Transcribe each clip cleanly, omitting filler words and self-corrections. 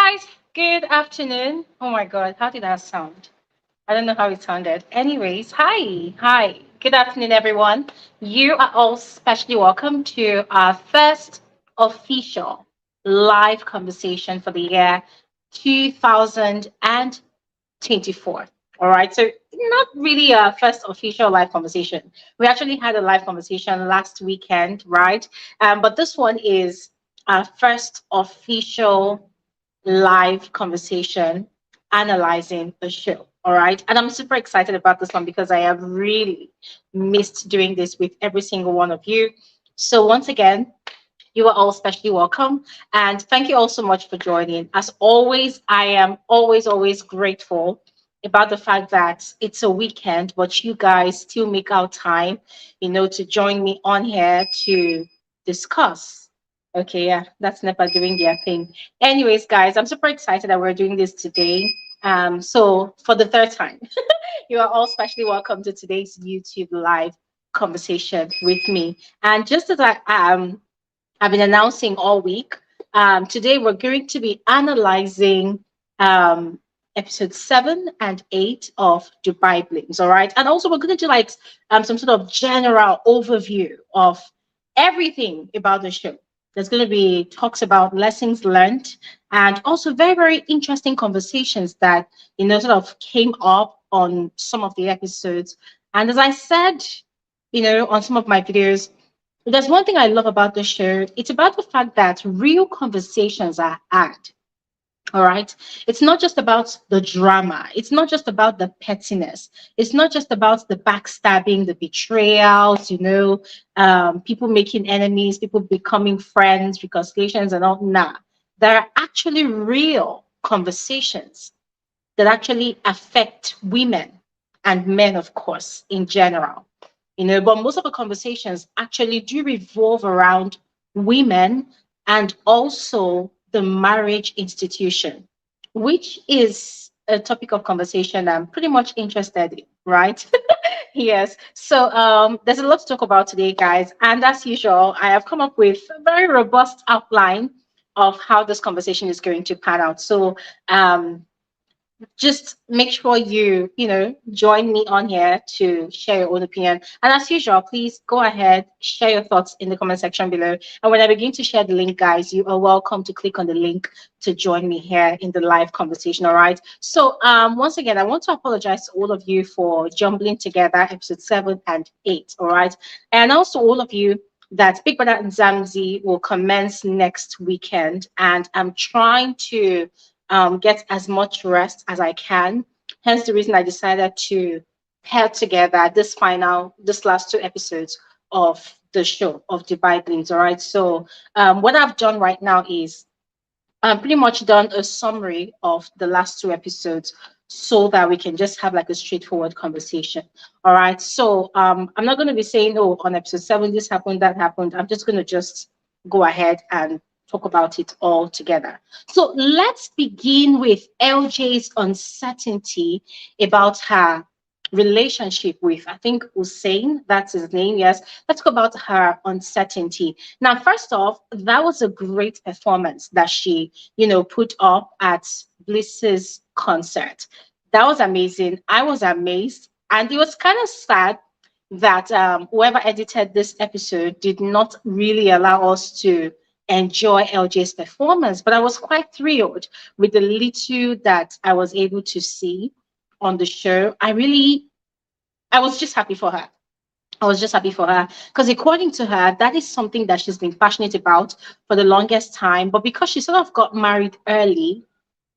guys, good afternoon. Oh my god, how did that sound? I don't know how it sounded. Anyways, hi, good afternoon, everyone. You are all specially welcome to our first official live conversation for the year 2024. All right, so not really a first official live conversation. We actually had a live conversation last weekend, right? But this one is our first official live conversation analyzing the show. All right. And I'm super excited about this one because I have really missed doing this with every single one of you. So, once again, you are all specially welcome. And thank you all so much for joining. As always, I am always grateful about the fact that it's a weekend, but you guys still make out time, to join me on here to discuss. Okay, yeah, that's never doing their thing. Anyways, guys, I'm super excited that we're doing this today. So for the third time, you are all specially welcome to today's YouTube live conversation with me. And just as I've been announcing all week. Today we're going to be analyzing episode 7 and 8 of Dubai Blings, all right? And also we're going to do like some sort of general overview of everything about the show. There's going to be talks about lessons learned and also very interesting conversations that sort of came up on some of the episodes. And as I said, on some of my videos, there's one thing I love about the show. It's about the fact that real conversations are had. All right. It's not just about the drama. It's not just about the pettiness. It's not just about the backstabbing, the betrayals, people making enemies, people becoming friends, reconciliations, and all. Nah. There are actually real conversations that actually affect women and men, of course, in general. But most of the conversations actually do revolve around women and also the marriage institution, which is a topic of conversation I'm pretty much interested in, right? Yes. So there's a lot to talk about today, guys. And as usual, I have come up with a very robust outline of how this conversation is going to pan out. So just make sure you join me on here to share your own opinion, and as usual, please go ahead, share your thoughts in the comment section below. And when I begin to share the link, guys, you are welcome to click on the link to join me here in the live conversation. All right, so once again, I want to apologize to all of you for jumbling together episode 7 and 8. All right, and also all of you that Big Brother and Zamzi will commence next weekend, and I'm trying to get as much rest as I can. Hence the reason I decided to pair together this last 2 episodes of the show of Dubai Blings. All right. So what I've done right now is I'm pretty much done a summary of the last 2 episodes so that we can just have like a straightforward conversation. All right. So I'm not going to be saying, oh, on episode 7, this happened, that happened. I'm just going to just go ahead and talk about it all together. So let's begin with LJ's uncertainty about her relationship with, I think, Hussein, that's his name. Yes, let's go about her uncertainty. Now, first off, that was a great performance that she, put up at Bliss's concert. That was amazing. I was amazed. And it was kind of sad that whoever edited this episode did not really allow us to enjoy LJ's performance, but I was quite thrilled with the little that I was able to see on the show. I was just happy for her. I was just happy for her because, according to her, that is something that she's been passionate about for the longest time. But because she sort of got married early,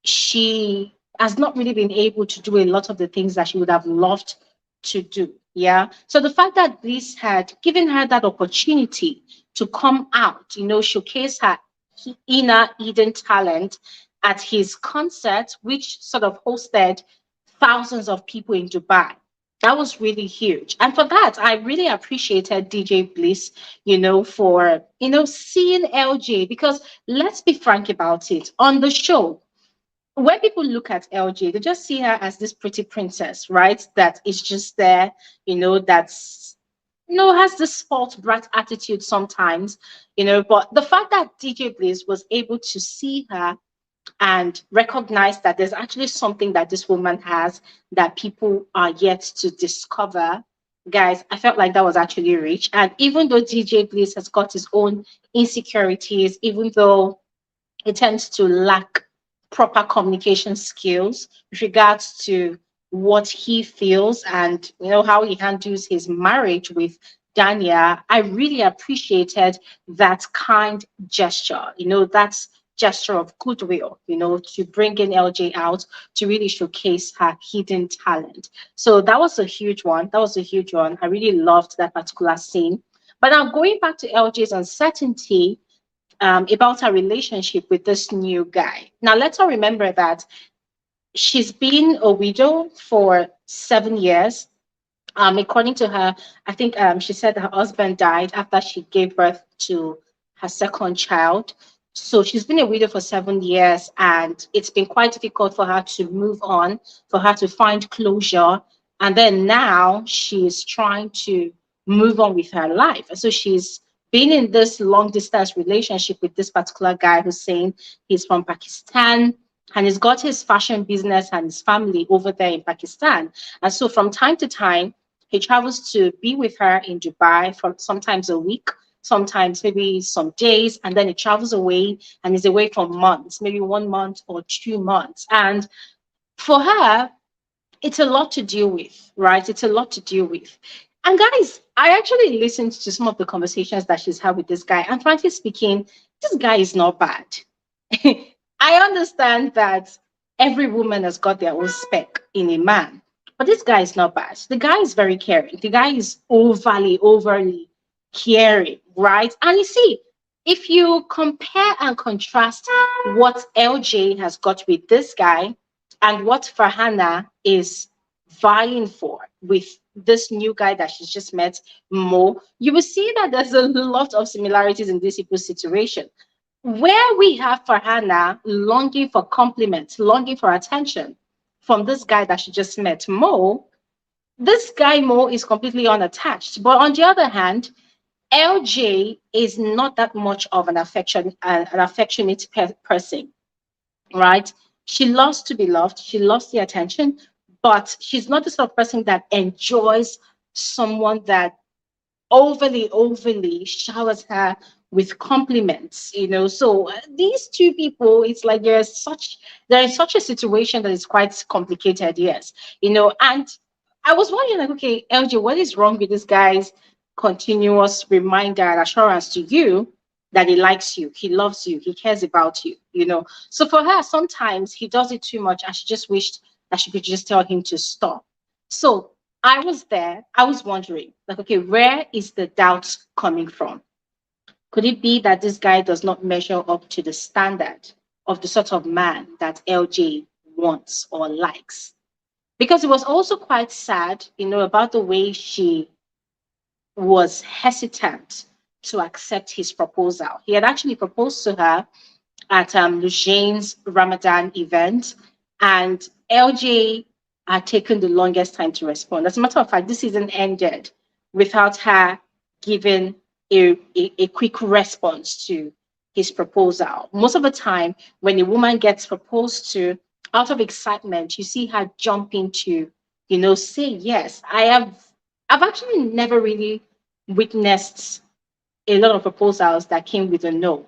she has not really been able to do a lot of the things that she would have loved to do. Yeah. So the fact that Bliss had given her that opportunity to come out, showcase her inner Eden talent at his concert, which sort of hosted thousands of people in Dubai. That was really huge. And for that, I really appreciated DJ Bliss, for, seeing LJ, because let's be frank about it. On the show, when people look at LJ, they just see her as this pretty princess, right? That is just there, that's has this spoiled brat attitude sometimes, but the fact that DJ Bliss was able to see her and recognize that there's actually something that this woman has that people are yet to discover. Guys, I felt like that was actually rich. And even though DJ Bliss has got his own insecurities, even though it tends to lack proper communication skills with regards to what he feels and how he handles his marriage with Danya. I really appreciated that kind gesture, that gesture of goodwill, to bring in LJ out to really showcase her hidden talent. So that was a huge one. That was a huge one. I really loved that particular scene. But now going back to LJ's uncertainty, about her relationship with this new guy. Now, let's all remember that she's been a widow for 7 years. According to her, I think she said her husband died after she gave birth to her second child. So she's been a widow for 7 years, and it's been quite difficult for her to move on, for her to find closure. And then now she's trying to move on with her life. So she's been in this long distance relationship with this particular guy who's saying he's from Pakistan, and he's got his fashion business and his family over there in Pakistan. And so from time to time, he travels to be with her in Dubai for sometimes a week, sometimes maybe some days, and then he travels away and is away for months, maybe 1 month or 2 months. And for her, it's a lot to deal with, right? It's a lot to deal with. And guys, I actually listened to some of the conversations that she's had with this guy, and frankly speaking, this guy is not bad. I understand that every woman has got their own spec in a man, but this guy is not bad. The guy is very caring. The guy is overly caring, right? And you see, if you compare and contrast what LJ has got with this guy and what Farhanna is vying for with this new guy that she's just met, Mo, you will see that there's a lot of similarities in this people's situation. Where we have Farhanna longing for compliments, longing for attention from this guy that she just met, Mo, this guy Mo is completely unattached. But on the other hand, LJ is not that much of an affectionate person, right? She loves to be loved. She loves the attention, but she's not the sort of person that enjoys someone that overly showers her with compliments, So these two people, it's like there is such a situation that is quite complicated, yes, And I was wondering, like, okay, LJ, what is wrong with this guy's continuous reminder and assurance to you that he likes you, he loves you, he cares about you. So for her, sometimes he does it too much, and she just wished that she could just tell him to stop. So I was there. I was wondering, like, okay, where is the doubt coming from? Could it be that this guy does not measure up to the standard of the sort of man that LJ wants or likes? Because it was also quite sad, about the way she was hesitant to accept his proposal. He had actually proposed to her at Lojay's Ramadan event, and LJ had taken the longest time to respond. As a matter of fact, this season ended without her giving a quick response to his proposal. Most of the time, when a woman gets proposed to, out of excitement, you see her jumping to, say yes. I've actually never really witnessed a lot of proposals that came with a no.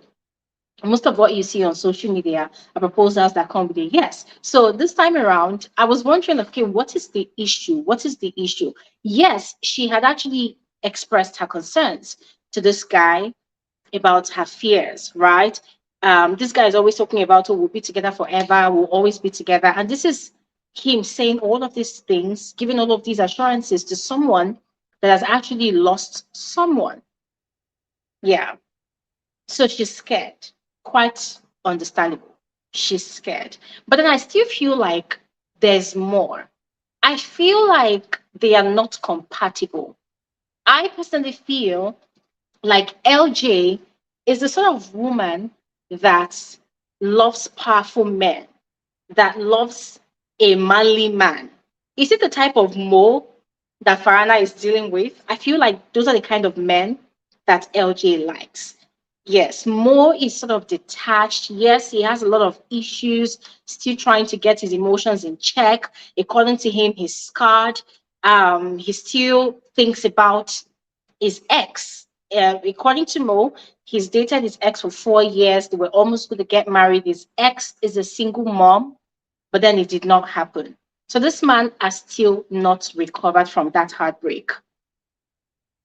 Most of what you see on social media are proposals that come with a yes. So this time around, I was wondering, okay, what is the issue? What is the issue? Yes, she had actually expressed her concerns to this guy about her fears, right? This guy is always talking about, oh, we'll be together forever, we'll always be together. And this is him saying all of these things, giving all of these assurances to someone that has actually lost someone. Yeah. So she's scared. Quite understandable. She's scared. But then I still feel like there's more. I feel like they are not compatible. I personally feel like LJ is the sort of woman that loves powerful men, that loves a manly man. Is it the type of Mo that Farhanna is dealing with? I feel like those are the kind of men that LJ likes. Yes, Mo is sort of detached. Yes, he has a lot of issues, still trying to get his emotions in check. According to him, he's scarred. He still thinks about his ex. According to Mo, he's dated his ex for 4 years. They were almost going to get married. His ex is a single mom, but then it did not happen. So this man has still not recovered from that heartbreak.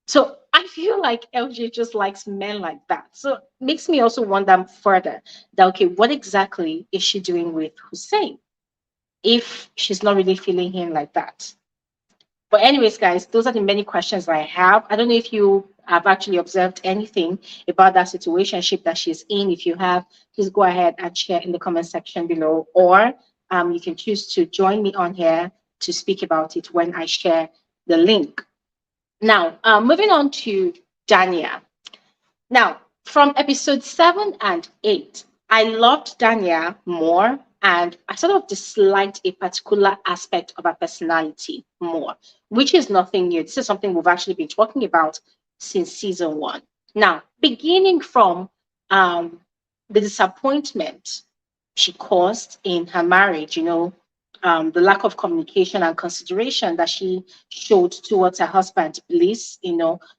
So I feel like LJ just likes men like that. So it makes me also wonder further that okay, what exactly is she doing with Hussein if she's not really feeling him like that? But anyways, guys, those are the many questions I have. I don't know if you have actually observed anything about that situationship that she's in. If you have, please go ahead and share in the comment section below, or you can choose to join me on here to speak about it when I share the link. Now, moving on to Danya. Now, from episode 7 and 8, I loved Danya more and I sort of disliked a particular aspect of her personality more, which is nothing new. This is something we've actually been talking about since season 1. Now, beginning from um, the disappointment she caused in her marriage, the lack of communication and consideration that she showed towards her husband, Bliss,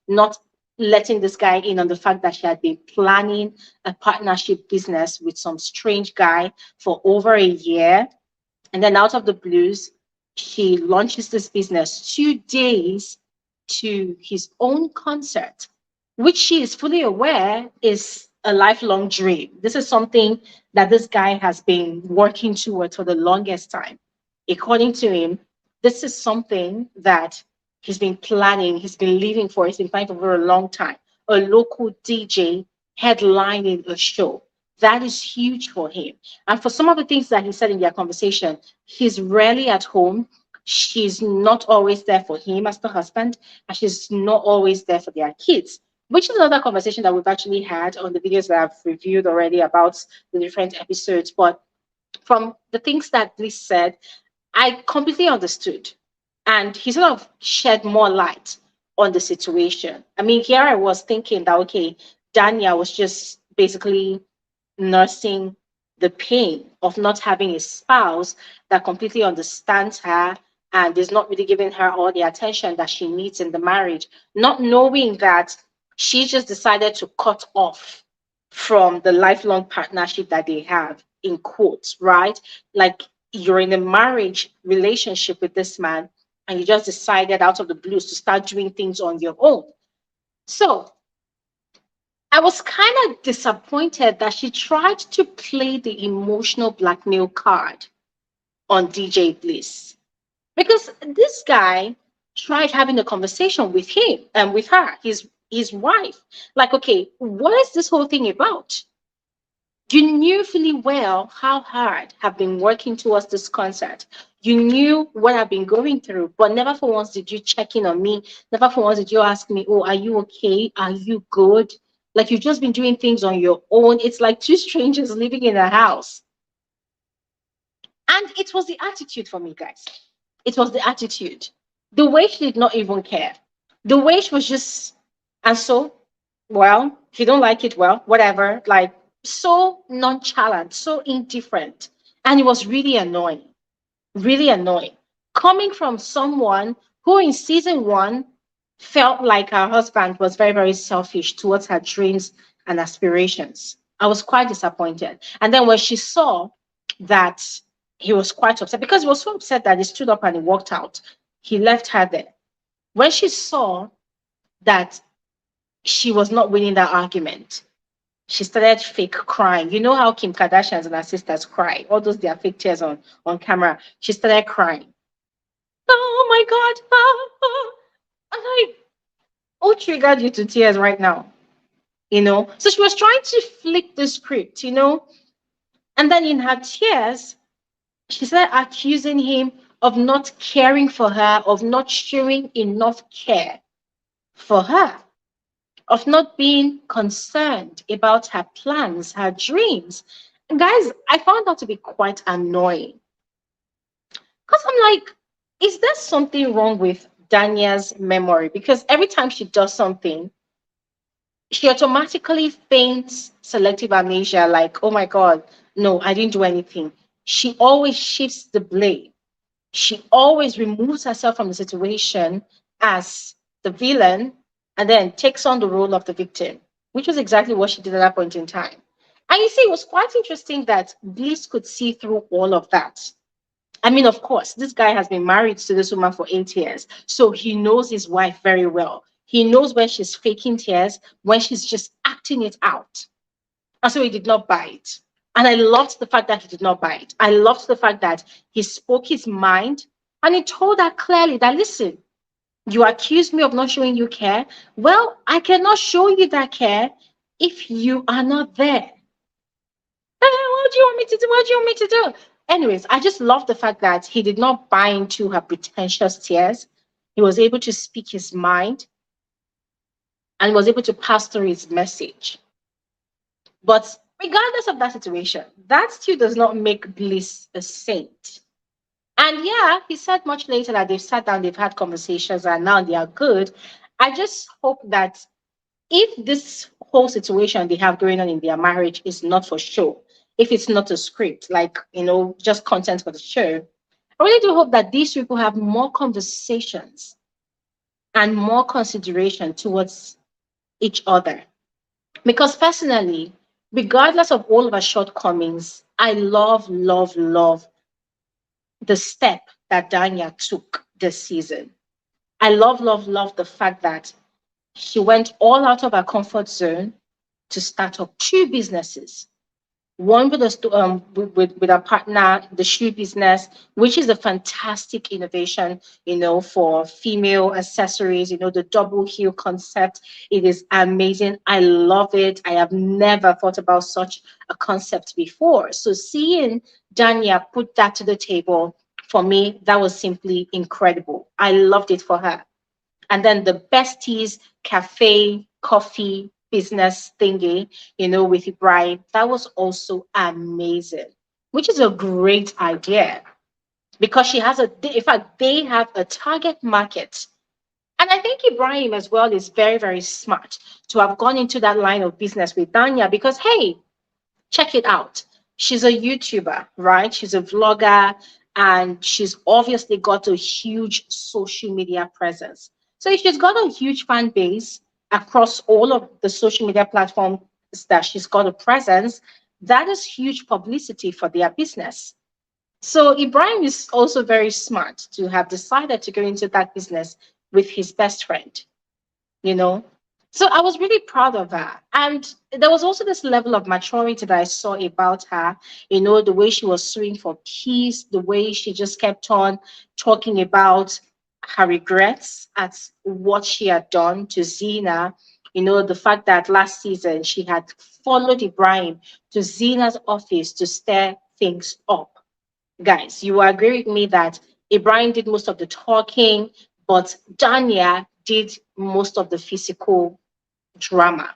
not letting this guy in on the fact that she had been planning a partnership business with some strange guy for over a year. And then out of the blues, she launches this business 2 days to his own concert, which she is fully aware is a lifelong dream. This is something that this guy has been working towards for the longest time. According to him, this is something that he's been planning, he's been living for, he's been planning for a long time. A local DJ headlining a show. That is huge for him. And for some of the things that he said in their conversation, he's rarely at home. She's not always there for him as the husband, and she's not always there for their kids, which is another conversation that we've actually had on the videos that I've reviewed already about the different episodes. But from the things that Bliss said, I completely understood. And he sort of shed more light on the situation. I mean, here I was thinking that, okay, Danya was just basically nursing the pain of not having a spouse that completely understands her and is not really giving her all the attention that she needs in the marriage, not knowing that she just decided to cut off from the lifelong partnership that they have, in quotes, right? Like you're in a marriage relationship with this man and you just decided out of the blues to start doing things on your own. So I was kind of disappointed that she tried to play the emotional blackmail card on DJ Bliss because this guy tried having a conversation with him and with her, his wife. Like, okay, what is this whole thing about? You knew fully well how hard I've been working towards this concert. You knew what I've been going through, but never for once did you check in on me. Never for once did you ask me, oh, are you okay? Are you good? Like you've just been doing things on your own. It's like two strangers living in a house. And it was the attitude for me, guys. It was the attitude. The way she did not even care. The way she was just, and so, well, if you don't like it, well, whatever. Like, so nonchalant, so indifferent. And it was really annoying. Really annoying. Coming from someone who in season 1 felt like her husband was very, very selfish towards her dreams and aspirations. I was quite disappointed. And then when she saw that he was quite upset, because he was so upset that he stood up and he walked out, he left her there. When she saw that she was not winning that argument, she started fake crying. You know how Kim Kardashian and her sisters cry, all those their fake tears on camera. She started crying. Oh my God. I'm like, who triggered you to tears right now? So she was trying to flip the script, and then in her tears, she started accusing him of not caring for her, of not showing enough care for her, of not being concerned about her plans, her dreams. And guys, I found that to be quite annoying because I'm like, is there something wrong with Danya's memory? Because every time she does something, she automatically feigns selective amnesia, like, oh my God, no, I didn't do anything. She always shifts the blame. She always removes herself from the situation as the villain and then takes on the role of the victim, which was exactly what she did at that point in time. And you see, it was quite interesting that Bliss could see through all of that. I mean, of course, this guy has been married to this woman for 8 years, so he knows his wife very well. He knows when she's faking tears, when she's just acting it out. And so he did not buy it. And I loved the fact that he did not buy it. I loved the fact that he spoke his mind and he told her clearly that, listen, you accuse me of not showing you care. Well, I cannot show you that care if you are not there. What do you want me to do? What do you want me to do? Anyways, I just love the fact that he did not buy into her pretentious tears. He was able to speak his mind and was able to pass through his message. But regardless of that situation, that still does not make Bliss a saint. And yeah, he said much later that they've sat down, they've had conversations, and now they are good. I just hope that if this whole situation they have going on in their marriage is not for show, if it's not a script, like, just content for the show, I really do hope that these people have more conversations and more consideration towards each other. Because personally, regardless of all of our shortcomings, I love, love, love the step that Danya took this season. I love, love, love the fact that she went all out of her comfort zone to start up two businesses. One with with a partner, the shoe business, which is a fantastic innovation, for female accessories. The double heel concept. It is amazing. I love it. I have never thought about such a concept before. So seeing Danya put that to the table, for me, that was simply incredible. I loved it for her. And then the besties cafe, coffee, business thingy, with Ibrahim, that was also amazing, which is a great idea because she has in fact, they have a target market. And I think Ibrahim as well is very, very smart to have gone into that line of business with Danya because, hey, check it out. She's a YouTuber, right? She's a vlogger, and she's obviously got a huge social media presence. So if she's got a huge fan base across all of the social media platforms that she's got a presence, that is huge publicity for their business. So Ibrahim is also very smart to have decided to go into that business with his best friend, you know. So I was really proud of her. And there was also this level of maturity that I saw about her, the way she was suing for peace, the way she just kept on talking about her regrets at what she had done to Zina. The fact that last season she had followed Ibrahim to Zina's office to stir things up. Guys, you will agree with me that Ibrahim did most of the talking, but Danya did most of the physical drama.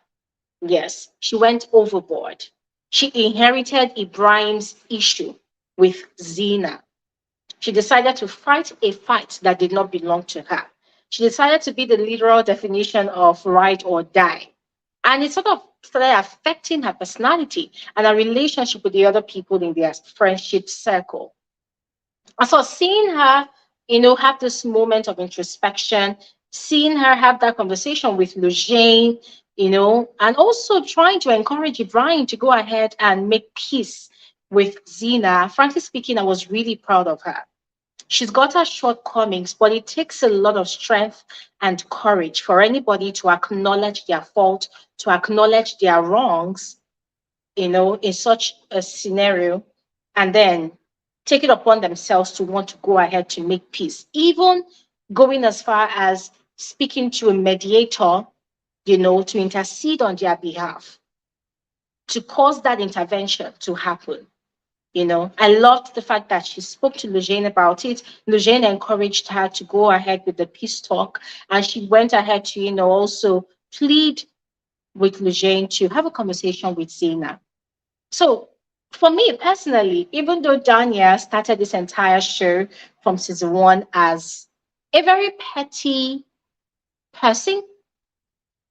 Yes, she went overboard. She inherited Ibrahim's issue with Zina. She decided to fight a fight that did not belong to her. She decided to be the literal definition of right or die. And it sort of started affecting her personality and her relationship with the other people in their friendship circle. And so seeing her, have this moment of introspection, seeing her have that conversation with Lojay, and also trying to encourage Ibrahim to go ahead and make peace with Zina. Frankly speaking, I was really proud of her. She's got her shortcomings, but it takes a lot of strength and courage for anybody to acknowledge their fault, to acknowledge their wrongs, in such a scenario, and then take it upon themselves to want to go ahead to make peace, even going as far as speaking to a mediator, to intercede on their behalf, to cause that intervention to happen. I loved the fact that she spoke to Lojay about it. Lojay encouraged her to go ahead with the peace talk, and she went ahead to, also plead with Lojay to have a conversation with Zina. So for me personally, even though Danya started this entire show from season one as a very petty person,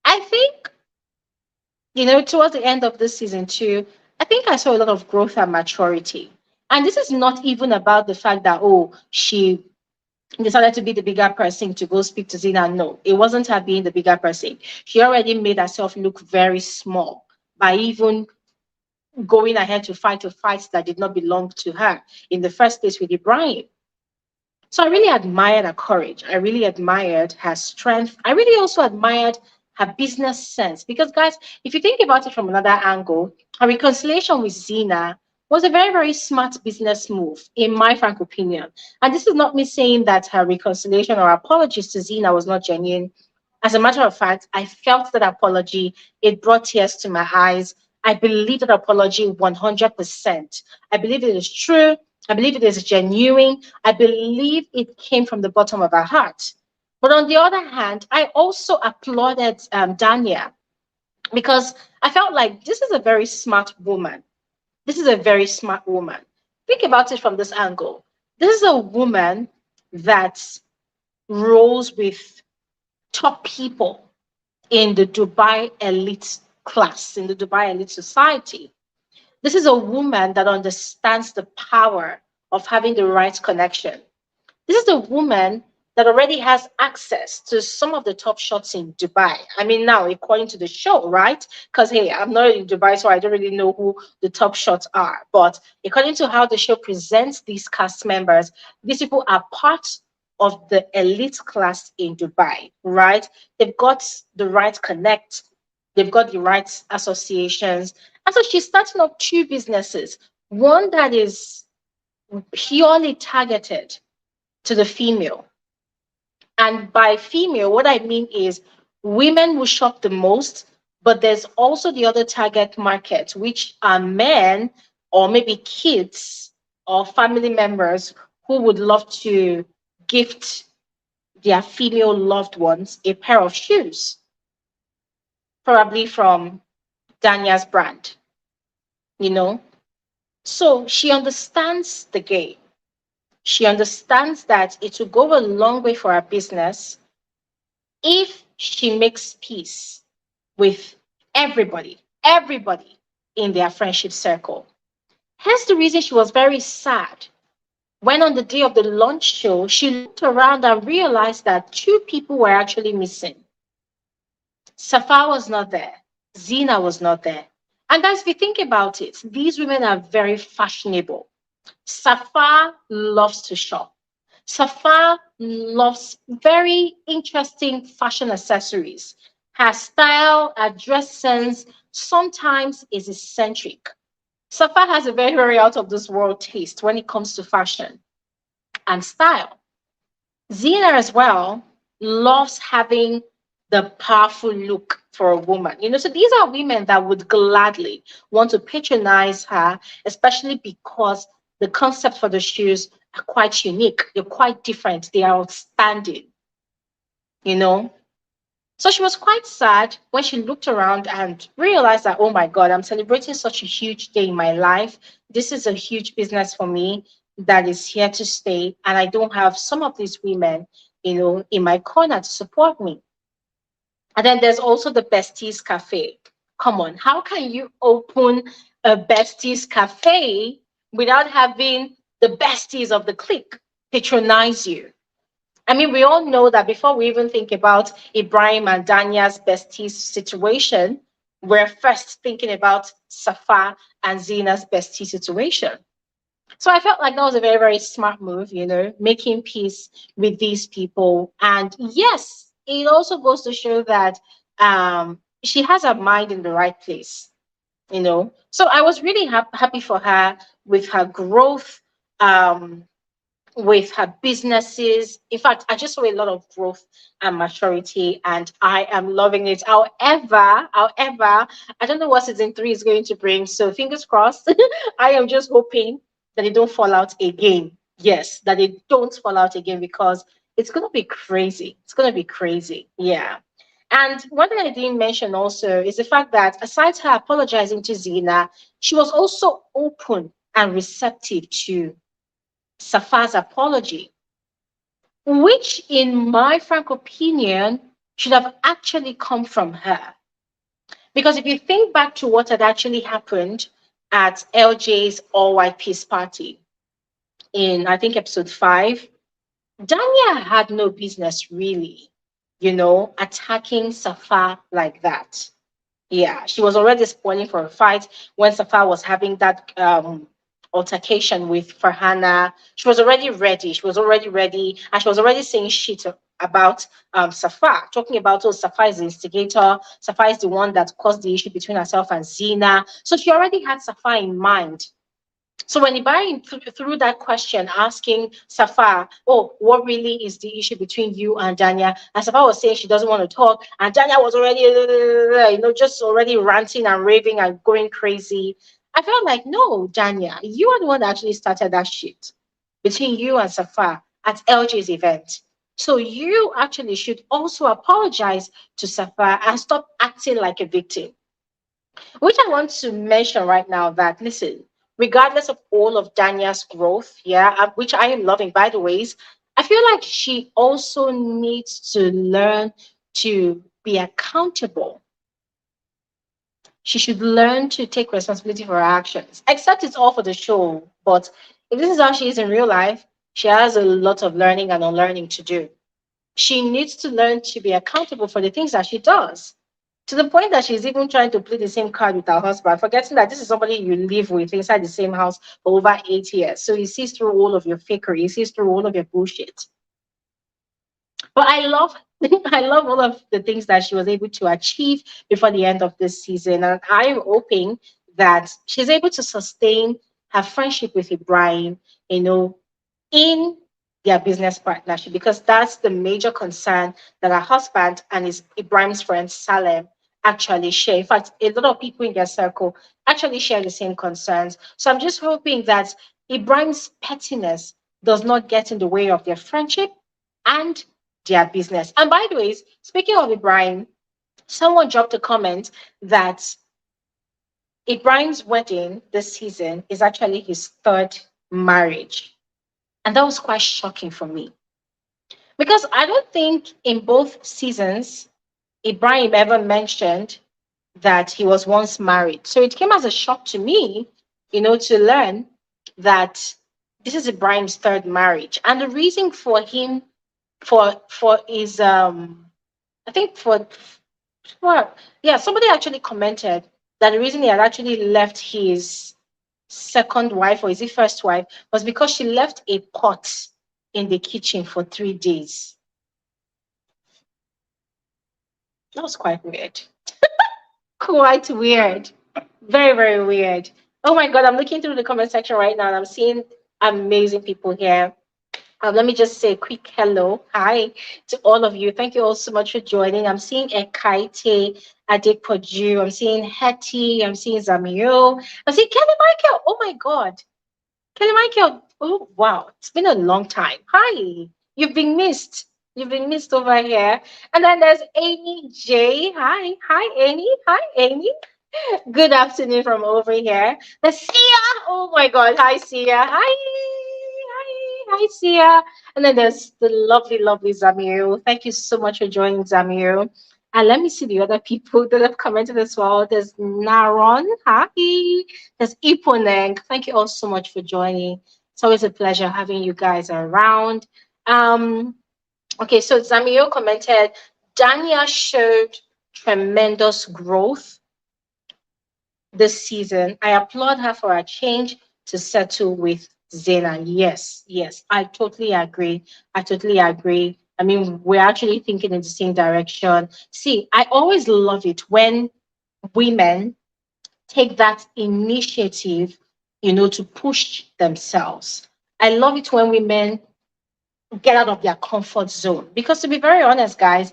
I think Towards the end of this season too, I think I saw a lot of growth and maturity. And this is not even about the fact that, oh, she decided to be the bigger person to go speak to Zina. No, it wasn't her being the bigger person. She already made herself look very small by even going ahead to fight a fight that did not belong to her in the first place with Ibrahim. So I really admired her courage. I really admired her strength. I really also admired her business sense. Because, guys, if you think about it from another angle, her reconciliation with Zina was a very, very smart business move, in my frank opinion. And this is not me saying that her reconciliation or apologies to Zina was not genuine. As a matter of fact, I felt that apology. It brought tears to my eyes. I believe that apology 100%. I believe it is true. I believe it is genuine. I believe it came from the bottom of her heart. But on the other hand, I also applauded Danya because I felt like this is a very smart woman. This is a very smart woman. Think about it from this angle. This is a woman that rolls with top people in the Dubai elite class, in the Dubai elite society. This is a woman that understands the power of having the right connection. This is a woman that already has access to some of the top shots in Dubai. I mean, now, according to the show, right? Because, hey, I'm not in Dubai, so I don't really know who the top shots are. But according to how the show presents these cast members, these people are part of the elite class in Dubai, right? They've got the right connect, they've got the right associations. And so she's starting up two businesses, one that is purely targeted to the female. And by female, what I mean is women will shop the most, but there's also the other target market, which are men or maybe kids or family members who would love to gift their female loved ones a pair of shoes, probably from Danya's brand, you know? So she understands the game. She understands that it will go a long way for her business if she makes peace with everybody in their friendship circle. Hence the reason she was very sad when on the day of the launch show, she looked around and realized that two people were actually missing. Safa was not there. Zina was not there. And guys, if you think about it, these women are very fashionable. Safa loves to shop. Safa loves very interesting fashion accessories. Her style, her dress sense sometimes is eccentric. Safa has a very, very out of this world taste when it comes to fashion and style. Zina as well loves having the powerful look for a woman. So these are women that would gladly want to patronize her, especially because the concept for the shoes are quite unique. They're quite different. They are outstanding, you know. So she was quite sad when she looked around and realized that, oh my God, I'm celebrating such a huge day in my life. This is a huge business for me that is here to stay. And I don't have some of these women, in my corner to support me. And then there's also the Besties Cafe. Come on, how can you open a Besties Cafe without having the besties of the clique patronize you? I mean, we all know that before we even think about Ibrahim and Danya's besties situation, we're first thinking about Safa and Zina's bestie situation. So I felt like that was a very, very smart move, making peace with these people. And yes, it also goes to show that she has her mind in the right place. So I was really happy for her with her growth. With her businesses. In fact, I just saw a lot of growth and maturity, and I am loving it. However, I don't know what season 3 is going to bring. So fingers crossed. I am just hoping that they don't fall out again. Yes, that they don't fall out again because it's gonna be crazy. It's gonna be crazy. Yeah. And one thing I didn't mention also is the fact that aside her apologizing to Zina, she was also open and receptive to Safa's apology, which, in my frank opinion, should have actually come from her. Because if you think back to what had actually happened at LJ's all white peace party in, I think, episode 5, Danya had no business really, attacking Safa like that. Yeah, she was already spoiling for a fight when Safa was having that altercation with Farhanna. She was already ready. She was already ready, and she was already saying shit about Safa, talking about, oh, Safa is the instigator. Safa is the one that caused the issue between herself and Zeina. So she already had Safa in mind. So when Ibrahim threw that question asking Safa, oh, what really is the issue between you and Danya? And Safa was saying she doesn't want to talk. And Danya was already, just already ranting and raving and going crazy. I felt like, no, Danya, you are the one that actually started that shit between you and Safa at LJ's event. So you actually should also apologize to Safa and stop acting like a victim. Which I want to mention right now that, listen, regardless of all of Danya's growth, yeah, which I am loving, by the ways, I feel like she also needs to learn to be accountable. She should learn to take responsibility for her actions, except it's all for the show. But if this is how she is in real life, she has a lot of learning and unlearning to do. She needs to learn to be accountable for the things that she does, to the point that she's even trying to play the same card with her husband, forgetting that this is somebody you live with inside the same house for over 8 years. So he sees through all of your fakery, he sees through all of your bullshit. But I love I love all of the things that she was able to achieve before the end of this season. And I'm hoping that she's able to sustain her friendship with Ibrahim, in their business partnership, because that's the major concern that her husband and his Ibrahim's friend Salem actually share. In fact, a lot of people in their circle actually share the same concerns. So I'm just hoping that Ibrahim's pettiness does not get in the way of their friendship and their business. And by the way, speaking of Ibrahim, someone dropped a comment that Ibrahim's wedding this season is actually his third marriage. And that was quite shocking for me. Because I don't think in both seasons Ibrahim ever mentioned that he was once married. So it came as a shock to me, to learn that this is Ibrahim's third marriage. And the reason for him for his I think somebody actually commented that the reason he had actually left his second wife, or is it first wife, was because she left a pot in the kitchen for 3 days. That was quite weird. Quite weird. Very, very weird. Oh my God, I'm looking through the comment section right now and I'm seeing amazing people here. Let me just say a quick hello, hi to all of you. Thank you all so much for joining. I'm seeing Ekaite Adepoju. I'm seeing Hetty. I'm seeing Zamiro. I'm seeing Kelly Michael. Oh my God. Kelly Michael. Oh, wow. It's been a long time. Hi. You've been missed. You've been missed over here. And then there's Amy J. Hi. Hi, Amy. Hi, Amy. Good afternoon from over here. The Sia. Oh my God. Hi, Sia. Hi, Sia. And then there's the lovely, lovely Zamir. Thank you so much for joining, Zamir. And let me see the other people that have commented as well. There's Naron. Hi. There's Iponeng. Thank you all so much for joining. It's always a pleasure having you guys around. Okay, so Zamir commented, Danya showed tremendous growth this season. I applaud her for a change to settle with Zeina. Yes, I totally agree. I totally agree. I mean, we're actually thinking in the same direction. See, I always love it when women take that initiative, to push themselves. I love it when women get out of their comfort zone. Because to be very honest, guys,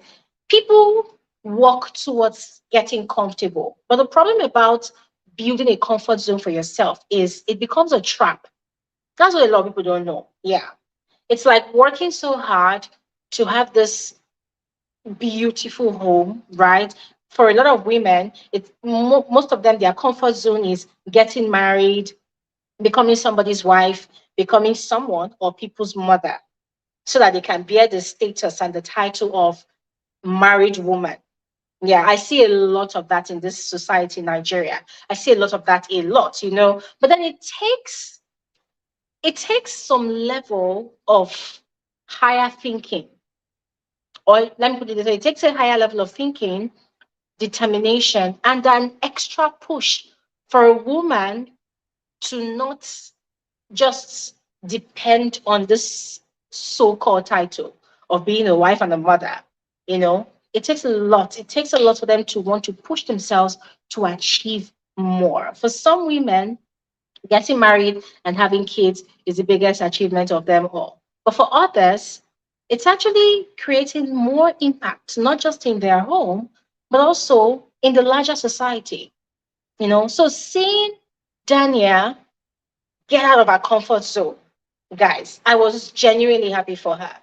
people walk towards getting comfortable. But the problem about building a comfort zone for yourself is it becomes a trap. That's what a lot of people don't know. Yeah. It's like working so hard to have this beautiful home, right? For a lot of women, it's most of them, their comfort zone is getting married, becoming somebody's wife, becoming someone or people's mother, so that they can bear the status and the title of married woman. Yeah, I see a lot of that in this society in Nigeria. I see a lot of that a lot, But then it takes some level of higher thinking, or let me put it this way: it takes a higher level of thinking, determination, and an extra push for a woman to not just depend on this so-called title of being a wife and a mother. You know, it takes a lot. It takes a lot for them to want to push themselves to achieve more. For some women, getting married and having kids is the biggest achievement of them all. But for others, it's actually creating more impact, not just in their home, but also in the larger society. So seeing Danya get out of her comfort zone, guys, I was genuinely happy for her.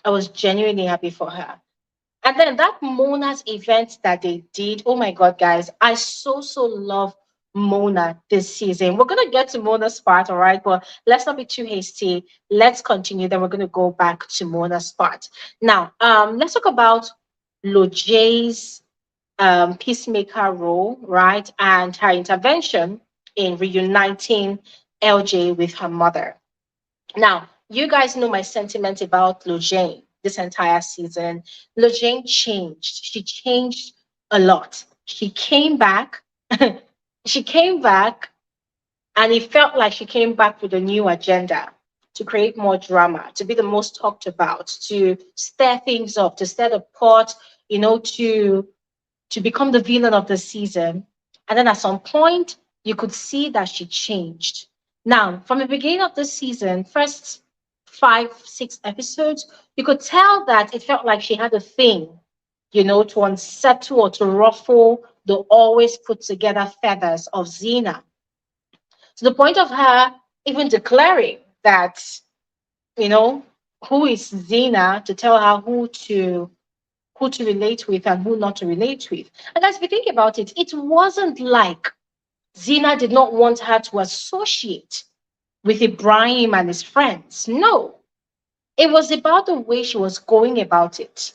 I was genuinely happy for her. And then that Mona's event that they did, oh my God, guys, I so love Mona this season. We're going to get to Mona's part, all right? But let's not be too hasty. Let's continue. Then we're going to go back to Mona's part. Now, let's talk about Lojay's peacemaker role, right? And her intervention in reuniting LJ with her mother. Now, you guys know my sentiment about Lojay this entire season. Lojay changed. She changed a lot. She came back. She came back, and it felt like she came back with a new agenda to create more drama, to be the most talked about, to stir things up, to stir the pot, to become the villain of the season. And then at some point, you could see that she changed. Now, from the beginning of the season, first 5, 6 episodes, you could tell that it felt like she had a thing, to unsettle or to ruffle the always put together feathers of Zeina. To the point of her even declaring that, you know, who is Zeina to tell her who to relate with and who not to relate with. And as we think about it, it wasn't like Zena did not want her to associate with Ibrahim and his friends. No, it was about the way she was going about it.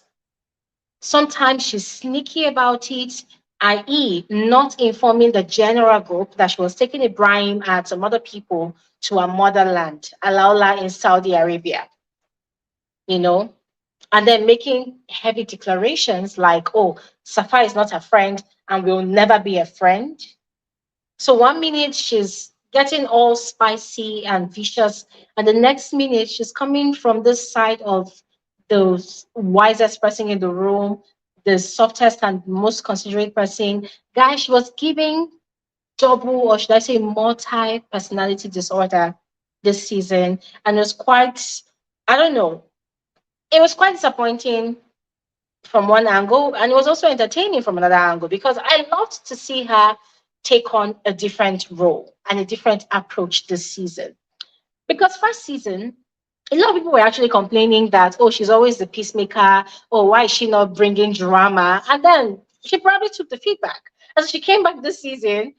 Sometimes she's sneaky about it, i.e., not informing the general group that she was taking Ibrahim and some other people to her motherland, Alaula in Saudi Arabia. You know, and then making heavy declarations like, oh, Safa is not a friend and will never be a friend. So 1 minute she's getting all spicy and vicious, and the next minute she's coming from this side of the wisest person in the room, the softest and most considerate person. Guys, she was giving double, or should I say multi personality disorder this season, and it was quite, I don't know, it was quite disappointing from one angle, and it was also entertaining from another angle because I loved to see her take on a different role and a different approach this season. Because first season, a lot of people were actually complaining that, oh, she's always the peacemaker. Oh, why is she not bringing drama? And then she probably took the feedback. And so she came back this season,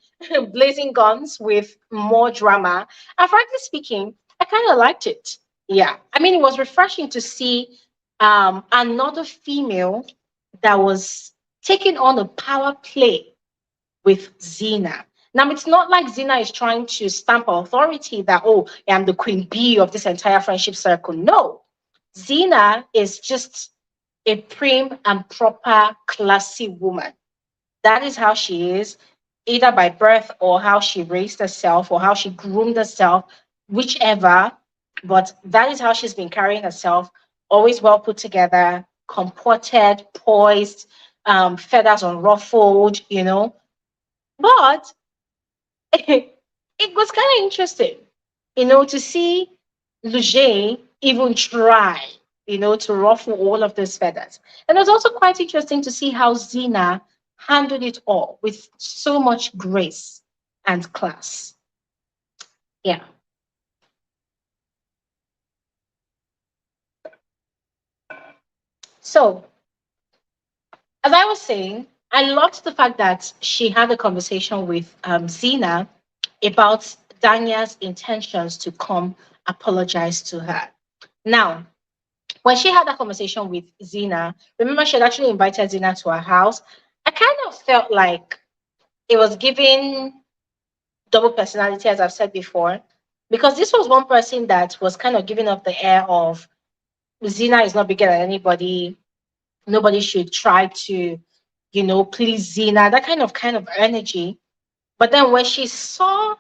blazing guns with more drama. And frankly speaking, I kind of liked it. Yeah. I mean, it was refreshing to see another female that was taking on a power play with Zena. Now, it's not like Zena is trying to stamp authority that, oh, I'm the queen bee of this entire friendship circle. No, Zena is just a prim and proper, classy woman. That is how she is, either by birth or how she raised herself or how she groomed herself, whichever. But that is how she's been carrying herself, always well put together, comported, poised, feathers unruffled. But it was kind of interesting, to see Lojay even try, to ruffle all of those feathers. And it was also quite interesting to see how Zena handled it all with so much grace and class. Yeah. So, as I was saying, I loved the fact that she had a conversation with Zena about Danya's intentions to come apologize to her. Now, when she had that conversation with Zena, remember she had actually invited Zena to her house, kind of felt like it was giving double personality, as I've said before, because this was one person that was kind of giving off the air of Zena is not bigger than anybody. Nobody should try to, please Zena. That kind of energy. But then when she saw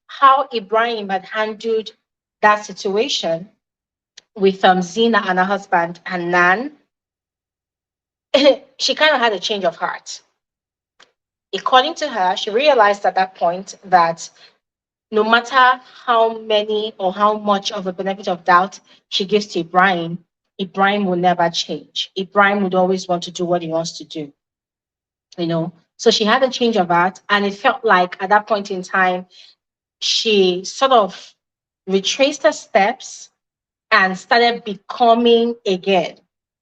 how Ibrahim had handled that situation with Zena and her husband and Nan, she kind of had a change of heart. According to her, she realized at that point that no matter how many or how much of a benefit of doubt she gives to Ibrahim, Ibrahim will never change. Ibrahim would always want to do what he wants to do, you know. So she had a change of heart, and it felt like at that point in time, she sort of retraced her steps and started becoming again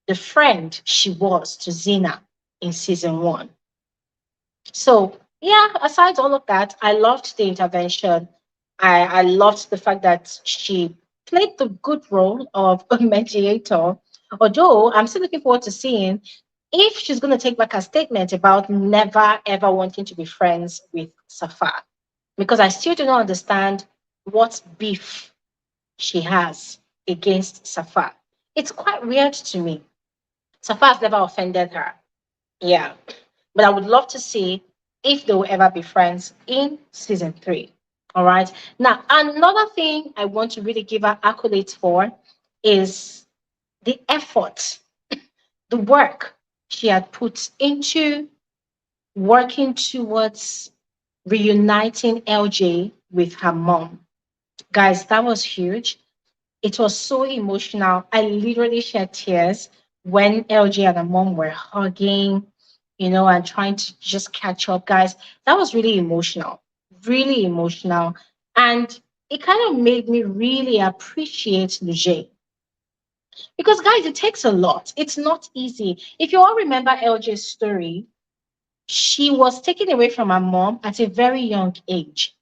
the friend she was to Zena in season one. So yeah, aside all of that, I loved the intervention. I loved the fact that she played the good role of a mediator. Although I'm still looking forward to seeing if she's going to take back her statement about never ever wanting to be friends with Safa, because I still do not understand what beef she has against Safa. It's quite weird to me. Safa has never offended her. Yeah. But I would love to see if they will ever be friends in season three. All right. Now, another thing I want to really give her accolades for is the effort, the work she had put into working towards reuniting LJ with her mom. Guys, that was huge. It was so emotional. I literally shed tears when LJ and her mom were hugging, and trying to just catch up, guys. That was really emotional. And it kind of made me really appreciate Lojay. Because, guys, it takes a lot. It's not easy. If you all remember LJ's story, she was taken away from her mom at a very young age.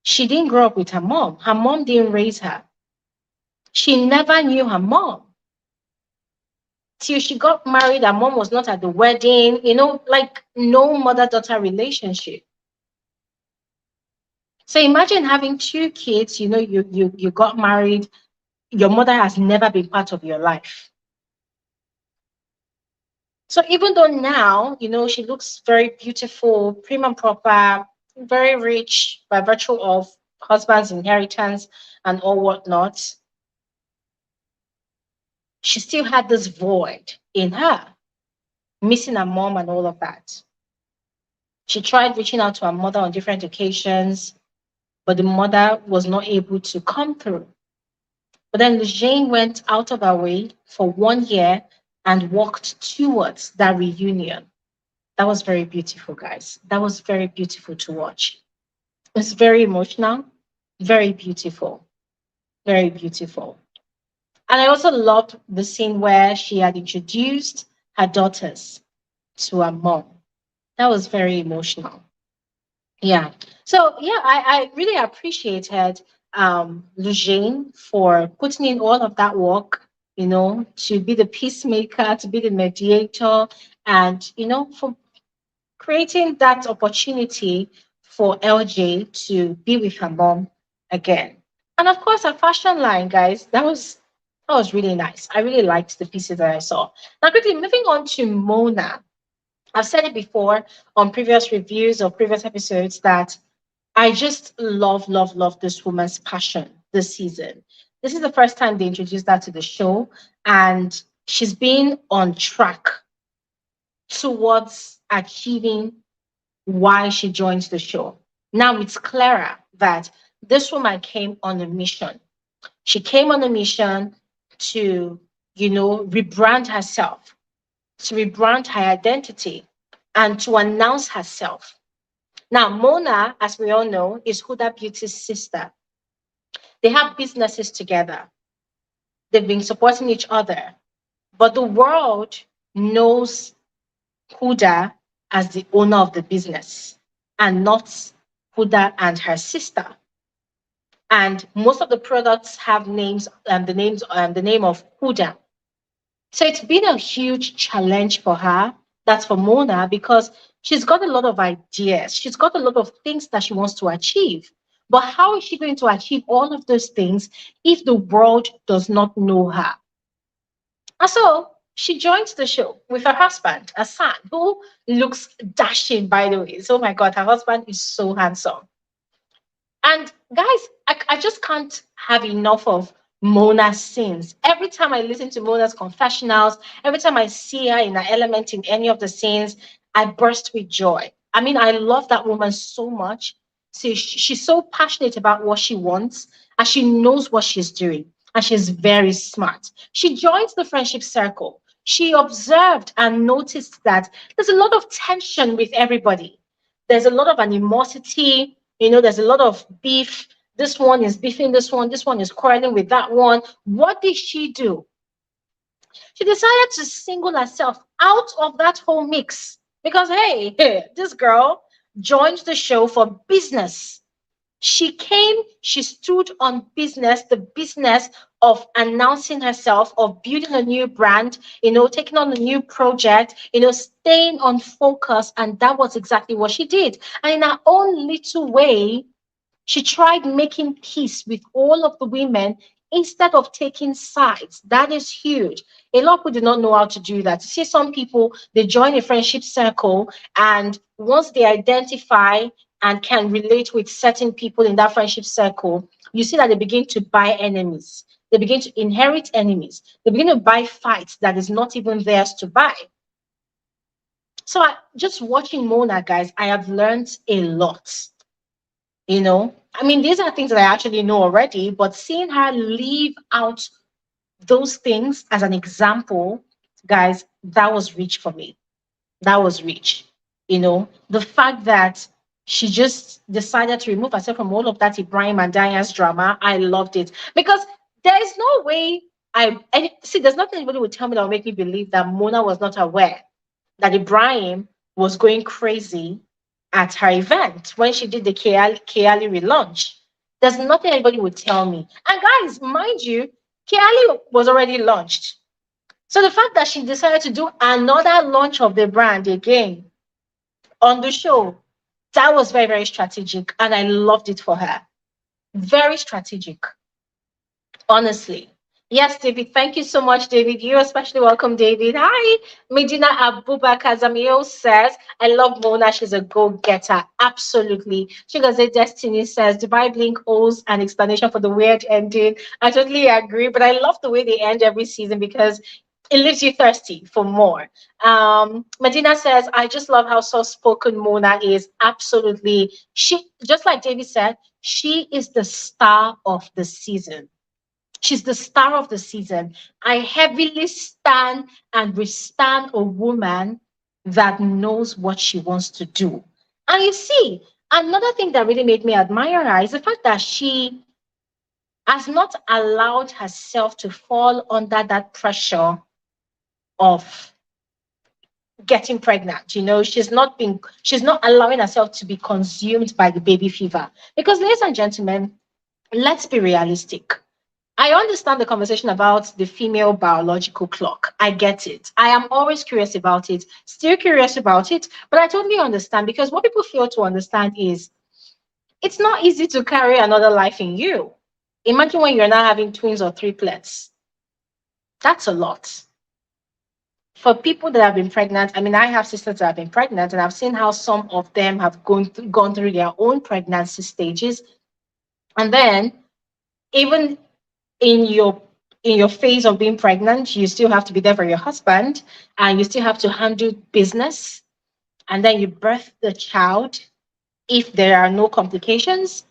She didn't grow up with her mom. Her mom didn't raise her. She never knew her mom till she got married. Her mom was not at the wedding, like no mother daughter relationship. So imagine having two kids, you got married, your mother has never been part of your life. So even though now, she looks very beautiful, prim and proper, very rich by virtue of husband's inheritance and all whatnot, she still had this void in her, missing her mom and all of that. She tried reaching out to her mother on different occasions, but the mother was not able to come through. But then Lojay went out of her way for 1 year and walked towards that reunion. That was very beautiful, guys. That was very beautiful to watch. It's very emotional, very beautiful, very beautiful. And I also loved the scene where she had introduced her daughters to her mom. That was very emotional. Yeah. So yeah, I really appreciated Lojay for putting in all of that work, to be the peacemaker, to be the mediator, and for creating that opportunity for LJ to be with her mom again. And of course, her fashion line, guys, that was really nice. I really liked the pieces that I saw. Now, quickly moving on to Mona. I've said it before on previous reviews or previous episodes that I just love, love, love this woman's passion this season. This is the first time they introduced that to the show, and she's been on track towards achieving why she joined the show. Now it's clearer that this woman came on a mission. She came on a mission to, rebrand herself, to rebrand her identity, and to announce herself. Now, Mona, as we all know, is Huda Beauty's sister. They have businesses together. They've been supporting each other. But the world knows Huda as the owner of the business and not Huda and her sister. And most of the products have names and the name of Huda. So it's been a huge challenge for her That's for Mona because she's got a lot of ideas. She's got a lot of things that she wants to achieve. But how is she going to achieve all of those things if the world does not know her? And so she joins the show with her husband, Hassan, who looks dashing, by the way. So, oh my God, her husband is so handsome. And guys, I just can't have enough of Mona's scenes. Every time I listen to Mona's confessionals, every time I see her in her element in any of the scenes, I burst with joy. I mean, I love that woman so much. See, she's so passionate about what she wants and she knows what she's doing. And she's very smart. She joins the friendship circle. She observed and noticed that there's a lot of tension with everybody. There's a lot of animosity, there's a lot of beef. This one is beefing this one is quarreling with that one. What did she do? She decided to single herself out of that whole mix because, hey, this girl joined the show for business. She came, she stood on business, the business of announcing herself, of building a new brand, taking on a new project, staying on focus. And that was exactly what she did. And in her own little way, she tried making peace with all of the women instead of taking sides. That is huge. A lot of people do not know how to do that. You see, some people, they join a friendship circle, and once they identify and can relate with certain people in that friendship circle, you see that they begin to buy enemies. They begin to inherit enemies. They begin to buy fights that is not even theirs to buy. So just watching Mona, guys, I have learned a lot. I mean, these are things that I actually know already, but seeing her leave out those things as an example, guys, that was rich for me. That was rich. The fact that she just decided to remove herself from all of that Ibrahim and Danya's drama, I loved it because there is no way there's nothing anybody would tell me that would make me believe that Mona was not aware that Ibrahim was going crazy at her event when she did the Kiali relaunch. There's nothing anybody would tell me. And guys, mind you, Kiali was already launched. So the fact that she decided to do another launch of the brand again on the show, that was very, very strategic. And I loved it for her. Very strategic, honestly. Yes, David. Thank you so much, David. You're especially welcome, David. Hi. Medina Abubakar Zamio says, I love Mona. She's a go-getter. Absolutely. Chigaze Destiny says, Dubai Blink owes an explanation for the weird ending. I totally agree, but I love the way they end every season because it leaves you thirsty for more. Medina says, I just love how soft-spoken Mona is. Absolutely. She, just like David said, she is the star of the season. She's the star of the season. I heavily stand and withstand a woman that knows what she wants to do. And you see, another thing that really made me admire her is the fact that she has not allowed herself to fall under that pressure of getting pregnant. She's not allowing herself to be consumed by the baby fever. Because, ladies and gentlemen, let's be realistic. I understand the conversation about the female biological clock. I get it. I am always curious about it, still curious about it, but I totally understand because what people fail to understand is it's not easy to carry another life in you. Imagine when you're not having twins or triplets. That's a lot. For people that have been pregnant, I mean, I have sisters that have been pregnant, and I've seen how some of them have gone through their own pregnancy stages. And then even in your phase of being pregnant, you still have to be there for your husband and you still have to handle business. And then you birth the child if there are no complications.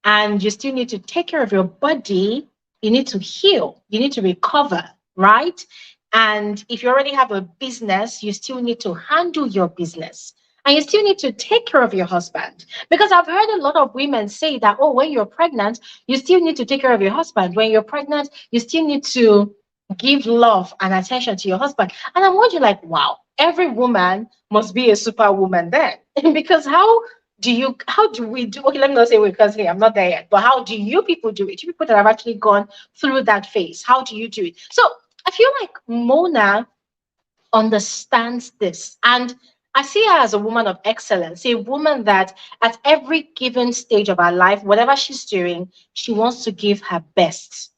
And you still need to take care of your body. You need to heal. You need to recover, right? And if you already have a business, you still need to handle your business. And you still need to take care of your husband. Because I've heard a lot of women say that, oh, when you're pregnant, you still need to take care of your husband. When you're pregnant, you still need to give love and attention to your husband. And I'm wondering, like, wow, every woman must be a superwoman then. Because how do we do, okay, let me not say because hey, I'm not there yet, but how do you people do it? You people that have actually gone through that phase, how do you do it? So I feel like Mona understands this. And I see her as a woman of excellence, a woman that at every given stage of her life, whatever she's doing, she wants to give her best.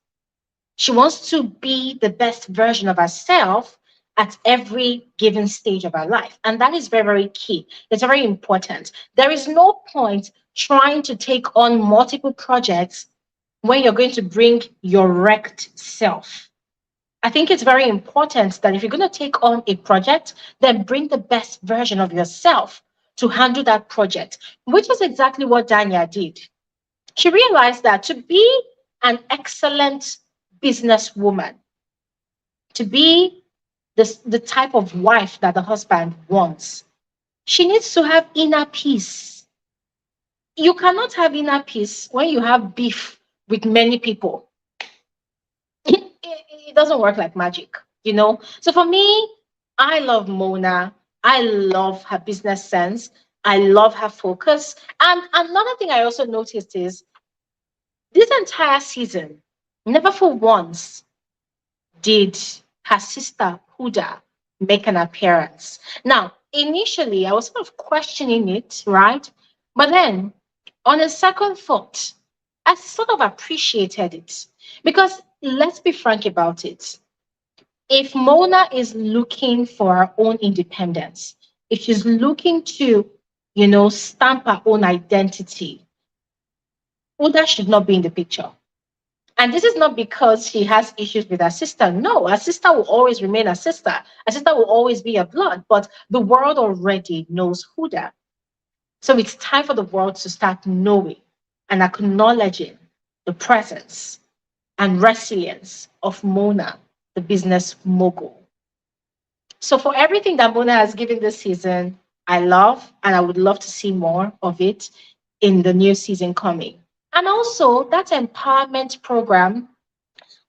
She wants to be the best version of herself at every given stage of her life. And that is very, very key. It's very important. There is no point trying to take on multiple projects when you're going to bring your wrecked self. I think it's very important that if you're going to take on a project, then bring the best version of yourself to handle that project, which is exactly what Danya did. She realized that to be an excellent businesswoman, to be the type of wife that the husband wants, she needs to have inner peace. You cannot have inner peace when you have beef with many people. It doesn't work like magic, you know? So for me, I love Mona. I love her business sense. I love her focus. And another thing I also noticed is this entire season, never for once did her sister Huda make an appearance. Now, initially, I was sort of questioning it, right? But then, on a second thought, I sort of appreciated it because let's be frank about it. If Mona is looking for her own independence, if she's looking to, stamp her own identity, Huda should not be in the picture. And this is not because she has issues with her sister. No, her sister will always remain her sister. Her sister will always be her blood, but the world already knows Huda. So it's time for the world to start knowing and acknowledging the presence and resilience of Mona, the business mogul. So for everything that Mona has given this season, I love and I would love to see more of it in the new season coming. And also that empowerment program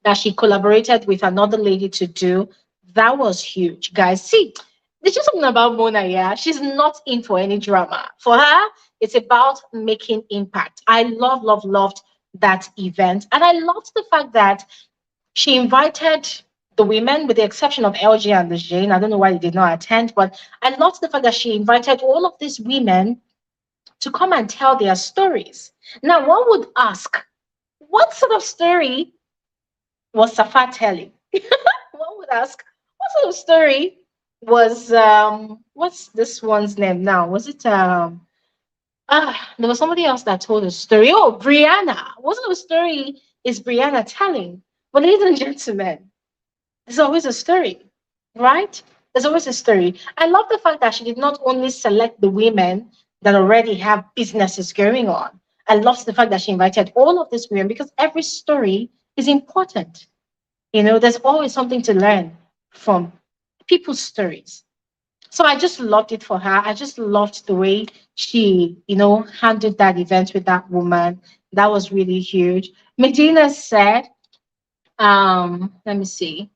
that she collaborated with another lady to do, that was huge. Guys, see, there's just something about Mona, yeah. She's not in for any drama. For her, it's about making impact. I loved that event. And I loved the fact that she invited the women, with the exception of LG and Lojay. I don't know why they did not attend, but I loved the fact that she invited all of these women to come and tell their stories. Now, one would ask, what sort of story was Safa telling? One would ask, what sort of story was what's this one's name now? Was it there was somebody else that told a story. Oh, Brianna. What sort of story is Brianna telling? But ladies and gentlemen, there's always a story, right? There's always a story. I love the fact that she did not only select the women that already have businesses going on. I love the fact that she invited all of these women because every story is important. There's always something to learn from people's stories. So I just loved it for her. I just loved the way she, handled that event with that woman. That was really huge. Medina said, let me see.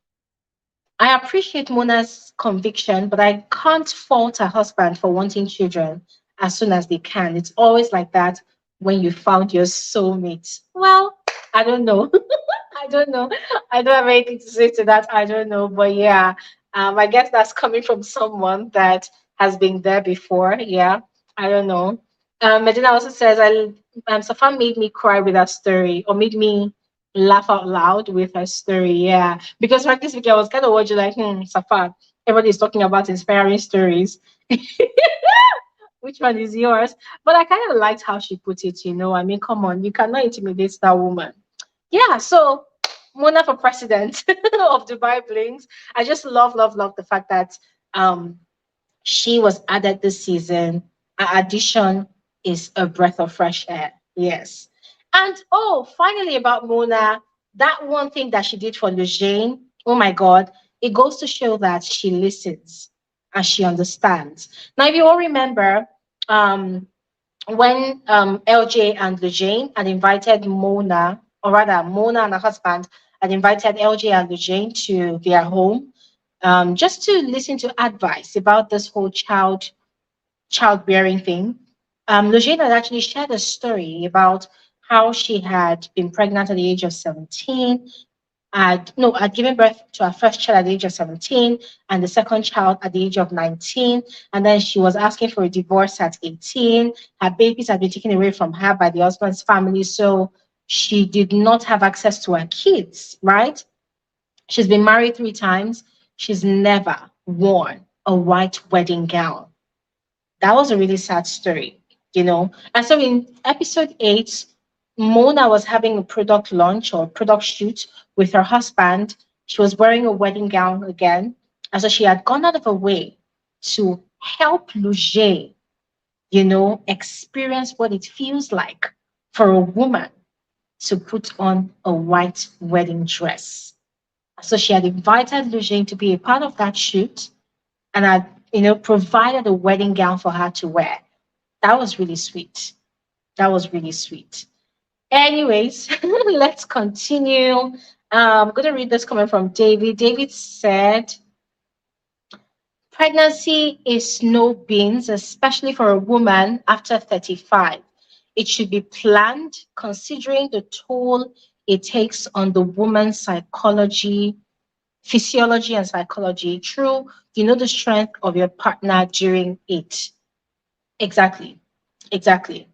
I appreciate Mona's conviction, but I can't fault her husband for wanting children as soon as they can. It's always like that when you found your soulmate. Well, I don't know. I don't know. I don't have anything to say to that. I don't know. But yeah, I guess that's coming from someone that has been there before. Yeah, I don't know. Medina also says, Safa made me cry with her story or made me laugh out loud with her story. Yeah, because frankly speaking, I was kind of watching like, Safa, everybody's talking about inspiring stories. Which one is yours? But I kind of liked how she put it, I mean, come on, you cannot intimidate that woman. Yeah, so Mona for president of Dubai Blings. I just love the fact that she was added this season. Her addition is a breath of fresh air. Yes. And oh, finally about Mona, that one thing that she did for Lojay, oh my God, it goes to show that she listens and she understands. Now, if you all remember, um, when LJ and Lojay had invited Mona, or rather Mona and her husband had invited LJ and Lojay to their home, just to listen to advice about this whole childbearing thing. Lojay had actually shared a story about how she had been pregnant at the age of 17, had given birth to her first child at the age of 17 and the second child at the age of 19. And then she was asking for a divorce at 18. Her babies had been taken away from her by the husband's family. So she did not have access to her kids, right? She's been married 3 times. She's never worn a white wedding gown. That was a really sad story. And so in episode 8, Mona was having a product launch or product shoot with her husband. She was wearing a wedding gown again. And so she had gone out of her way to help Lojay, experience what it feels like for a woman to put on a white wedding dress. So she had invited Lojay to be a part of that shoot and had, provided a wedding gown for her to wear. That was really sweet. That was really sweet. Anyways, let's continue. I'm going to read this comment from David. David said, pregnancy is no beans, especially for a woman after 35. It should be planned considering the toll it takes on the woman's psychology, physiology, and psychology. True, you know the strength of your partner during it. Exactly. Exactly.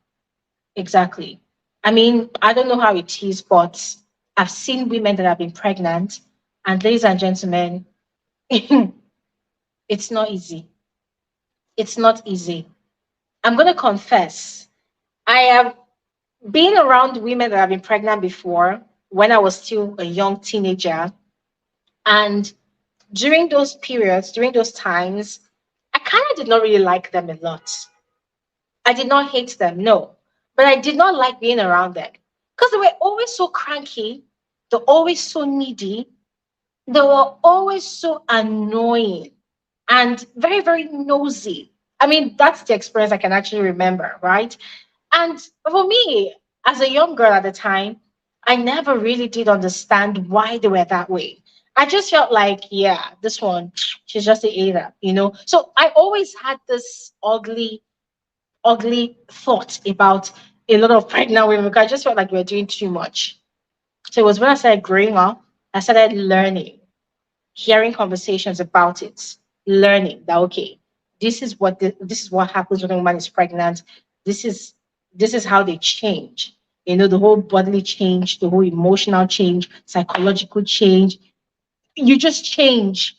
Exactly. I mean, I don't know how it is, but I've seen women that have been pregnant, and ladies and gentlemen, it's not easy. It's not easy. I'm going to confess, I have been around women that have been pregnant before when I was still a young teenager. And during those periods, during those times, I kind of did not really like them a lot. I did not hate them, no, but I did not like being around them because they were always so cranky. They're always so needy. They were always so annoying and very, very nosy. I mean, that's the experience I can actually remember, right? And for me, as a young girl at the time, I never really did understand why they were that way. I just felt like, yeah, this one, she's just a Ada. So I always had this ugly thought about a lot of pregnant women because I just felt like we were doing too much. So it was when I started growing up, I started learning, hearing conversations about it, learning that okay, this is what happens when a woman is pregnant. This is this is how they change. The whole bodily change, the whole emotional change, psychological change. You just change.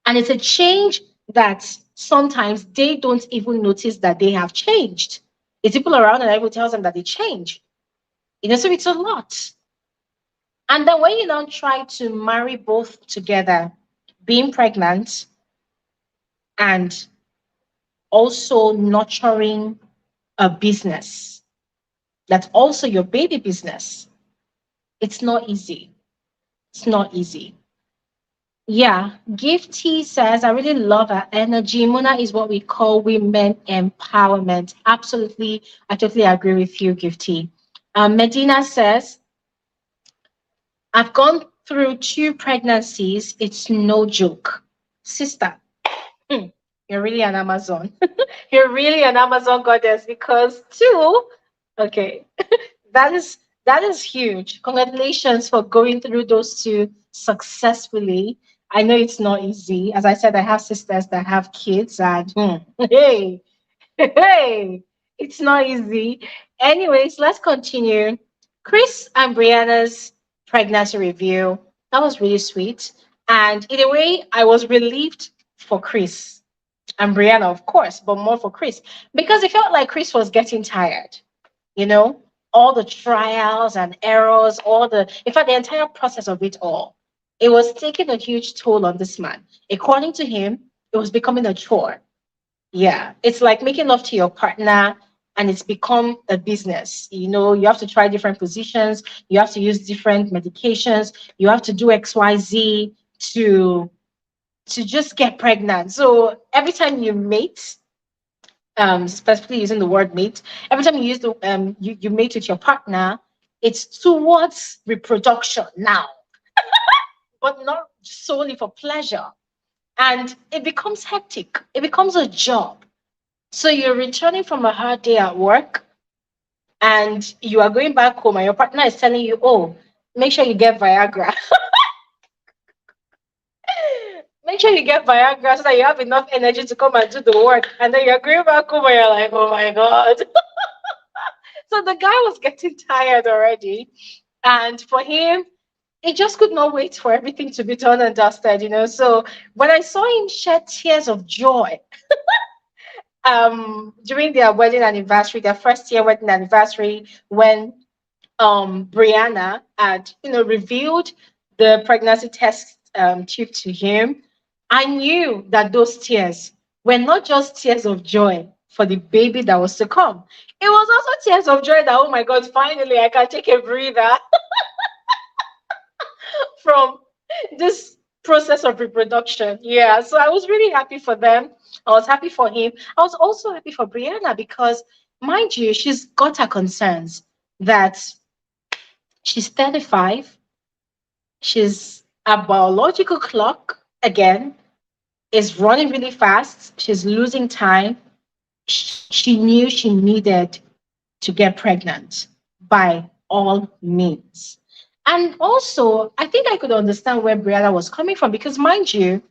And it's a change that sometimes they don't even notice that they have changed. It's people around and everyone tells them that they change. So it's a lot. And then when you now try to marry both together, being pregnant and also nurturing a business that's also your baby business, it's not easy. It's not easy. Yeah, Gifty says, I really love her energy. Mona is what we call women empowerment. Absolutely. I totally agree with you, Gifty. Medina says, I've gone through 2 pregnancies. It's no joke. Sister, you're really an Amazon. You're really an Amazon goddess because 2, okay, that is that is huge. Congratulations for going through those 2 successfully. I know it's not easy. As I said, I have sisters that have kids, and hey, hey, it's not easy. Anyways, let's continue. Chris and Brianna's pregnancy review. That was really sweet. And in a way, I was relieved for Chris and Brianna, of course, but more for Chris because it felt like Chris was getting tired you know, all the trials and errors, in fact, the entire process of it all. It was taking a huge toll on this man. According to him, it was becoming a chore. Yeah, it's like making love to your partner and it's become a business. You have to try different positions, you have to use different medications, you have to do XYZ to just get pregnant. So every time you mate, specifically using the word mate, every time you use you mate with your partner, it's towards reproduction now, but not solely for pleasure. And it becomes hectic. It becomes a job. So you're returning from a hard day at work and you are going back home and your partner is telling you, oh, make sure you get Viagra. Make sure you get Viagra so that you have enough energy to come and do the work. And then you're going back home and you're like, oh my God. So the guy was getting tired already. And for him, he just could not wait for everything to be done and dusted. So when I saw him shed tears of joy during their wedding anniversary, their first year wedding anniversary, when Brianna had revealed the pregnancy test tube to him, I knew that those tears were not just tears of joy for the baby that was to come. It was also tears of joy that, oh my God, finally I can take a breather from this process of reproduction. Yeah, so I was really happy for them. I was happy for him. I was also happy for Brianna because, mind you, she's got her concerns that she's 35. She's a biological clock again is running really fast. She's losing time. She knew she needed to get pregnant by all means. And also, I think I could understand where Brianna was coming from because, mind you,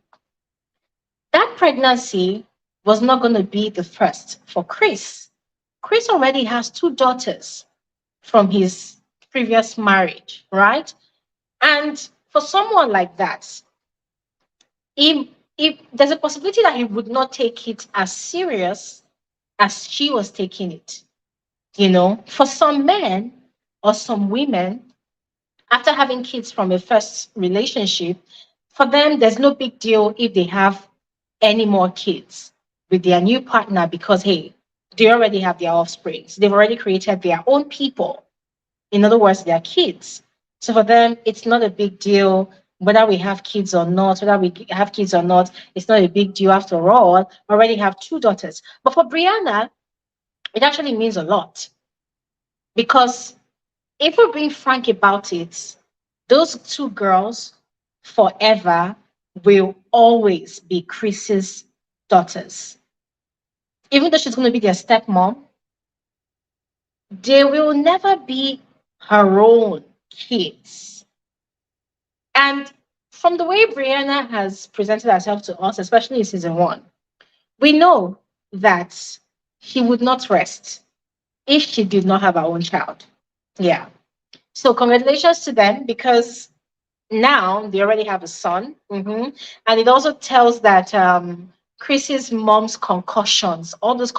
that pregnancy was not going to be the first for Chris. Chris already has two daughters from his previous marriage, right? And for someone like that, if if there's a possibility that he would not take it as serious as she was taking it, for some men or some women, after having kids from a first relationship, for them, there's no big deal if they have any more kids with their new partner because, hey, they already have their offsprings. They've already created their own people. In other words, their kids. So for them, it's not a big deal whether we have kids or not, whether we have kids or not. It's not a big deal after all. I already have two daughters. But for Brianna, it actually means a lot because if we're being frank about it, those two girls forever will always be Chris's daughters. Even though she's going to be their stepmom, they will never be her own kids. And from the way Brianna has presented herself to us, especially in season one, we know that she would not rest if she did not have her own child. Yeah. So congratulations to them because now they already have a son. And it also tells that Chrissy's mom's concussions, all those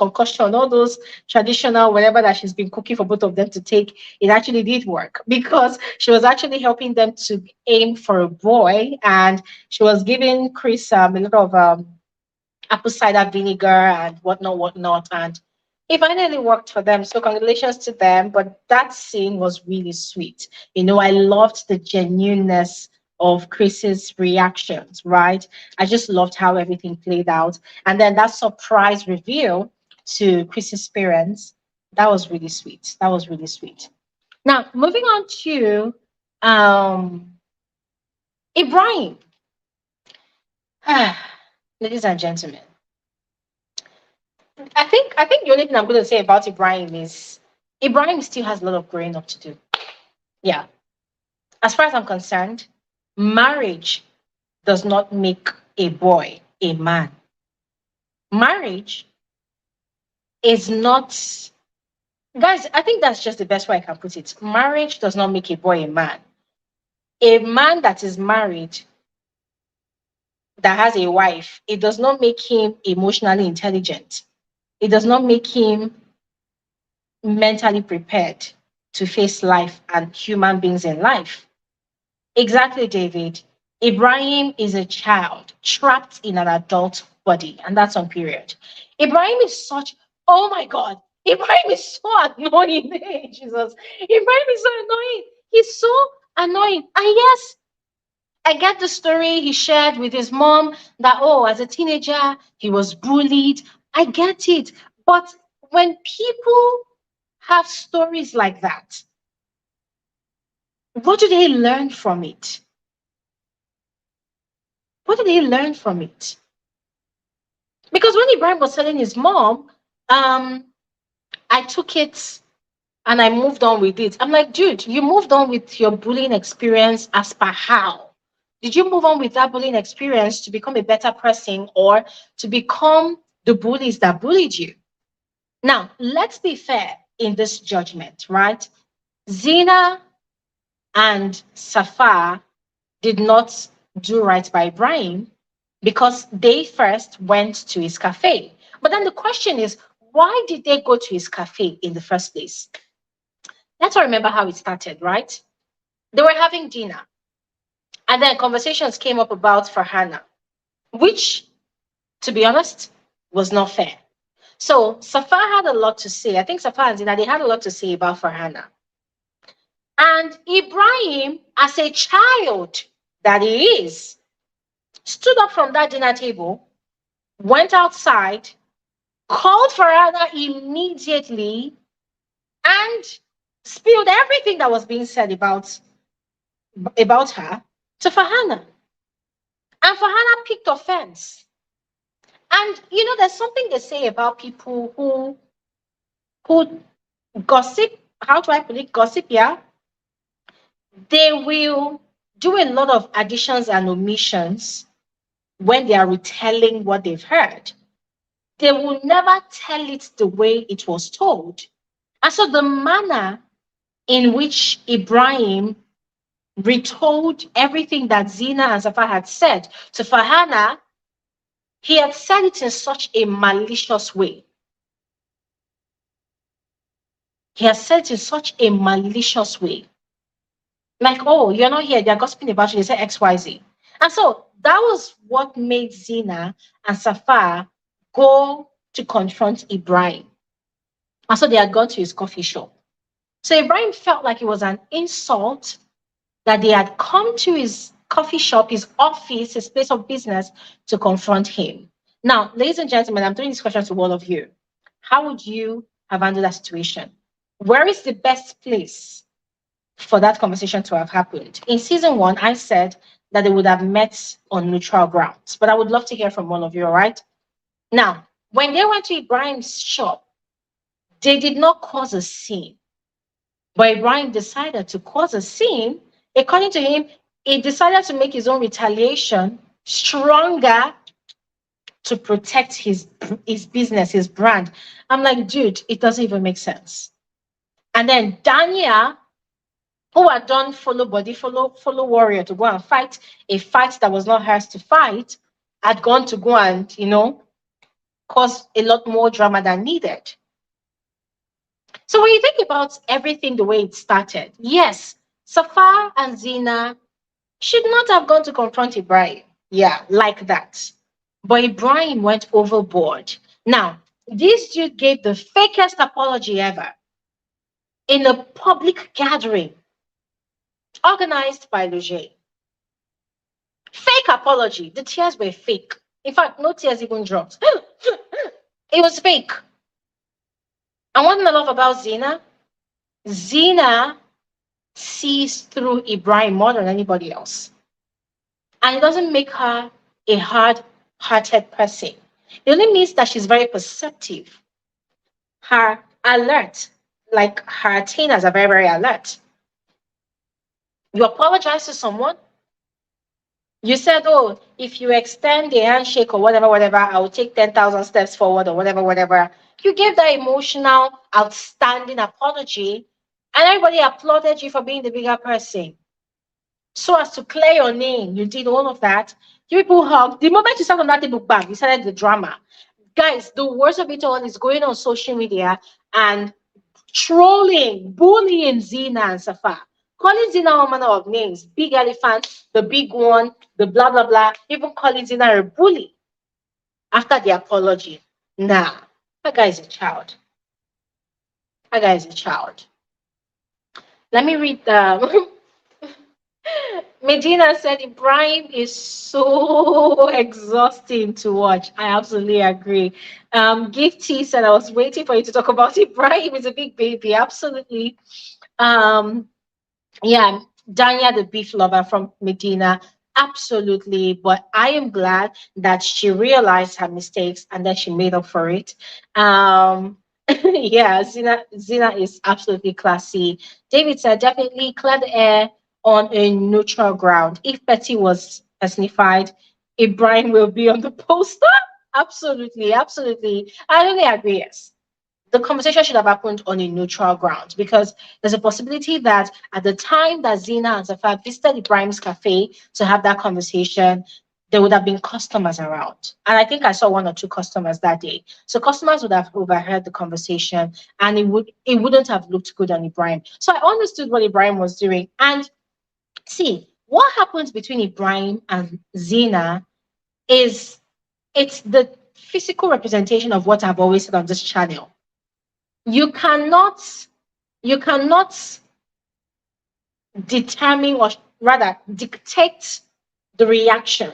traditional whatever that she's been cooking for both of them to take, it actually did work because she was actually helping them to aim for a boy, and she was giving Chris a little of apple cider vinegar and whatnot, and it finally worked for them. So congratulations to them. But that scene was really sweet. I loved the genuineness of Chris's reactions, right? I just loved how everything played out. And then that surprise reveal to Chris's parents, that was really sweet. That was really sweet. Now, moving on to Ibrahim. Ladies and gentlemen, I think the only thing I'm going to say about Ibrahim is Ibrahim still has a lot of growing up to do. Yeah. As far as I'm concerned, marriage does not make a boy a man. Marriage is not, guys, I think that's just the best way I can put it. Marriage does not make a boy a man. A man that is married, that has a wife, it does not make him emotionally intelligent. It does not make him mentally prepared to face life and human beings in life. Exactly, David. Ibrahim is a child trapped in an adult body, and that's on period. Ibrahim is such, oh my God, Ibrahim is so annoying. Hey, Jesus. Ibrahim is so annoying. He's so annoying. And yes, I get the story he shared with his mom that, oh, as a teenager, he was bullied. I get it. But when people have stories like that, what do they learn from it? What did he learn from it? Because when Ibrahim was telling his mom, I took it and I moved on with it. I'm like, dude, you moved on with your bullying experience as per how? Did you move on with that bullying experience to become a better person or to become the bullies that bullied you? Now, let's be fair in this judgment, right? Zina and Safa did not do right by Ibrahim because they first went to his cafe. But then the question is, why did they go to his cafe in the first place? Let's all remember how it started, right? They were having dinner, and then conversations came up about Farhanna, which, to be honest, was not fair. So Safa had a lot to say. I think Safa and Zina, they had a lot to say about Farhanna. And Ibrahim, as a child that he is, stood up from that dinner table, went outside, called Farhanna immediately, and spilled everything that was being said about her to Farhanna. And Farhanna picked offense. And there's something they say about people who gossip. How do I put it? Gossip, yeah. They will do a lot of additions and omissions when they are retelling what they've heard. They will never tell it the way it was told. And so the manner in which Ibrahim retold everything that Zina and Safa had said to Farhanna, he had said it in such a malicious way. He has said it in such a malicious way. Like, oh, you're not here, they're gossiping about you, they say XYZ. And so that was what made Zina and Safa go to confront Ibrahim. And so they had gone to his coffee shop. So Ibrahim felt like it was an insult that they had come to his coffee shop, his office, his place of business to confront him. Now, ladies and gentlemen, I'm throwing this question to all of you. How would you have handled that situation? Where is the best place for that conversation to have happened? In season 1, I said that they would have met on neutral grounds, but I would love to hear from all of you, all right? Now, when they went to Ibrahim's shop, they did not cause a scene, but Ibrahim decided to cause a scene. According to him, he decided to make his own retaliation stronger to protect his business, his brand. I'm like, dude, it doesn't even make sense. And then Danya, who had done follow body, follow warrior to go and fight a fight that was not hers to fight, had gone to go and, cause a lot more drama than needed. So when you think about everything the way it started, yes, Safa and Zina should not have gone to confront Ibrahim. Yeah, like that. But Ibrahim went overboard. Now, this dude gave the fakest apology ever in a public gathering organized by Lojay. Fake apology. The tears were fake. In fact, no tears even dropped. It was fake. And one thing I love about Zina, Zina sees through Ibrahim more than anybody else. And it doesn't make her a hard-hearted person. It only means that she's very perceptive. Her alert, like her antennas are very, very alert. You apologize to someone, you said, oh, if you extend a handshake or whatever, I will take 10,000 steps forward or whatever. You gave that emotional, outstanding apology, and everybody applauded you for being the bigger person. So as to clear your name, you did all of that. You people hugged. The moment you sat on that table, bang, you started the drama. Guys, the worst of it all is going on social media and trolling, bullying Zina and Safa. Calling Zina all manner of names, big elephant, the big one, the blah, blah, blah, even calling Zina a bully after the apology. Nah, that guy is a child. That guy is a child. Let me read the. Medina said Ibrahim is so exhausting to watch. I absolutely agree. Gifty said I was waiting for you to talk about Ibrahim is a big baby. Absolutely. Yeah, Danya, the beef lover from Medina. Absolutely. But I am glad that she realized her mistakes and then she made up for it. Yeah, Zina is absolutely classy. David said, definitely clear the air on a neutral ground. If Betty was personified, Ibrahim will be on the poster. Absolutely, absolutely. I really agree. Yes, the conversation should have happened on a neutral ground because there's a possibility that at the time that Zina and Safa visited Ibrahim's cafe to have that conversation, there would have been customers around. And I think I saw one or two customers that day. So customers would have overheard the conversation and it wouldn't have looked good on Ibrahim. So I understood what Ibrahim was doing. And see, what happens between Ibrahim and Zina is it's the physical representation of what I've always said on this channel. You cannot you cannot determine or rather dictate the reaction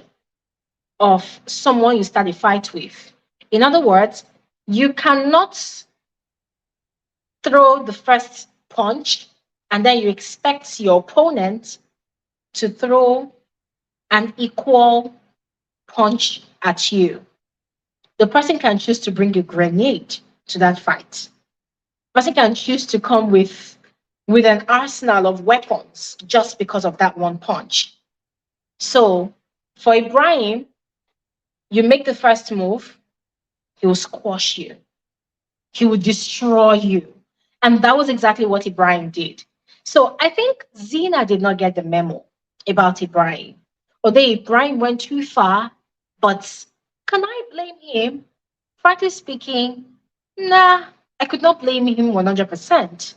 of someone you start a fight with. In other words, you cannot throw the first punch and then you expect your opponent to throw an equal punch at you. The person can choose to bring a grenade to that fight. The person can choose to come with an arsenal of weapons just because of that one punch. So for Ibrahim, you make the first move, he will squash you, he will destroy you. And that was exactly what Ibrahim did. So I think Zina did not get the memo about Ibrahim. Although Ibrahim went too far, but can I blame him? Frankly speaking, nah, I could not blame him 100%.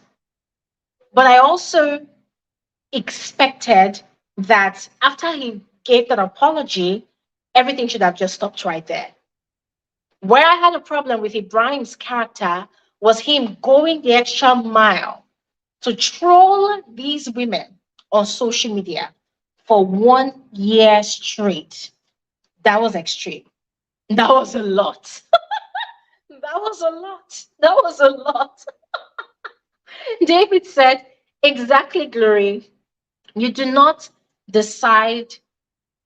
But I also expected that after he gave that apology, everything should have just stopped right there. Where I had a problem with Ibrahim's character was him going the extra mile to troll these women on social media for 1 year straight. That was extreme. That was a lot. That was a lot. That was a lot. David said, exactly, Glory. You do not decide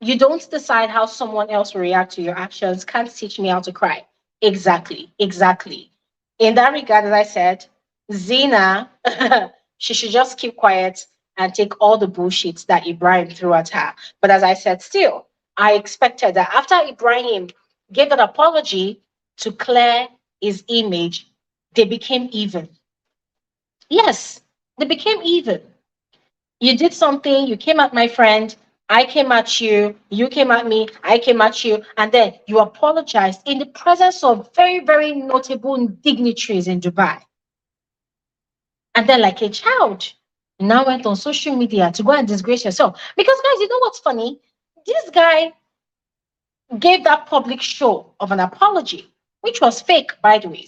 You don't decide how someone else will react to your actions. Can't teach me how to cry. Exactly, exactly. In that regard, as I said, Zina, she should just keep quiet and take all the bullshit that Ibrahim threw at her. But as I said, still, I expected that after Ibrahim gave an apology to clear his image, they became even. Yes, they became even. You did something, you came at my friend, I came at you, you came at me, I came at you, and then you apologized in the presence of very, very notable dignitaries in Dubai. And then, like a child, you now went on social media to go and disgrace yourself. Because, guys, you know what's funny? This guy gave that public show of an apology, which was fake, by the way.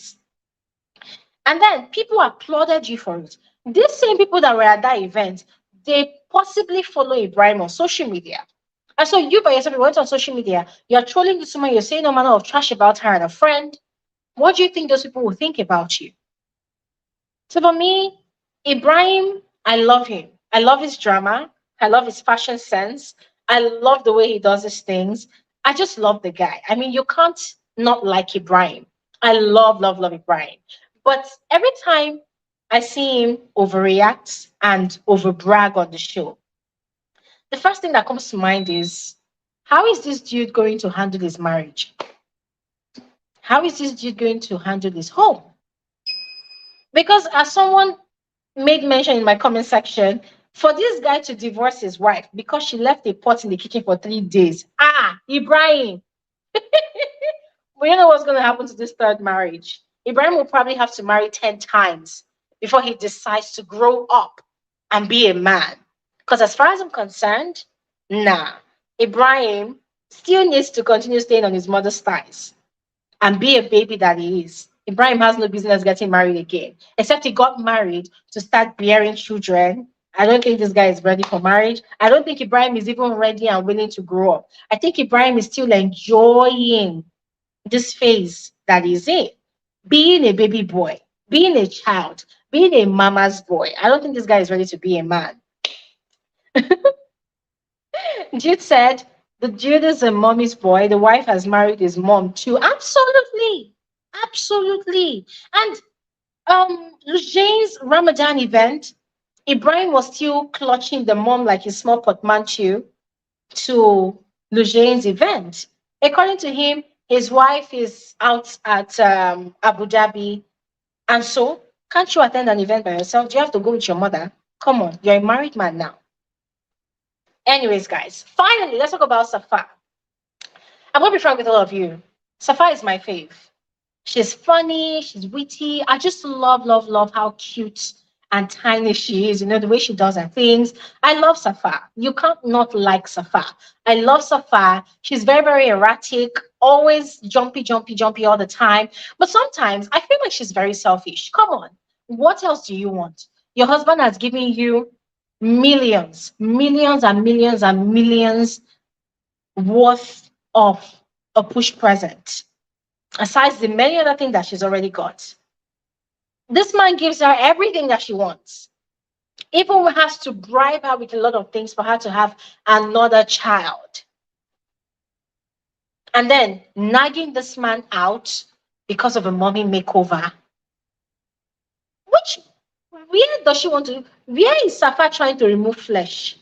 And then people applauded you for it. These same people that were at that event, they possibly follow Ibrahim on social media. And so you by yourself, you went on social media, you're trolling this woman, you're saying no manner of trash about her and a friend. What do you think those people will think about you? So for me, Ibrahim, I love him. I love his drama. I love his fashion sense. I love the way he does his things. I just love the guy. I mean, you can't not like Ibrahim. I love, love, love Ibrahim. But every time I see him overreact and overbrag on the show, the first thing that comes to mind is how is this dude going to handle his marriage? How is this dude going to handle his home? Because as someone made mention in my comment section, for this guy to divorce his wife because she left a pot in the kitchen for 3 days. Ah, Ibrahim. But you know what's going to happen to this third marriage? Ibrahim will probably have to marry 10 times before he decides to grow up and be a man. Because as far as I'm concerned, nah, Ibrahim still needs to continue staying on his mother's thighs and be a baby that he is. Ibrahim has no business getting married again, except he got married to start bearing children. I don't think this guy is ready for marriage. I don't think Ibrahim is even ready and willing to grow up. I think Ibrahim is still enjoying this phase that he's in, being a baby boy, being a child, being a mama's boy. I don't think this guy is ready to be a man. Jude said, the dude is a mommy's boy. The wife has married his mom too. Absolutely. Absolutely. And Lojay's Ramadan event, Ibrahim was still clutching the mom like his small portmanteau to Lojay's event. According to him, his wife is out at Abu Dhabi. And so, can't you attend an event by yourself? Do you have to go with your mother? Come on, you're a married man now. Anyways, guys, finally, let's talk about Safa. I'm going to be frank with all of you. Safa is my fave. She's funny, she's witty. I just love, love, love how cute and tiny she is. You know, the way she does her things. I love Safa. You can't not like Safa. I love Safa. She's very, very erratic, always jumpy, jumpy, jumpy all the time. But sometimes I feel like she's very selfish. Come on. What else do you want? Your husband has given you millions, millions and millions and millions worth of a push present, aside the many other things that she's already got. This man gives her everything that she wants. Even has to bribe her with a lot of things for her to have another child. And then nagging this man out because of a mommy makeover. Which, where does she want to? Where is Safa trying to remove flesh?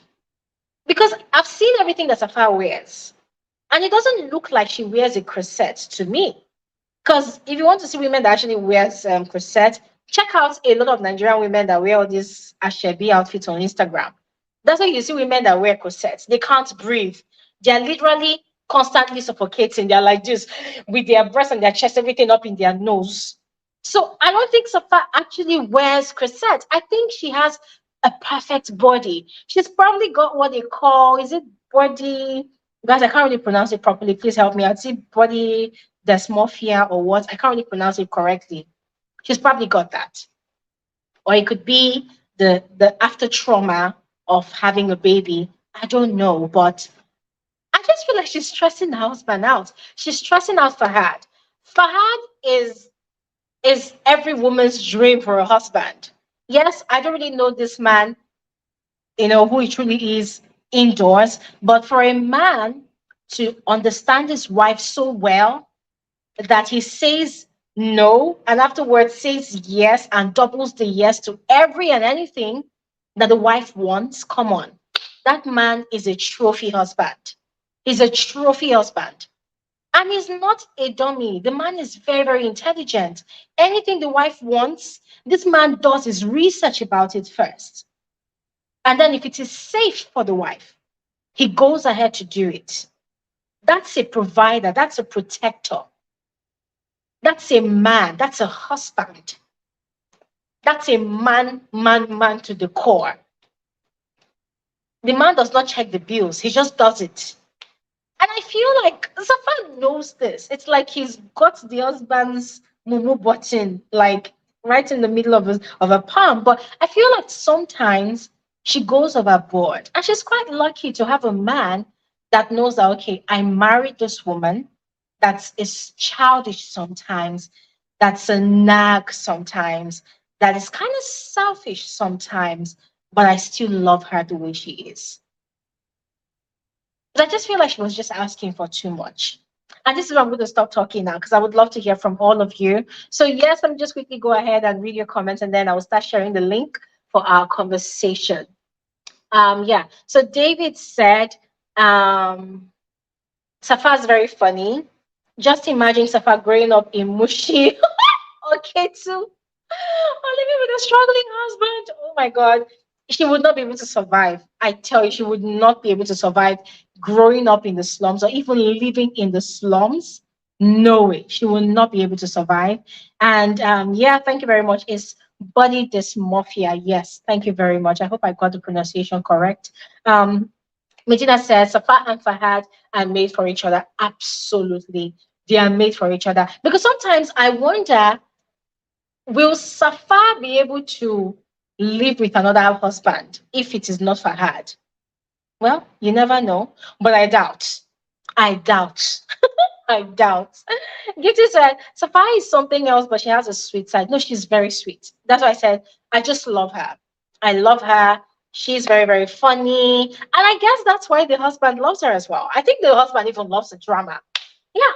Because I've seen everything that Safa wears. And it doesn't look like she wears a corset to me. Because if you want to see women that actually wears corset, check out a lot of Nigerian women that wear all these Ashebi outfits on Instagram. That's why you see women that wear corsets. They can't breathe. They're literally constantly suffocating. They're like this with their breast and their chest, everything up in their nose. So I don't think Safa actually wears corset. I think she has a perfect body. She's probably got what they call, is it body? Guys, I can't really pronounce it properly. Please help me. I'd say body dysmorphia or what. I can't really pronounce it correctly. She's probably got that. Or it could be the after trauma of having a baby. I don't know, but I just feel like she's stressing the husband out. She's stressing out Fahad. Fahad is every woman's dream for a husband. Yes, I don't really know this man, who he truly is indoors, but for a man to understand his wife so well that he says no and afterwards says yes and doubles the yes to every and anything that the wife wants. Come on. That man is a trophy husband. He's a trophy husband. And he's not a dummy. The man is very, very intelligent. Anything the wife wants, this man does his research about it first. And then if it is safe for the wife, he goes ahead to do it. That's a provider. That's a protector. That's a man. That's a husband. That's a man to the core. The man does not check the bills. He just does it. And I feel like Safa knows this. It's like he's got the husband's mumu button, like right in the middle of a palm. But I feel like sometimes she goes overboard. And she's quite lucky to have a man that knows that, okay, I married this woman that is childish sometimes, that's a nag sometimes, that is kind of selfish sometimes, but I still love her the way she is. But I just feel like she was just asking for too much. And this is where I'm going to stop talking now because I would love to hear from all of you. So, yes, let me just quickly go ahead and read your comments and then I will start sharing the link for our conversation. Yeah. So, David said, Safa is very funny. Just imagine Safa growing up in Mushi. Okay, too. Or living with a struggling husband. Oh my God. She would not be able to survive. I tell you, she would not be able to survive growing up in the slums or even living in the slums. No way. She will not be able to survive. And yeah, thank you very much. It's body dysmorphia. Yes, thank you very much. I hope I got the pronunciation correct. Medina says Safa and Fahad are made for each other. Absolutely. They are made for each other. Because sometimes I wonder, will Safa be able to live with another husband if it is not Fahad? Well, you never know, but I doubt. I doubt. I doubt. Gifty said, Safa is something else, but she has a sweet side. No, she's very sweet. That's why I said, I just love her. I love her. She's very, very funny. And I guess that's why the husband loves her as well. I think the husband even loves the drama. Yeah.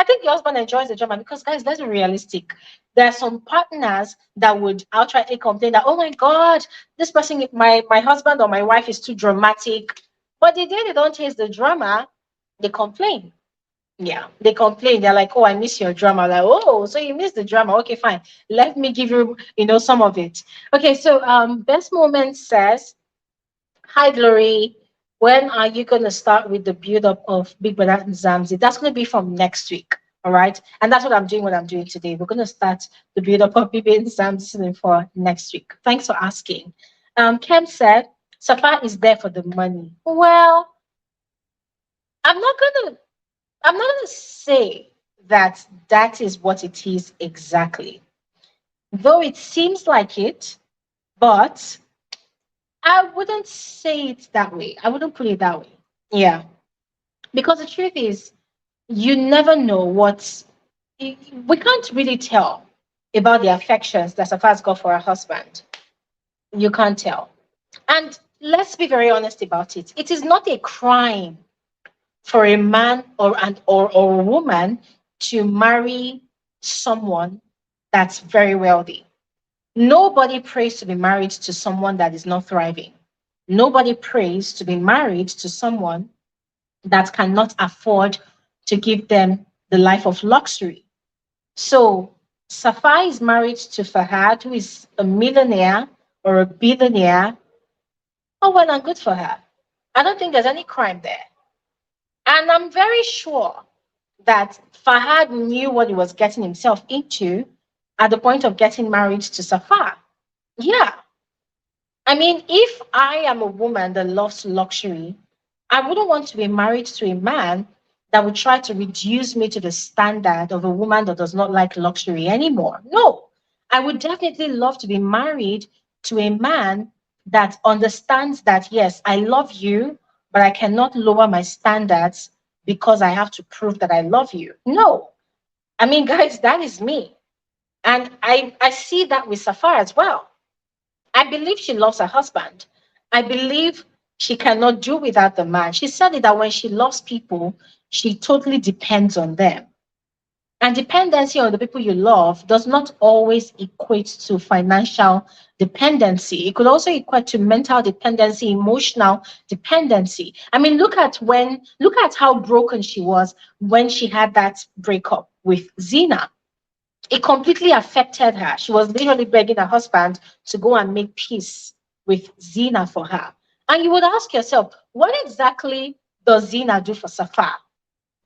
I think the husband enjoys the drama because, guys, let's be realistic. There are some partners that would outrightly complain that, oh my God, this person, my husband or my wife is too dramatic. But the day they don't chase the drama, they complain. Yeah, they complain. They're like, "Oh, I miss your drama." Like, "Oh, so you miss the drama? Okay, fine. Let me give you, some of it." Okay, so best moment says, "Hi, Glory. When are you gonna start with the build up of Big Brother Zamzi? That's gonna be from next week, all right? And that's what I'm doing. What I'm doing today. We're gonna start the build up of Big Brother Zamzi season for next week. Thanks for asking." Kem said, "Safa is there for the money." Well, I'm not gonna I'm not going to say that that is what it is exactly, though it seems like it, but I wouldn't say it that way. I wouldn't put it that way. Yeah. Because the truth is, you never know we can't really tell about the affections that Safa's got for her husband. You can't tell. And let's be very honest about it. It is not a crime for a man or a woman to marry someone that's very wealthy. Nobody prays to be married to someone that is not thriving. Nobody prays to be married to someone that cannot afford to give them the life of luxury. So Safa is married to Fahad, who is a millionaire or a billionaire. Oh, well and good for her. I don't think there's any crime there. And I'm very sure that Fahad knew what he was getting himself into at the point of getting married to Safa. Yeah. I mean, if I am a woman that loves luxury, I wouldn't want to be married to a man that would try to reduce me to the standard of a woman that does not like luxury anymore. No, I would definitely love to be married to a man that understands that, yes, I love you, but I cannot lower my standards because I have to prove that I love you. No, I mean, guys, that is me. And I see that with Safar as well. I believe she loves her husband. I believe she cannot do without the man. She said it that when she loves people, she totally depends on them. And dependency on the people you love does not always equate to financial dependency. It could also equate to mental dependency, emotional dependency. I mean, look at how broken she was when she had that breakup with Zena. It completely affected her. She was literally begging her husband to go and make peace with Zena for her. And you would ask yourself, what exactly does Zena do for Safa?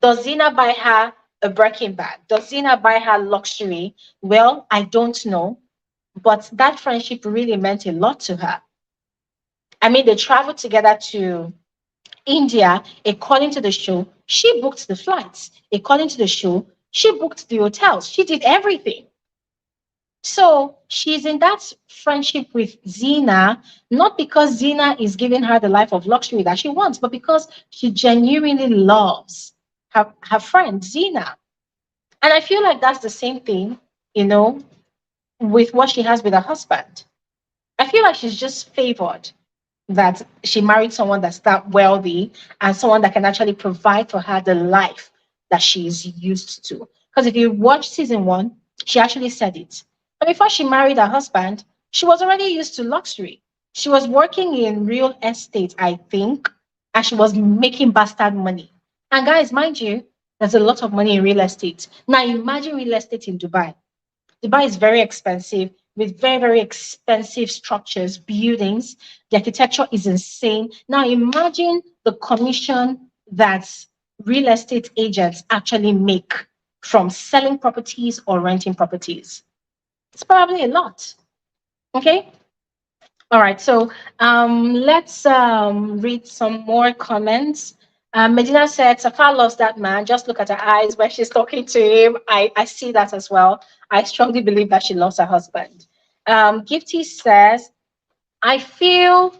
Does Zena buy her a Birkin bag? Does Zena buy her luxury? Well, I don't know. But that friendship really meant a lot to her. I mean, they traveled together to India. According to the show, she booked the flights. According to the show, she booked the hotels. She did everything. So she's in that friendship with Zena, not because Zena is giving her the life of luxury that she wants, but because she genuinely loves her friend Zena. And I feel like that's the same thing, you know, with what she has with her husband. I feel like she's just favored that she married someone that's that wealthy and someone that can actually provide for her the life that she is used to. Because if you watch season one, she actually said it. But before she married her husband, she was already used to luxury. She was working in real estate, I think, and she was making bastard money. And guys, mind you, there's a lot of money in real estate. Now imagine real estate in Dubai. Dubai is very expensive with very, very expensive structures, buildings. The architecture is insane. Now imagine the commission that real estate agents actually make from selling properties or renting properties. It's probably a lot. Okay. All right. So let's read some more comments. Medina said, Safa loves that man. Just look at her eyes when she's talking to him. I see that as well. I strongly believe that she loves her husband. Gifty says, I feel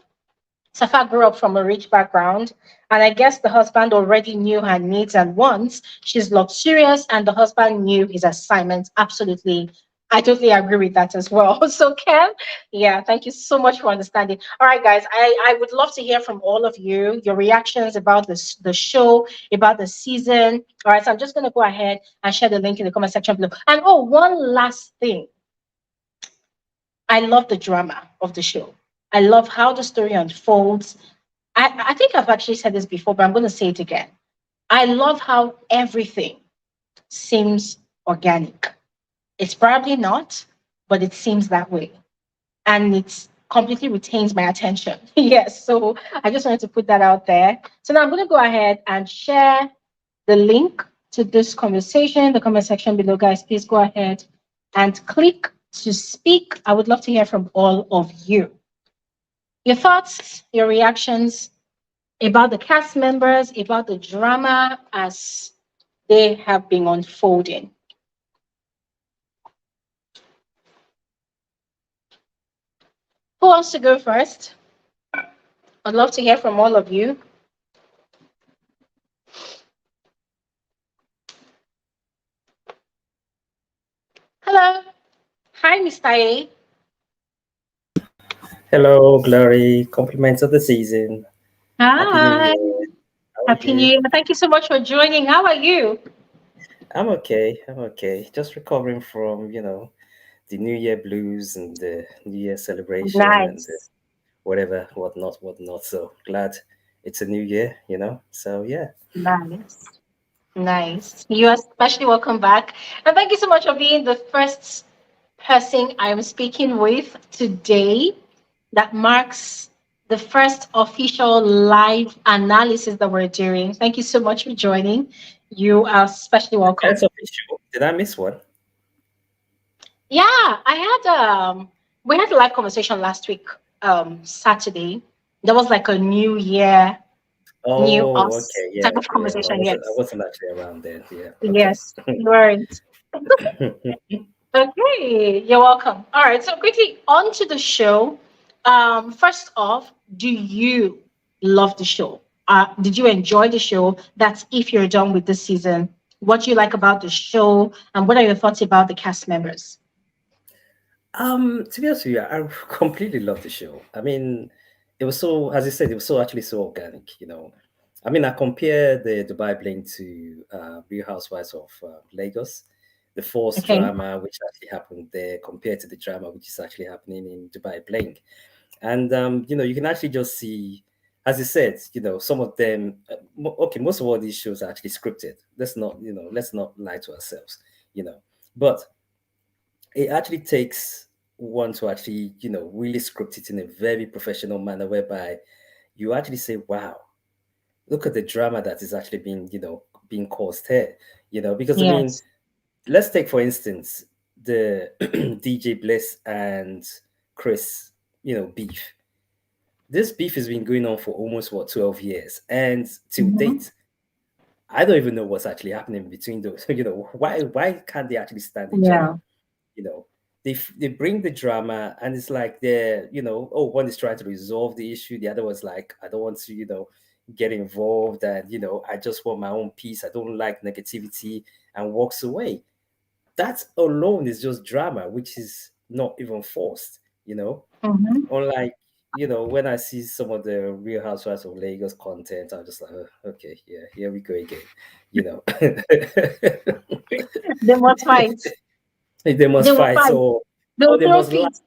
Safa grew up from a rich background, and I guess the husband already knew her needs and wants. She's luxurious, and the husband knew his assignments. Absolutely I totally agree with that as well. So, Ken, yeah, thank you so much for understanding. All right, guys, I would love to hear from all of you, your reactions about this, the show, about the season. All right, so I'm just going to go ahead and share the link in the comment section below. And oh, one last thing. I love the drama of the show. I love how the story unfolds. I think I've actually said this before, but I'm going to say it again. I love how everything seems organic. It's probably not, but it seems that way. And it completely retains my attention. Yes. So I just wanted to put that out there. So now I'm going to go ahead and share the link to this conversation in the comment section below. Guys, please go ahead and click to speak. I would love to hear from all of you. Your thoughts, your reactions about the cast members, about the drama as they have been unfolding. Who wants to go first? I'd love to hear from all of you. Hello. Hi, Mr. A. Hello, Glory. Compliments of the season. Happy New Hi. Year. How are Happy New you? Year. Thank you so much for joining. How are you? I'm okay. I'm okay. Just recovering from, the New Year blues and the New Year celebration and Nice. whatever, whatnot, whatnot. So glad it's a new year. So yeah. Nice. Nice. You are especially welcome back. And thank you so much for being the first person I am speaking with today that marks the first official live analysis that we're doing. Thank you so much for joining. You are especially welcome. That's official. Did I miss one? Yeah, I had we had a live conversation last week, Saturday. There was like a new year, new Oh, us okay. type Yeah, of yeah. I conversation. wasn't I Yes. wasn't actually around then. Yeah. Okay. Yes, you weren't. Okay, you're welcome. All right, so quickly on to the show. First off, do you love the show? Did you enjoy the show? That's if you're done with this season. What do you like about the show, and what are your thoughts about the cast members? To be honest with you, I completely love the show. I mean, it was so, as I said, it was so actually so organic. I mean, I compare the Dubai Bling to Real Housewives of Lagos, the forced Okay. drama which actually happened there compared to the drama which is actually happening in Dubai Bling. And you can actually just see, as I said, some of them. Okay, most of all these shows are actually scripted. Let's not lie to ourselves. You know, but it actually takes one to actually really script it in a very professional manner whereby you actually say, wow, look at the drama that is actually being caused here. Because I mean, Yes. let's take for instance the DJ Bliss and Chris beef. This beef has been going on for almost 12 years, and till Hmm. date I don't even know what's actually happening between those. Why can't they actually stand each other? Yeah. you know they bring the drama, and it's like they're oh, one is trying to resolve the issue, the other was like, I don't want to get involved, and I just want my own peace, I don't like negativity, and walks away. That alone is just drama, which is not even forced. Hmm. Unlike when I see some of the Real Housewives of Lagos content, I'm just like, okay, yeah, here we go again you know They must fight. they They must will fight, fight. They or will they throw must lie. fit.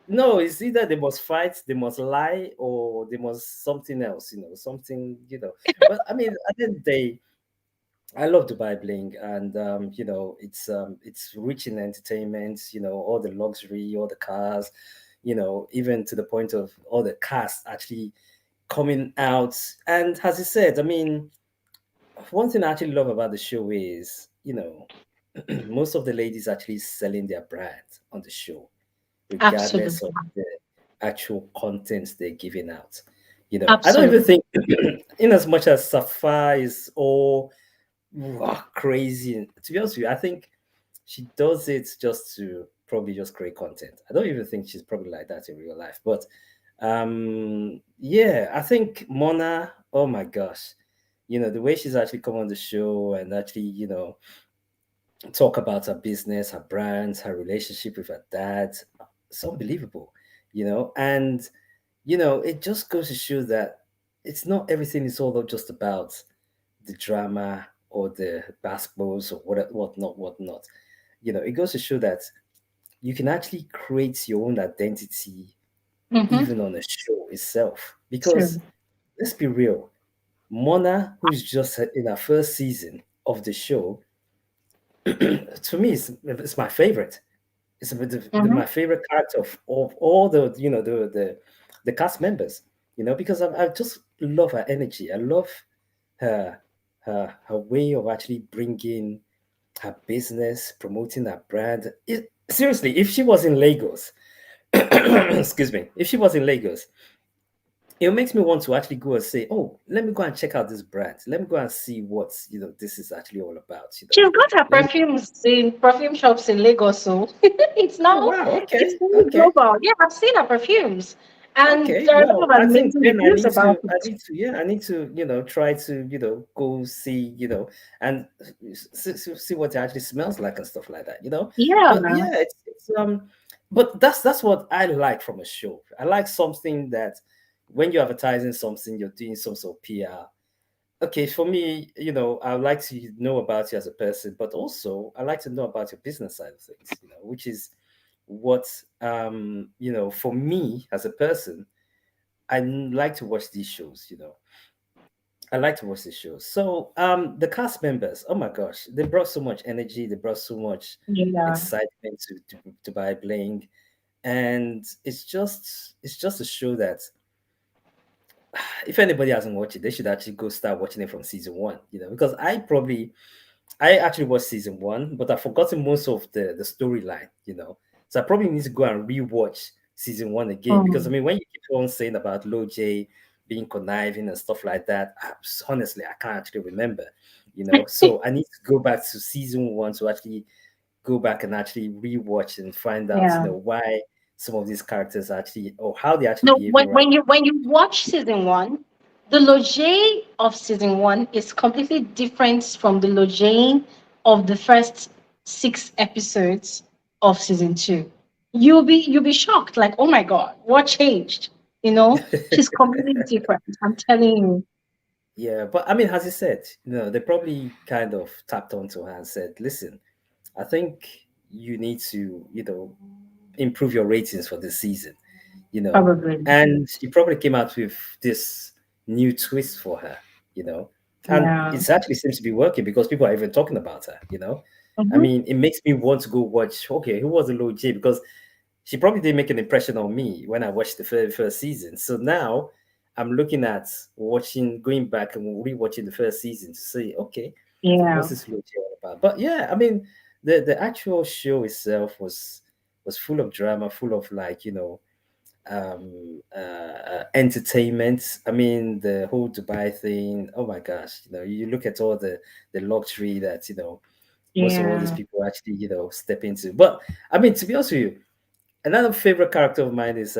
No, it's either they must fight, they must lie, or they must something else, But I mean, at the end of the day, I love Dubai Bling, and it's rich in entertainment. All the luxury, all the cars, even to the point of all the cast actually coming out. And as I said, I mean, one thing I actually love about the show is, most of the ladies actually selling their brand on the show regardless of Absolutely. the actual contents they're giving out. I don't even Absolutely. think, in as much as Safa is all crazy, to be honest with you, I think she does it just to probably just create content. I don't even think she's probably like that in real life. But yeah, I think Mona, oh my gosh, the way she's actually come on the show and actually, talk about her business, her brands, her relationship with her dad. It's unbelievable, and it just goes to show that it's not everything is all just about the drama or the basketballs or whatnot. It goes to show that you can actually create your own identity Mm-hmm. even on a show itself. Because True. let's be real, Mona, who's just in her first season of the show, to me, it's my favorite. It's Mm-hmm. my favorite character of all the cast members. Because I just love her energy. I love her her way of actually bringing her business, promoting her brand. Seriously, if she was in Lagos, excuse me, if she was in Lagos, it makes me want to actually go and say, oh, let me go and check out this brand. Let me go and see what this is actually all about. She's got her Let me. perfumes in perfume shops in Lagos, so it's Oh now wow, it's okay, really okay. global. Yeah, I've seen her perfumes, and Okay, there are a well, lot of I think amazing then reviews about it. I need to, try to, go see, and see what it actually smells like and stuff like that. Yeah, But yeah, but that's what I like from a show. I like something that when you're advertising something, you're doing some sort of PR. Okay, for me, I would like to know about you as a person, but also I like to know about your business side of things, which is what, for me as a person, like to watch these shows. I like to watch these shows. So the cast members, oh my gosh, they brought so much energy, they brought so much yeah, excitement to Dubai Bling. And it's just a show that if anybody hasn't watched it, they should actually go start watching it from season one, because I actually watched season one, but I've forgotten most of the storyline, So I probably need to go and rewatch season one again because I mm. mean, when you keep on saying about Lojay being conniving and stuff like that, honestly, I can't actually remember. So I need to go back to season one to actually go back and actually rewatch and find out, Yeah. why some of these characters actually or how they actually No, behaving right. when you watch season one, the Lojay of season one is completely different from the Lojay of the first 6 episodes of season two. You'll be shocked, like, oh my god, what changed? She's completely different. I'm telling you. Yeah, but I mean, as I said, they probably kind of tapped onto her and said, listen, I think you need to, improve your ratings for this season, you know. Probably. And she probably came out with this new twist for her, you know. And Yeah. it's actually seems to be working because people are even talking about her. I Hmm. mean, it makes me want to go watch, okay, who was the Lojay? Because she probably did make an impression on me when I watched the first season. So now I'm looking at going back and rewatching the first season to say, okay, Yeah. what's this Lojay all about? But yeah, I mean, the actual show itself was full of drama, full of like entertainment. I mean, the whole Dubai thing. Oh my gosh, you look at all the luxury that most of all these Yeah. people actually step into. But I mean, to be honest with you, another favorite character of mine is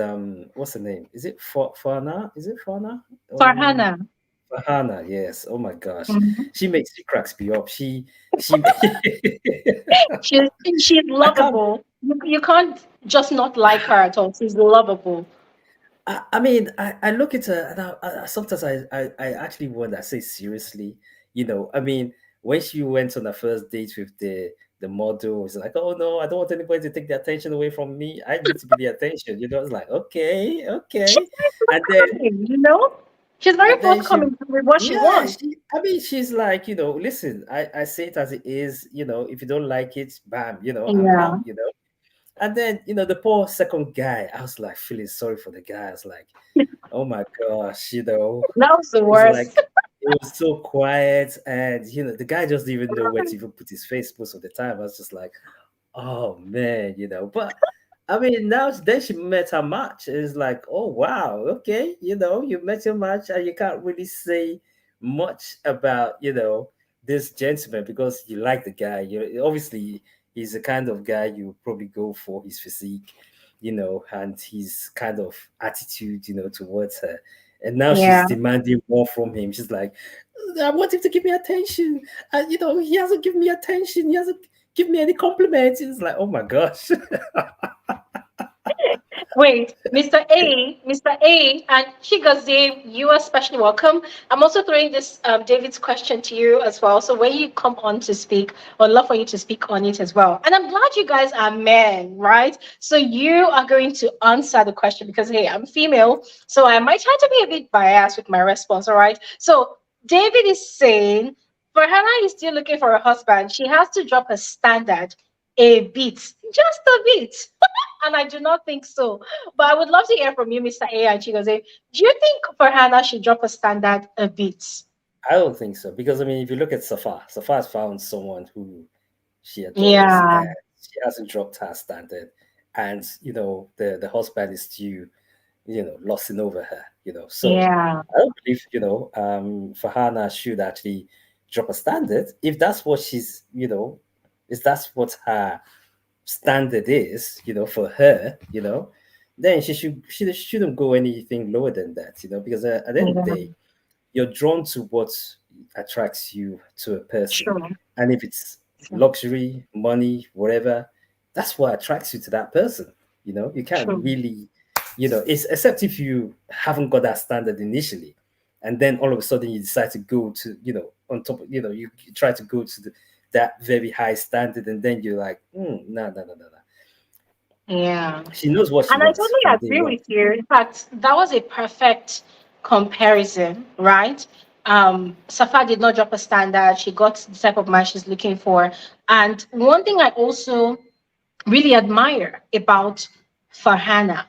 what's her name? Is it Farhanna? Is it Farhanna? Farhana. Farhanna, yes. Oh my gosh, Mhm. she cracks me up. She She's she's I can't. lovable. You can't just not like her at all. She's lovable. I mean, I look at her and sometimes I actually wonder. I say seriously, I mean, when she went on her first date with the model, it's like, oh no, I don't want anybody to take the attention away from me. I need to be the attention. It's like, okay, She's okay, very and then forthcoming. She's very she, forthcoming with what she yeah, wants. I mean, she's like, listen, I say it as it is. If you don't like it, bam, I'm Yeah. out. And then, the poor second guy, I was like feeling sorry for the guy. I was like, oh my gosh, That was the it's like worst. it was so quiet, and the guy just didn't even know where to even put his face most of the time. I was just like, oh man. But I mean, now then she met her match. It's like, oh wow, okay, you met your match, and you can't really say much about this gentleman because you like the guy. Obviously he's the kind of guy you probably go for his physique, and his kind of attitude, towards her. And now she's Yeah. demanding more from him. She's like, I want him to give me attention. And he hasn't given me attention. He hasn't give me any compliments. It's like, oh my gosh. Wait, Mr. A, and Chigozie, you are especially welcome. I'm also throwing this David's question to you as well. So when you come on to speak, I'd love for you to speak on it as well. And I'm glad you guys are men, right? So you are going to answer the question because hey, I'm female, so I might try to be a bit biased with my response. All right. So David is saying for Hannah is still looking for a husband. She has to drop her standard a bit, just a bit. And I do not think so. But I would love to hear from you, Mr. A and Chigozie. Do you think Farhanna should drop a standard a bit? I don't think so because I mean, if you look at Safa, Safa has found someone who she adores, Yeah, and she hasn't dropped her standard, and the husband is still lusting over her. So yeah, I don't believe Farhana should actually drop a standard if that's what if that's what her standard is, for her, then she shouldn't go anything lower than that, because at the end of the yeah. day, you're drawn to what attracts you to a person. True, And if it's true, luxury, money, whatever, that's what attracts you to that person. You can't true. really, it's except if you haven't got that standard initially. And then all of a sudden you decide to go to, on top of, you try to go to that very high standard. And then you're like, no, no, no, no, no. Yeah. She knows what she And I wants totally from day agree one. with you. In fact, that was a perfect comparison, right? Safa did not drop a standard. She got the type of man she's looking for. And one thing I also really admire about Farhana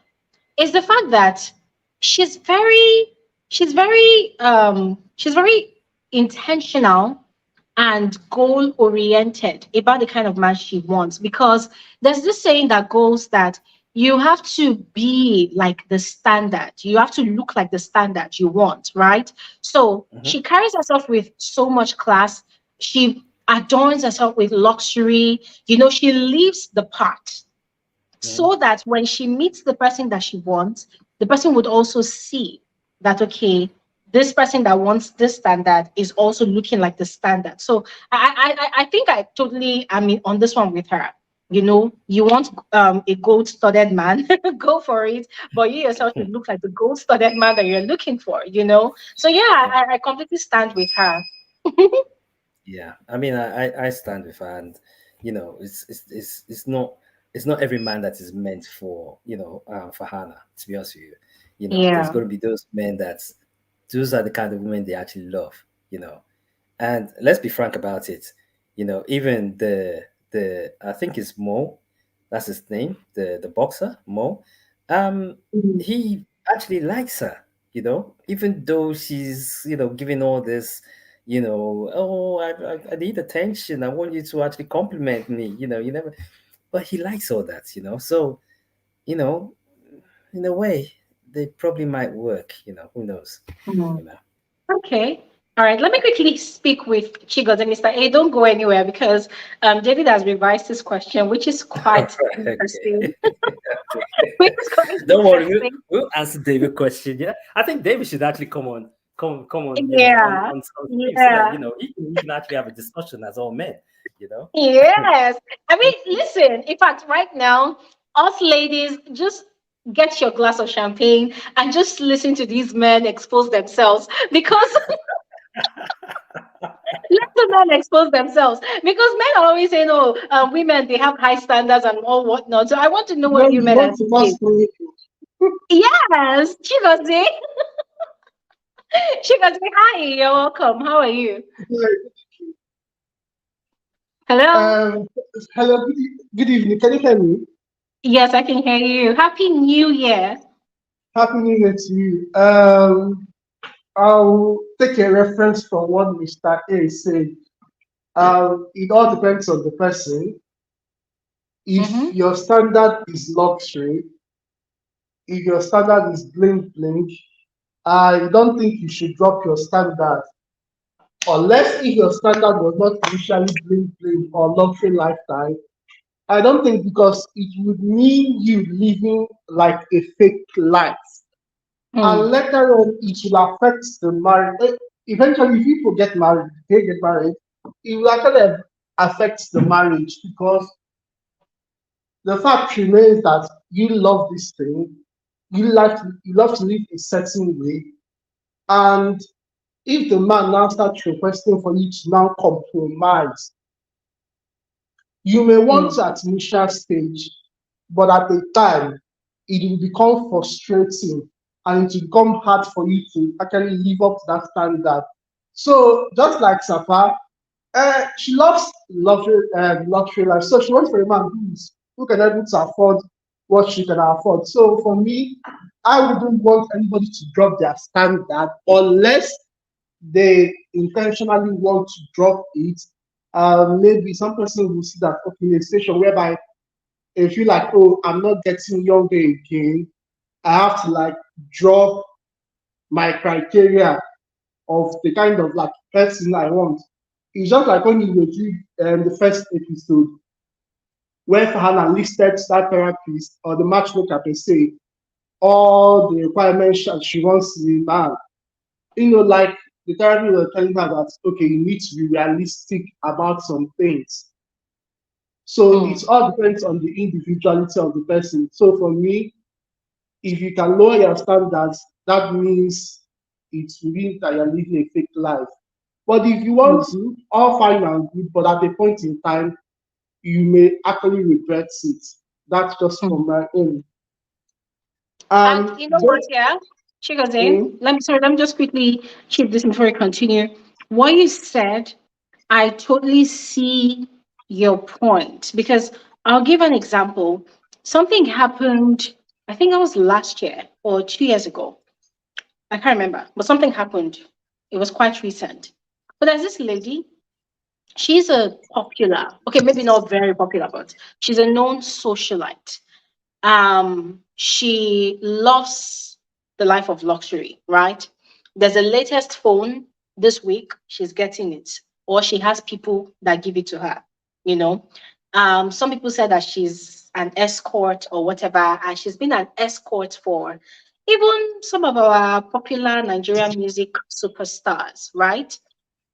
is the fact that she's very she's very intentional and goal oriented about the kind of man she wants, because there's this saying that goes that you have to be like the standard, you have to look like the standard you want, right? So Mhm, she carries herself with so much class, she adorns herself with luxury, she lives the part, mhm, so that when she meets the person that she wants, the person would also see that, okay, this person that wants this standard is also looking like the standard. So I think I totally, I mean, on this one with her. You want a gold-studded man, go for it. But you yourself should look like the gold-studded man that you're looking for. So yeah, mhm. I completely stand with her. Yeah, I mean, I stand with her, and it's not every man that is meant for Hannah. To be honest with you, there's Yeah. going to be those men that those are the kind of women they actually love. You know, and let's be frank about it. Even the I think it's Mo, that's his name, the boxer Mo. Um, Mhm. he actually likes her. Even though she's giving all this, oh, I need attention. I want you to actually compliment me. You never, but he likes all that. So you know, in a way, they probably might work. Who knows? Mhm. You know. Okay. All right. Let me quickly speak with Chigos and Mr. A. Don't go anywhere because David has revised this question, which is quite interesting. Okay. Which is quite Don't worry, we'll, interesting. we'll answer David question. Yeah, I think David should actually come on, Yeah. on stream so that Yeah. we can actually have a discussion as all men. You know. Yes. I mean, listen, in fact, right now, us ladies, just get your glass of champagne and just listen to these men expose themselves because let the men expose themselves because men are always saying, "Oh, women they have high standards and all whatnot." So I want to know what Well, you you men are want to saying. masquerade. Yes, Chigozie. Chigozie, hi, you're welcome. How are you? Hello. Um, hello, good evening. Can you hear me? Yes, I can hear you. Happy New Year. Happy New Year to you. I'll take a reference from what Mr. A said. It all depends on the person. If Mm-hmm. your standard is luxury, if your standard is bling bling, I don't think you should drop your standard unless if your standard was not initially bling bling or luxury lifestyle. I don't think because it would mean you living like a fake life. And Mm. later on, it will affect the marriage. Eventually, if people get married, they get married, it will actually affects the marriage because the fact remains that you love this thing, you love to live a certain way, and if the man now starts requesting for you to now compromise, you may want Mm, to at initial stage, but at the time, it will become frustrating and it will become hard for you to actually live up to that standard. So just like Safa, she loves luxury life. So she wants for a man who can able to afford what she can afford. So for me, I wouldn't want anybody to drop their standard unless they intentionally want to drop it. Maybe some person will see that okay, in a situation whereby they feel like, oh, I'm not getting younger again. I have to like drop my criteria of the kind of like person I want. It's just like when you review the first episode where Farhanna listed that therapist or the matchmaker per se, all the requirements that she wants in a man. Like the therapist was telling her that okay, you need to be realistic about some things. So it mm. all depends on the individuality of the person. So for me, if you can lower your standards, that means it means that you're living a fake life. But if you want to, all fine and good, but at a point in time, you may actually regret it. That's just Mm. from my own. And And you know what? Yeah, Chigozie, mm, let me just quickly keep this before we continue. What you said, I totally see your point because I'll give an example. Something happened, I think that was last year or 2 years ago. I can't remember, but something happened. It was quite recent. But there's this lady, she's a popular, okay, maybe not very popular, but she's a known socialite. She loves the life of luxury, right? There's a latest phone this week, she's getting it, or she has people that give it to her, you know. Some people said that she's an escort or whatever, and she's been an escort for even some of our popular Nigerian music superstars, right?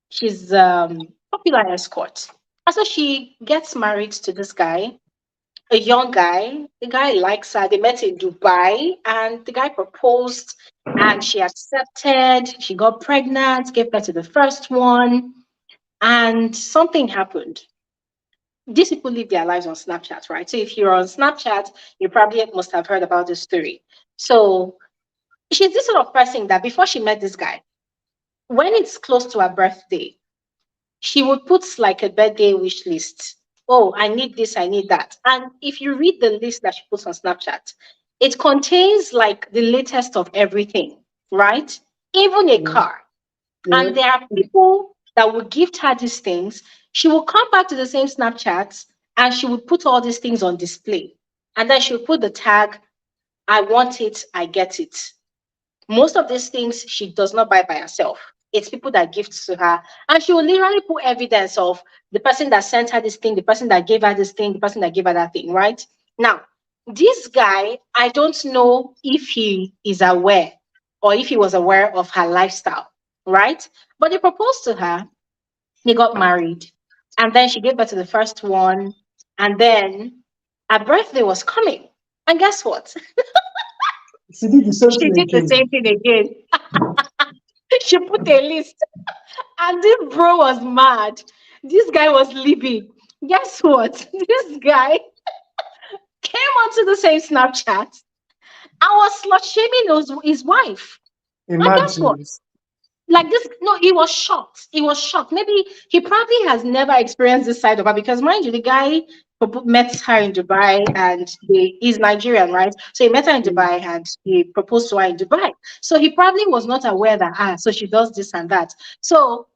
She's popular escort. And so she gets married to this guy, a young guy. The guy likes her. They met in Dubai, and the guy proposed, and she accepted. She got pregnant, gave birth to the first one, and something happened. These people live their lives on Snapchat, right? So if you're on Snapchat, you probably must have heard about this story. So she's this sort of person that before she met this guy, when it's close to her birthday, she would put like a birthday wish list. Oh, I need this, I need that. And if you read the list that she puts on Snapchat, it contains like the latest of everything, right? Even a mm, car. yeah, And there are people that will gift her these things. She will come back to the same Snapchat and she would put all these things on display. And then she would put the tag, I want it, I get it. Most of these things she does not buy by herself. It's people that gift to her. And she will literally put evidence of the person that sent her this thing, the person that gave her this thing, the person that gave her that thing, right? Now, this guy, I don't know if he is aware or if he was aware of her lifestyle, right? But he proposed to her, they got married, and then she gave birth to the first one, and then her birthday was coming. And guess what? she did the same She thing did the again. same thing again. She put a list. And this bro was mad. This guy was leaving. Guess what? This guy came onto the same Snapchat and was slut shaming his wife. And guess what? Imagine. Like this, no, he was shocked. He was shocked. Maybe he probably has never experienced this side of her because, mind you, the guy met her in Dubai and he's Nigerian, right? So he met her in Mm, Dubai and he proposed to her in Dubai. So he probably was not aware that, so she does this and that. So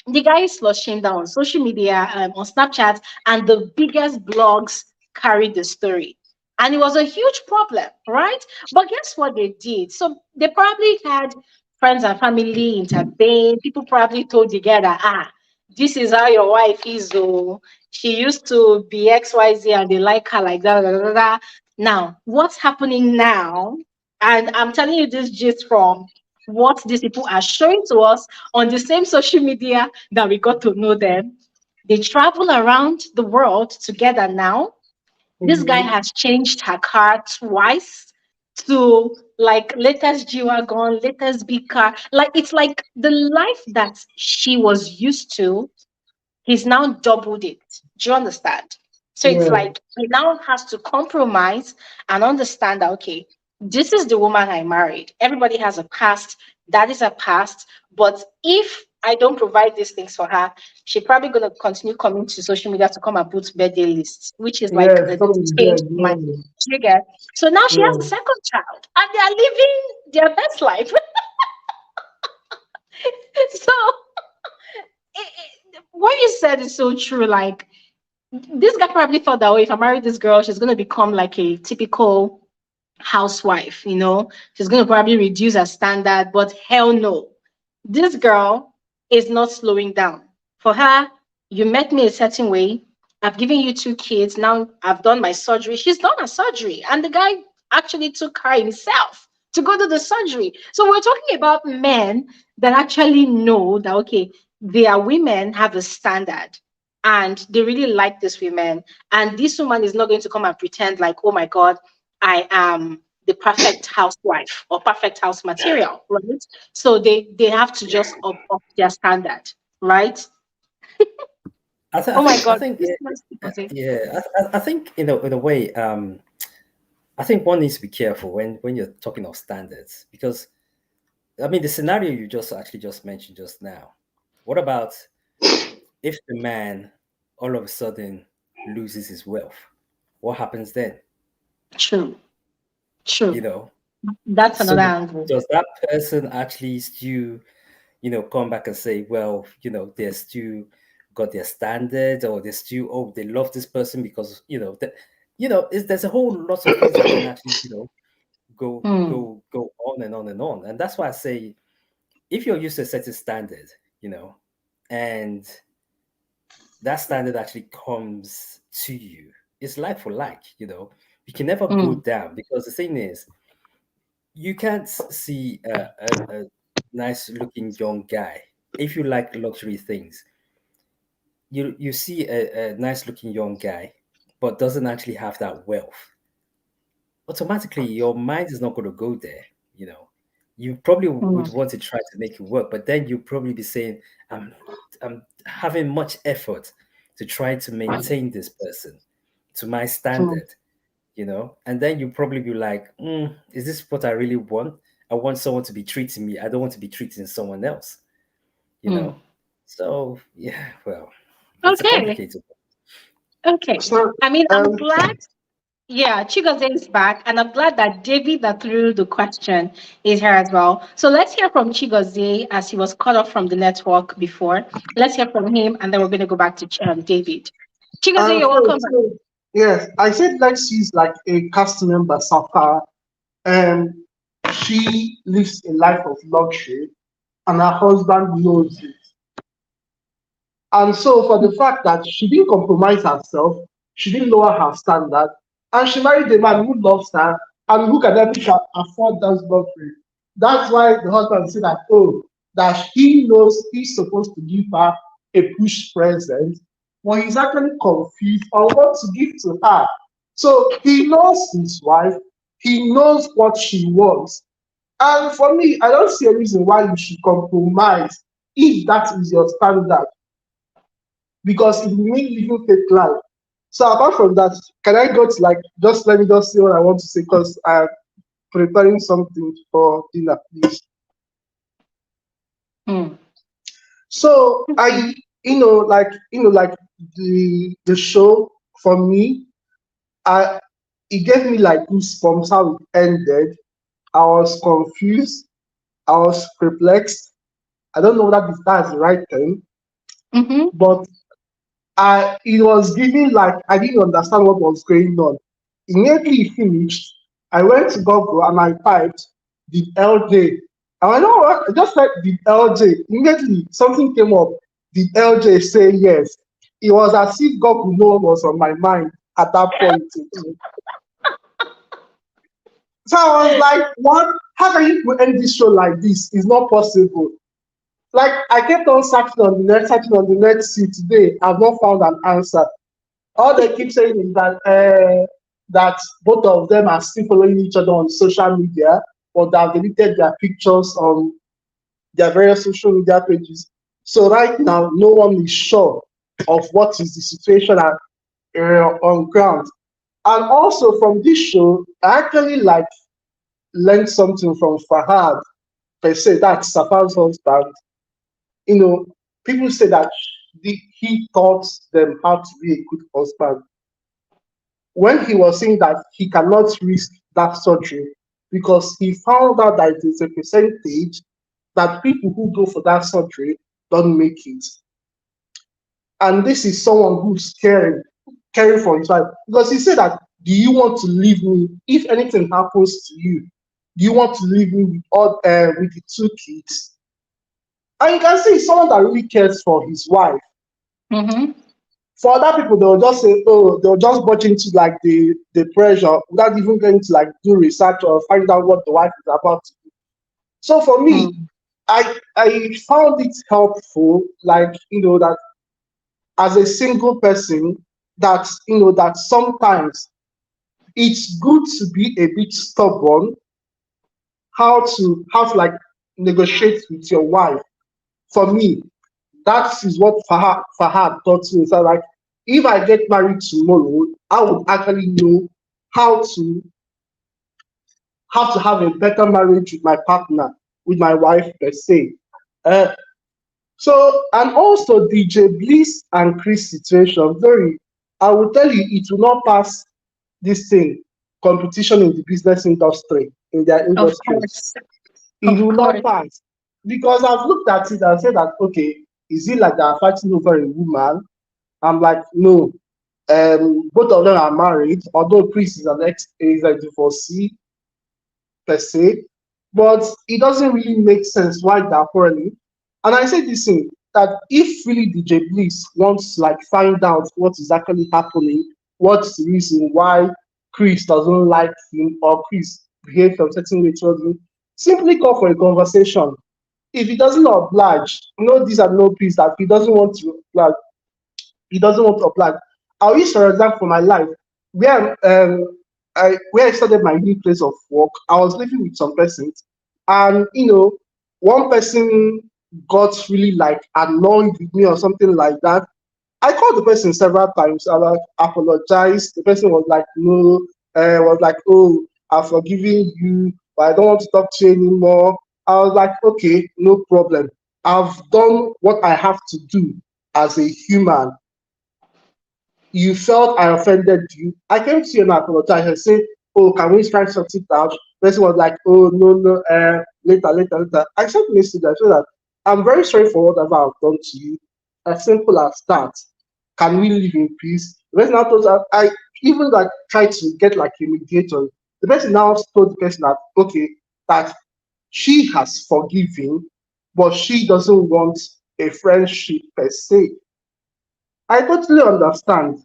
the guy slut shamed her on social media, on Snapchat, and the biggest blogs carried the story. And it was a huge problem, right? But guess what they did? So they probably had friends and family intervene. People probably told the guy that, this is how your wife is. Oh, she used to be XYZ and they like her like that. Da, da, da, da. Now, what's happening now? And I'm telling you this just from what these people are showing to us on the same social media that we got to know them. They travel around the world together now. This guy Mhm. has changed her car twice to like latest G Wagon, latest big car. Like it's like the life that she was used to, he's now doubled it. Do you understand? So it's Yeah. like he now has to compromise and understand that, okay, this is the woman I married. Everybody has a past. That is a past. But if I don't provide these things for her, she's probably going to continue coming to social media to come and put birthday lists, which is like Yes. a Some of change them. my Yeah. trigger. So now she has a Yeah. second child and they are living their best life. So what you said is so true. Like, this guy probably thought that, oh, if I marry this girl, she's going to become like a typical housewife, you know, she's going to probably reduce her standard, but hell no. This girl is not slowing down. For her, you met me a certain way. I've given you two kids. Now I've done my surgery. She's done her surgery. And the guy actually took her himself to go to the surgery. So we're talking about men that actually know that, okay, their women have a standard and they really like this woman. And this woman is not going to come and pretend like, oh my God, I am the perfect housewife or perfect house material, right? So they have to just up their standard, right? Oh my I God, think, this is my yeah, I think in a way, I think one needs to be careful when you're talking of standards because I mean the scenario you just mentioned just now. What about if the man all of a sudden loses his wealth? What happens then? true, You true. know, That's so another angle. does that person actually still, come back and say, well, they're still got their standards or they're still, oh, they love this person because, that, there's a whole lot of things that can actually, Hmm. go on and on and on. And that's why I say, if you're used to a certain standard, you know, and that standard actually comes to you, it's like for like, you can never go Hmm. down because the thing is, you can't see a nice looking young guy if you like luxury things. You see a nice looking young guy but doesn't actually have that wealth, automatically your mind is not going to go there. You probably Hmm. would want to try to make it work, but then you probably be saying, I'm having much effort to try to maintain this person to my Hmm. standard, and then you probably be like, is this what I really want? I want someone to be treating me. I don't want to be treating someone else, you Hmm. know? So, yeah, well, it's a Okay. complicated Okay. So, I mean, I'm um, glad. Yeah, Chigozie is back, and I'm glad that David that threw the question is here as well. So let's hear from Chigozie as he was cut off from the network before. Let's hear from him, and then we're going to go back to David. Chigozie, you're welcome back. so yes, I said let's use like a cast member, Safa, and she lives a life of luxury, and her husband knows it. And so, for the fact that she didn't compromise herself, she didn't lower her standard, and she married a man who loves her and who can help her afford those luxury. That's why the husband said that, oh, that he knows he's supposed to give her a push present, but he's actually confused on what to give to her. So he knows his wife, he knows what she wants. And for me, I don't see a reason why you should compromise if that is your standard because it means living fake life. So apart from that, can I go to like just let me just say what I want to say because I'm preparing something for dinner, please. Hmm. So Okay. like the show for me, I it gave me like goosebumps how it ended. I was confused, I was perplexed. I don't know whether that's the right thing, Mm-hmm. but it was giving like I didn't understand what was going on. Immediately he finished, I went to Google and I typed did LJ. And I know what I just said did LJ. Immediately something came up. Did LJ say yes? It was as if Google know what was on my mind at that point. So I was like, what? How can you end this show like this? It's not possible. Like I kept on searching on the net. See today, I've not found an answer. All they keep saying is that both of them are still following each other on social media, but they have deleted their pictures on their various social media pages. So right now, no one is sure of what is the situation on ground. And also from this show, I actually like learned something from Fahad per se, that's Safa's husband. You know, people say that he taught them how to be a good husband. When he was saying that he cannot risk that surgery because he found out that it is a percentage that people who go for that surgery don't make it. And this is someone who's caring for his wife. Because he said that, do you want to leave me if anything happens to you? Do you want to leave me with the two kids? And you can see someone that really cares for his wife. Mm-hmm. For other people, they'll just say, oh, they'll just budge into like the pressure without even going to like do research or find out what the wife is about to do. So for me, Mm. I found it helpful, like that as a single person, that that sometimes it's good to be a bit stubborn, how to like negotiate with your wife. For me, that is what Fahad taught me. So like, if I get married tomorrow, I would actually know how to have a better marriage with my partner, with my wife per se. Uh, so and also DJ Bliss and Chris situation, very, I will tell you, it will not pass this thing, competition in the business industry, in their Of industries. course. It Of will not course. pass. Because I've looked at it and said that, okay, is it like they're fighting over a woman? I'm like, no. Both of them are married, although Chris is a divorcee per se, but it doesn't really make sense why they're quarreling. And I say this thing that if really DJ Bliss wants to like find out what is actually happening, what's the reason why Chris doesn't like him or Chris behaves a certain way towards him, simply call for a conversation. If he doesn't oblige, these are no peace that he doesn't want to apply. I'll use for example for my life where where I started my new place of work. I was living with some persons, and one person got really like annoyed with me or something like that. I called the person several times. I like apologized. The person was like, no, was like, oh, I've forgiven you, but I don't want to talk to you anymore. I was like, okay, no problem. I've done what I have to do as a human. You felt I offended you. I came to you and I apologized and say, oh, can we try to sort it out? The person was like, oh, no, no, later. I sent a message. I said that I'm very sorry for whatever I've done to you. As simple as that. Can we live in peace? The person now told us, I even like tried to get like a mediator. The person now told the person that, okay, that she has forgiven, but she doesn't want a friendship per se. I totally understand.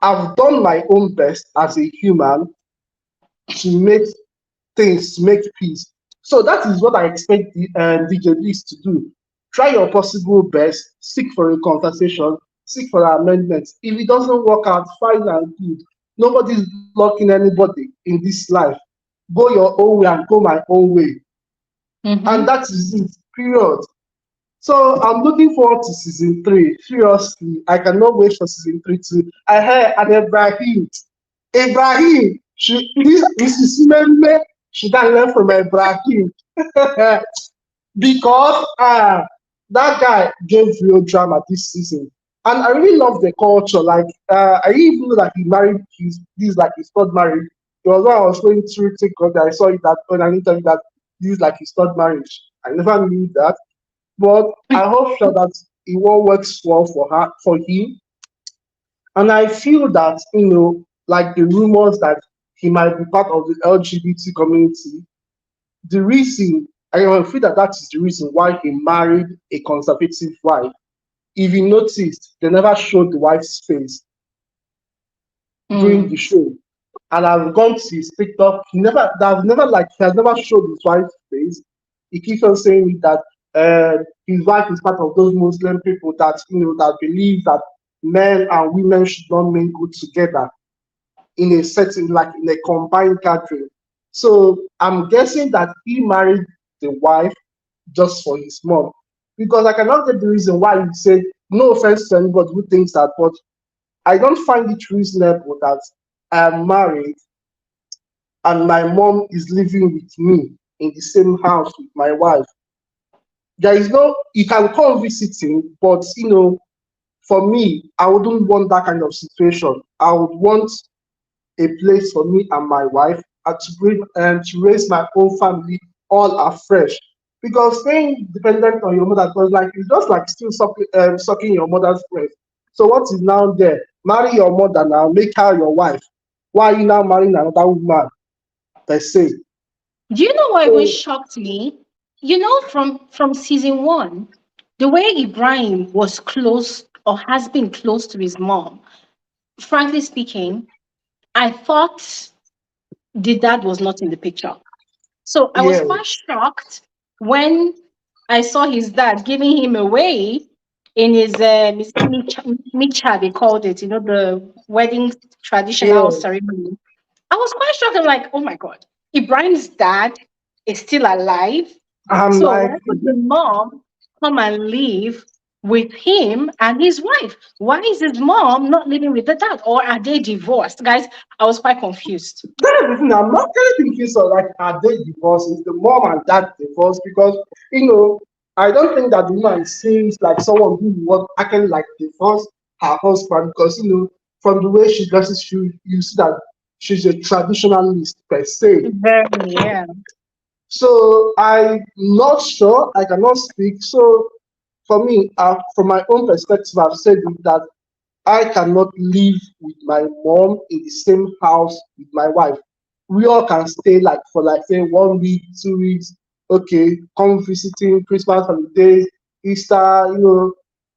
I've done my own best as a human to make things, to make peace. So that is what I expect the DJ Bliss to do. Try your possible best, seek for a conversation, seek for an amendment. If it doesn't work out, fine and good. Nobody's blocking anybody in this life. Go your own way and go my own way. And Mm-hmm. that is it, period. So I'm looking forward to season three. Seriously, I cannot wait for season three too. I heard an Ibrahim, this is Meme. She can learn from Ibrahim because that guy gave real drama this season, and I really love the culture. Like I even know that he married this like his third marriage. It was when I was going through TikTok that I saw it that when I interviewed that this is like his third marriage. I never knew that, but I hope sure that it all works well for her, for him. And I feel that, like the rumors that he might be part of the LGBT community, the reason, I feel that that is the reason why he married a conservative wife. If you noticed, they never showed the wife's face during the Mm. show. And I've gone to his TikTok. He has never showed his wife's face. He keeps on saying that His wife is part of those Muslim people that that believe that men and women should not mingle together in a setting like in a combined gathering. So I'm guessing that he married the wife just for his mom. Because I cannot get the reason why he said, no offense to anybody who thinks that, but I don't find it reasonable that I am married and my mom is living with me in the same house with my wife. There is no, you can come visiting, but for me, I wouldn't want that kind of situation. I would want a place for me and my wife and to bring and to raise my own family all afresh. Because staying dependent on your mother, because like it's just like still sucking your mother's breast. So what is now there? Marry your mother now, make her your wife. Why are you now marrying another woman per se? Do you know what even So shocked me? From season one, the way Ibrahim was close or has been close to his mom. Frankly speaking, I thought the dad was not in the picture. So I was yeah, quite shocked when I saw his dad giving him away in his micha, they called it, the wedding traditional yeah. ceremony. I was quite shocked. I'm like, oh my God, Ibrahim's dad is still alive. I'm So like, why would the mom come and live with him and his wife? Why is his mom not living with the dad? Or are they divorced? Guys, I was quite confused. that's the thing. I'm not really thinking so. Like, are they divorced? Is the mom and dad divorced? Because I don't think that the woman seems like someone who was acting like divorce her husband. Because from the way she dresses, you see that she's a traditionalist per se. Very, yeah. So I'm not sure. I cannot speak. So for me, from my own perspective, I've said it that I cannot live with my mom in the same house with my wife. We all can stay like for like say 1 week, 2 weeks. Okay, come visiting Christmas holidays, Easter,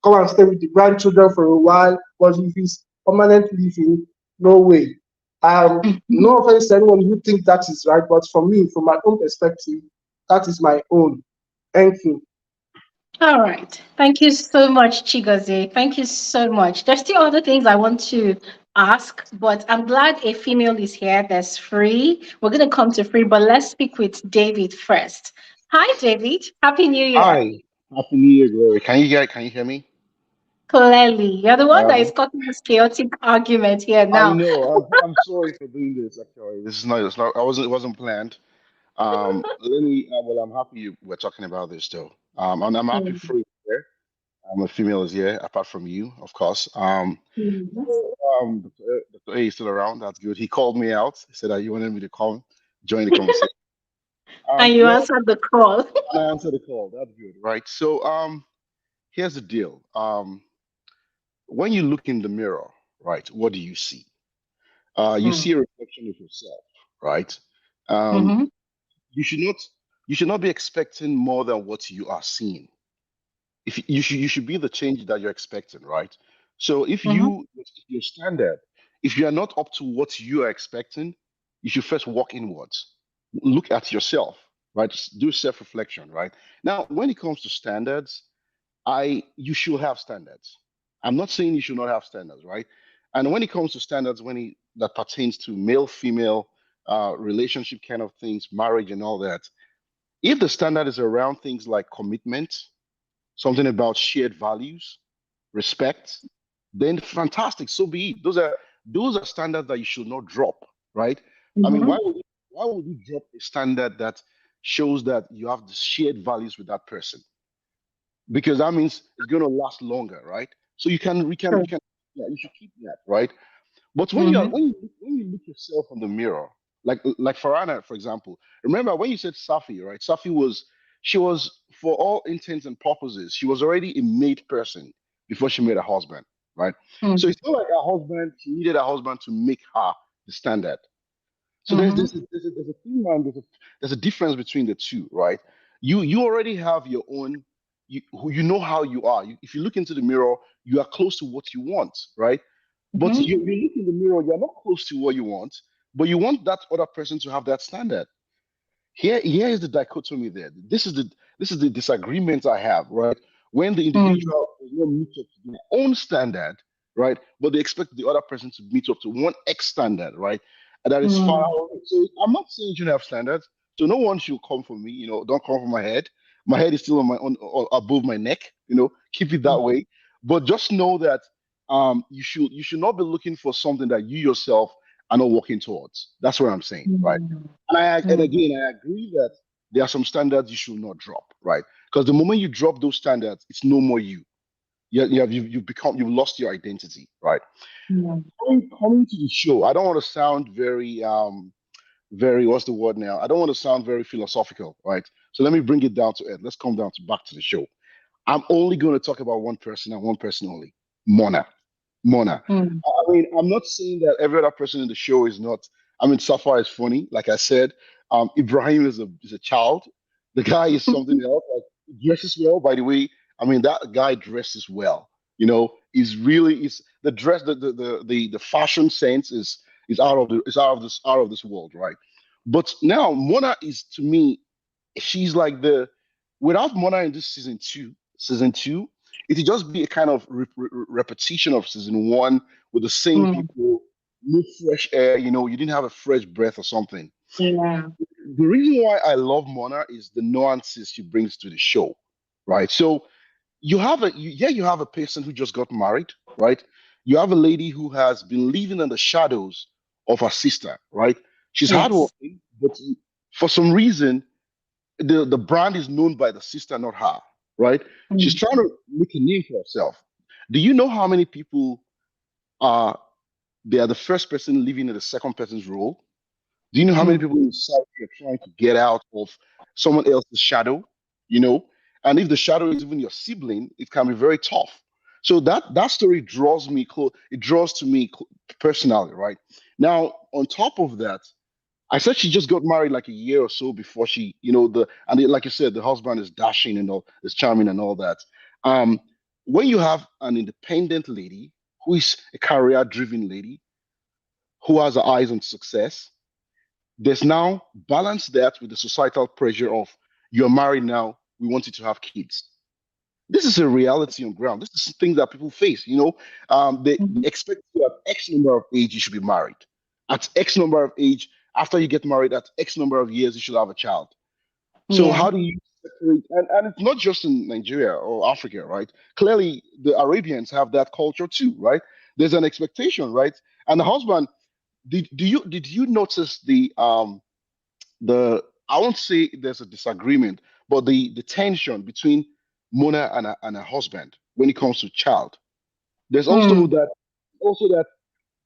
come and stay with the grandchildren for a while. But if it's permanent living, no way. No offense to anyone who think that is right, but for me, from my own perspective, that is my own. Thank you. All right. Thank you so much, Chigozie. Thank you so much. There's still other things I want to ask, but I'm glad a female is here that's free. We're going to come to free, but let's speak with David first. Hi, David. Happy New Year. Hi, happy New Year, Glory. Can you hear me? Clearly, you're the one that is Um, causing this chaotic argument here I now. know. I'm sorry for doing this. Actually, this is not. It's not. I wasn't. It wasn't planned. Let me. Well, I'm happy we're talking about this though. And I'm happy Mhm. for you here. I'm a female is here, apart from you, of course. Mhm. Dr. A is still around. That's good. He called me out. He said that you wanted me to come join the conversation. And you Well, answered the call. and I answered the call. That's good, right? So, here's the deal. When you look in the mirror, right, what do you see? You Mm. see a reflection of yourself, right? Um, Mm-hmm. you should not you should not be expecting more than what you are seeing. If you should be the change that you're expecting, right? So Mm-hmm. if your standard, if you are not up to what you are expecting, you should first walk inwards. Look at yourself, right? Do self-reflection, right? Now, when it comes to standards, I you should have standards. I'm not saying you should not have standards, right? And when it comes to standards, that pertains to male female relationship kind of things, marriage and all that, if the standard is around things like commitment, something about shared values, respect, then fantastic, so be it. Those are standards that you should not drop, right? I mean, Mm-hmm. why would you drop a standard that shows that you have the shared values with that person? Because that means it's going to last longer, right? So we True. can, yeah, you should keep that, right? But Mm-hmm. when you look yourself in the mirror, like Farhanna, for example, remember when you said Safi, right? Safi was she was for all intents and purposes, she was already a made person before she met a husband, right? So it's not like her husband, she needed a husband to make her the standard. So Mm-hmm. there's a thin line, there's a difference between the two, right? You already have your own, you know how you are. If you look into the mirror, you are close to what you want, right? But Mm-hmm. you look in the mirror, you're not close to what you want, but you want that other person to have that standard. Here is the dichotomy there. This is the disagreement I have, right? When the Mm, individual does not meet up to their own standard, right? But they expect the other person to meet up to one X standard, right? And that is far mm, away. So I'm not saying you shouldn't have standards. So no one should come for me, don't come for my head. My head is still on above my neck, keep it that way. But just know that you should not be looking for something that you yourself are not working towards. That's what I'm saying, right? mm, And mm, again, I agree that there are some standards you should not drop, right? Because the moment you drop those standards, it's no more you. You've lost your identity, right? mm, Coming to the show, I don't want to sound very what's the word now? I don't want to sound very philosophical, right? So let me bring it down to earth. Let's come down to back to the show. I'm only going to talk about one person and one person only, Mona. Mona. mm, I mean, I'm not saying that every other person in the show is not. I mean, Safa is funny, like I said. Ibrahim is a child. The guy is something else. Like, he dresses well, by the way. I mean, that guy dresses well. He's really is the dress, the fashion sense is out of this world, right? But now Mona is to me, she's like the without Mona in this season two, it would just be a kind of repetition of season one with the same mm. people, no fresh air. You didn't have a fresh breath or something. Yeah. The reason why I love Mona is the nuances she brings to the show, right? So you have a person who just got married, right? You have a lady who has been living in the shadows of her sister, right? She's Yes. hardworking, but for some reason the brand is known by the sister, not her, right? She's Mm, trying to make a name for herself. Do you know how many people are they are the first person living in the second person's role? Do you know how many mm, people in society are trying to get out of someone else's shadow? You know, and if the shadow is even your sibling, it can be very tough. So that story draws me close. It draws to me personally, right? Now, on top of that, I said she just got married like a year or so before like you said, the husband is dashing and all, is charming and all that. Um, when you have an independent lady who is a career-driven lady who has her eyes on success, there's now balance that with the societal pressure of you're married now, we want you to have kids. This is a reality on ground. This is things that people face. They mhm. expect you at X number of age you should be married. At X number of age, after you get married, at X number of years you should have a child. So Yeah. how do you separate? And it's not just in Nigeria or Africa, right? Clearly, the Arabians have that culture too, right? There's an expectation, right? And the husband, did you notice the I won't say there's a disagreement, but the tension between Mona and her husband when it comes to child. There's Mm, also that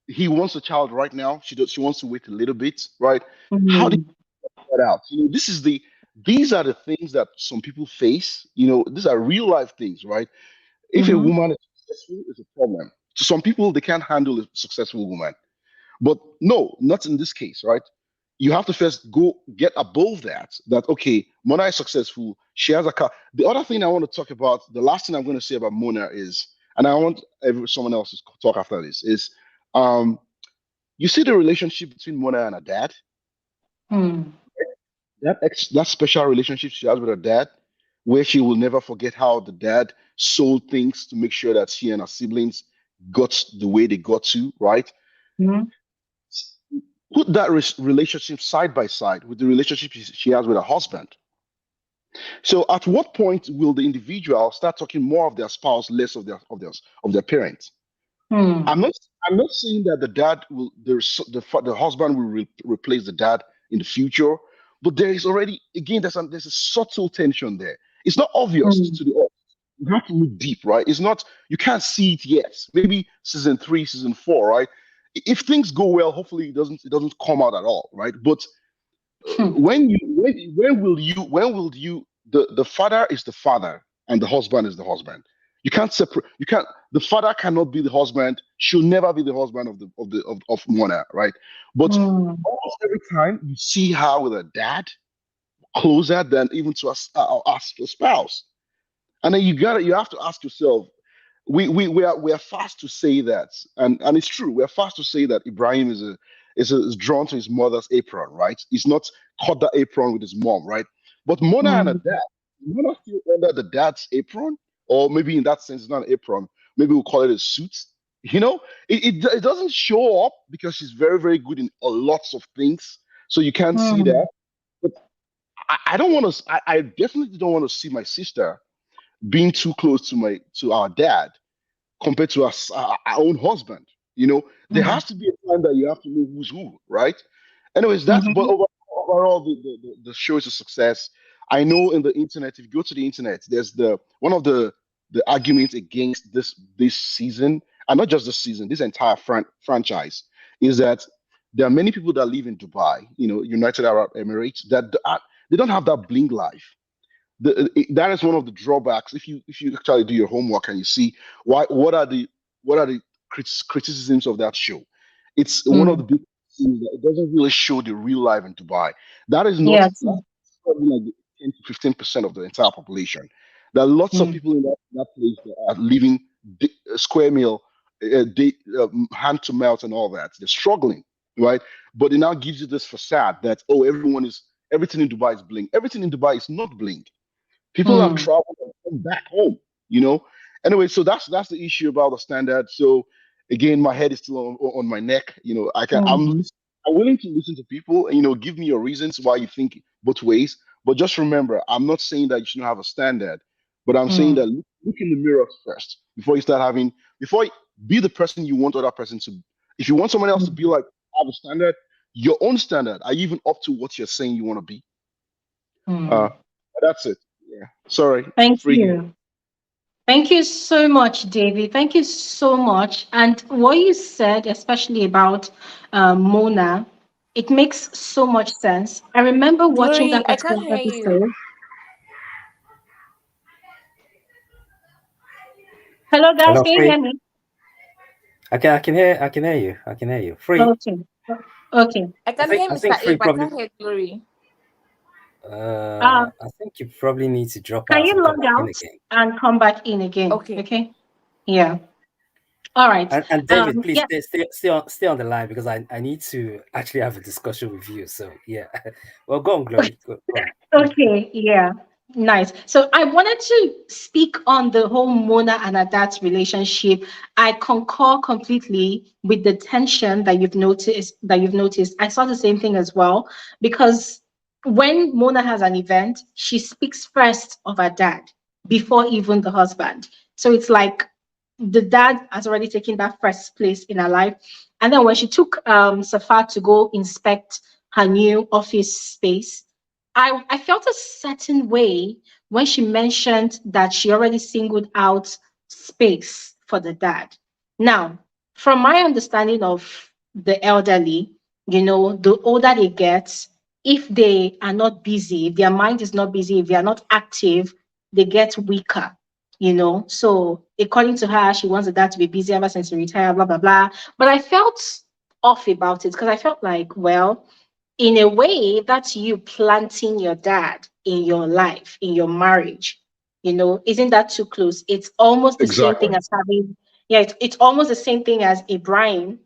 he wants a child right now. She wants to wait a little bit, right? How do mm, you get that out? These are the things that some people face. These are real life things, right? If a mhm. woman is successful, it's a problem. To some people, they can't handle a successful woman. But no, not in this case, right? You have to first go get above that. That okay, Mona is successful. She has a car. The other thing I want to talk about, the last thing I'm going to say about Mona is, and I want someone else to talk after this, is um, you see the relationship between Mona and her dad. Mm, That special relationship she has with her dad, where she will never forget how the dad sold things to make sure that she and her siblings got the way they got to, right? mhm. Put that relationship side by side with the relationship she has with her husband. So, at what point will the individual start talking more of their spouse, less of their parents? Mm, I'm not. I'm not saying that the dad will. The husband will replace the dad in the future, but there is already again there's a subtle tension there. It's not obvious mm, to the audience. You have to look deep, right? It's not. You can't see it yet. Maybe season three, season four, right? If things go well, hopefully it doesn't come out at all, right? But hmm, when will you the father is the father and the husband is the husband. You can't separate. You can't. The father cannot be the husband. She'll never be the husband of Mona, right? But mm, almost every time you see her with her dad closer than even to us a spouse. And then you have to ask yourself, we are fast to say that, and it's true. We're fast to say that Ibrahim is is drawn to his mother's apron, right? He's not caught the apron with his mom, right? But Mona and her Mm, dad, Mona still under the dad's apron, or maybe in that sense, it's not an apron. Maybe we'll call it a suit. You know, it doesn't show up because she's very, very good in a lots of things. So you can't see mm, that. But I don't want to, I definitely don't want to see my sister being too close to our dad compared to us, our own husband. You know, there mm, has to be a time that you have to know who's who, right? Anyways, that's but mhm, overall, the show is a success. I know in the internet, if you go to the internet, there's the one of the arguments against this season, and not just this season, this entire franchise, is that there are many people that live in Dubai, United Arab Emirates, that they don't have that bling life. That is one of the drawbacks. If you actually do your homework and you see what are the criticisms of that show, it's one of the mm. big things that it doesn't really show the real life in Dubai. That is not Yes. that's probably like 10 to 15% of the entire population. There are lots of Mm, people in that place that are living square meal, hand to mouth, and all that. They're struggling, right? But it now gives you this facade that everything in Dubai is bling. Everything in Dubai is not bling. People have mm, traveled and come back home, you know. Anyway, so that's the issue about the standard. So again, my head is still on my neck. mm, I'm willing to listen to people and give me your reasons why you think both ways. But just remember, I'm not saying that you shouldn't have a standard, but I'm saying mm, that look in the mirror first before you be the person you want other person to. If you want someone else to mm, be like, have a standard, your own standard. Are you even up to what you're saying you want to be? Uh, mm. that's it. Yeah. Sorry. Thank Free. you. Thank you so much, David. Thank you so much. And what you said, especially about Mona, it makes so much sense. I remember watching Glory, that I can't particular hear you. episode. Hello, guys. Hello, Can you free. hear me? I can hear you. I can hear you. Free. Okay. Okay. I I can think hear I Mr. think free Abe. I probably. can't hear Glory. Uh, I think you probably need to drop can out you and come log back in out again. and come back in again? Okay. Okay. Yeah. All right. And David, please Yeah. stay on the line because I need to actually have a discussion with you. So yeah, well, go on, Glory. Go on. Okay, yeah, nice. So I wanted to speak on the whole Mona and Adat's relationship. I concur completely with the tension that you've noticed. I saw the same thing as well because when Mona has an event, she speaks first of her dad before even the husband. So it's like the dad has already taken that first place in her life. And then when she took Safa to go inspect her new office space, I felt a certain way when she mentioned that she already singled out space for the dad. Now, from my understanding of the elderly, the older they get, if they are not busy, if their mind is not busy, if they are not active, they get weaker. So according to her, she wants the dad to be busy ever since he retired, blah, blah, blah. But I felt off about it because I felt like, well, in a way, that's you planting your dad in your life, in your marriage. Isn't that too close? It's almost the same thing Exactly. as having, yeah, it's almost the same thing as Ibrahim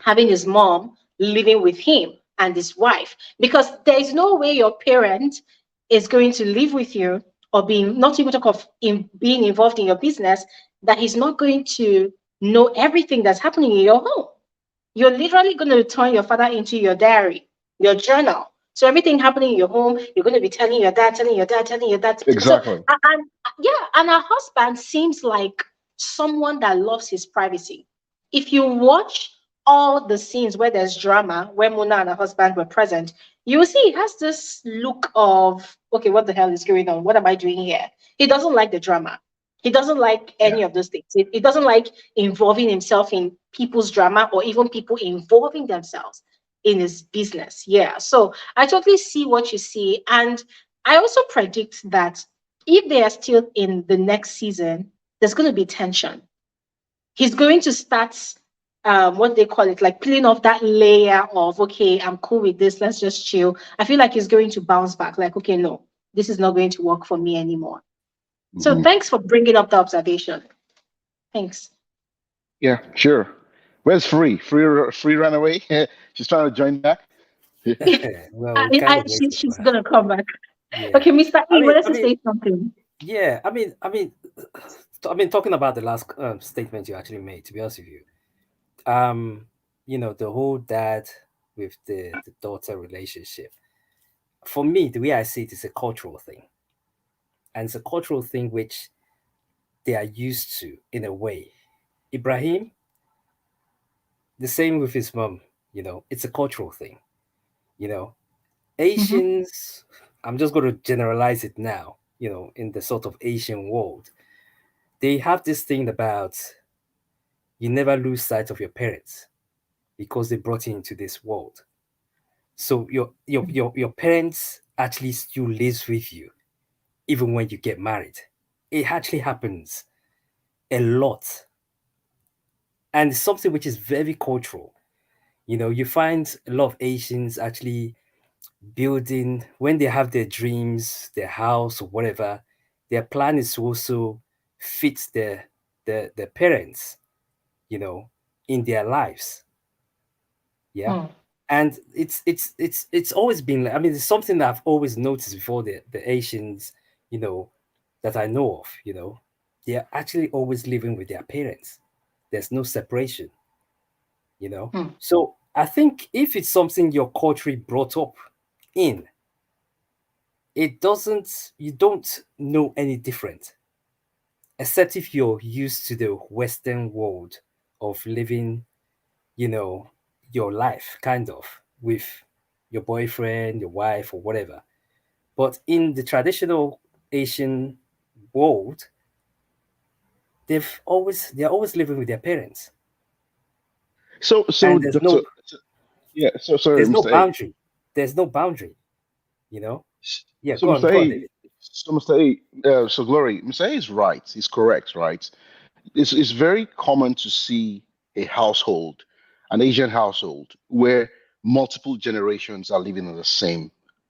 having his mom living with him and his wife. Because there is no way your parent is going to live with you or being, not even talk of being involved in your business, that he's not going to know everything that's happening in your home. You're literally going to turn your father into your diary, your journal. So everything happening in your home, you're going to be telling your dad, telling your dad, telling your dad. So Exactly. and yeah, and her husband seems like someone that loves his privacy. If you watch all the scenes where there's drama, where Mona and her husband were present, you will see he has this look of, okay, what the hell is going on? What am I doing here? He doesn't like the drama. He doesn't like Yeah. any of those things. He doesn't like involving himself in people's drama or even people involving themselves in his business. Yeah. So I totally see what you see. And I also predict that if they are still in the next season, there's going to be tension. He's going to start what they call it, like peeling off that layer of, okay, I'm cool with this, let's just chill. I feel like he's going to bounce back, like, okay, no, this is not going to work for me anymore. So Hmm. thanks for bringing up the observation. Thanks. Yeah. Sure. Where's Free ran away. She's trying to join back. Well, we kind of waited for She's her. gonna come back. Yeah. Okay, Mr. I E, mean, wanted I to mean, say something. yeah. Talking about the last statement you actually made. To be honest with you, the whole dad with the daughter relationship. For me, the way I see it is a cultural thing, and it's a cultural thing which they are used to in a way. Ibrahim, the same with his mom. It's a cultural thing. You know, Mm-hmm. Asians. I'm just going to generalize it now. In the sort of Asian world, they have this thing about you never lose sight of your parents because they brought you into this world. So your parents actually still lives with you even when you get married. It actually happens a lot, and it's something which is very cultural. You find a lot of Asians actually building when they have their dreams, their house or whatever. Their plan is to also fit their parents, you know, in their lives. Yeah. Mm. And it's always been like, I mean, it's something that I've always noticed before the Asians, you know, that I know of, they're actually always living with their parents. There's no separation. Mm. So I think if it's something your culture brought up in, it doesn't, you don't know any different, except if you're used to the Western world of living, you know, your life kind of with your boyfriend, your wife, or whatever. But in the traditional Asian world, they're always living with their parents, So and Doctor, yeah. So sorry, there's no Mr. A. boundary. There's no boundary. You know. Yeah, So go Mr. on, A. David. So Mr. A. So Glory, Mr. A is right. He's correct, right? It's very common to see a household, an Asian household, where multiple generations are living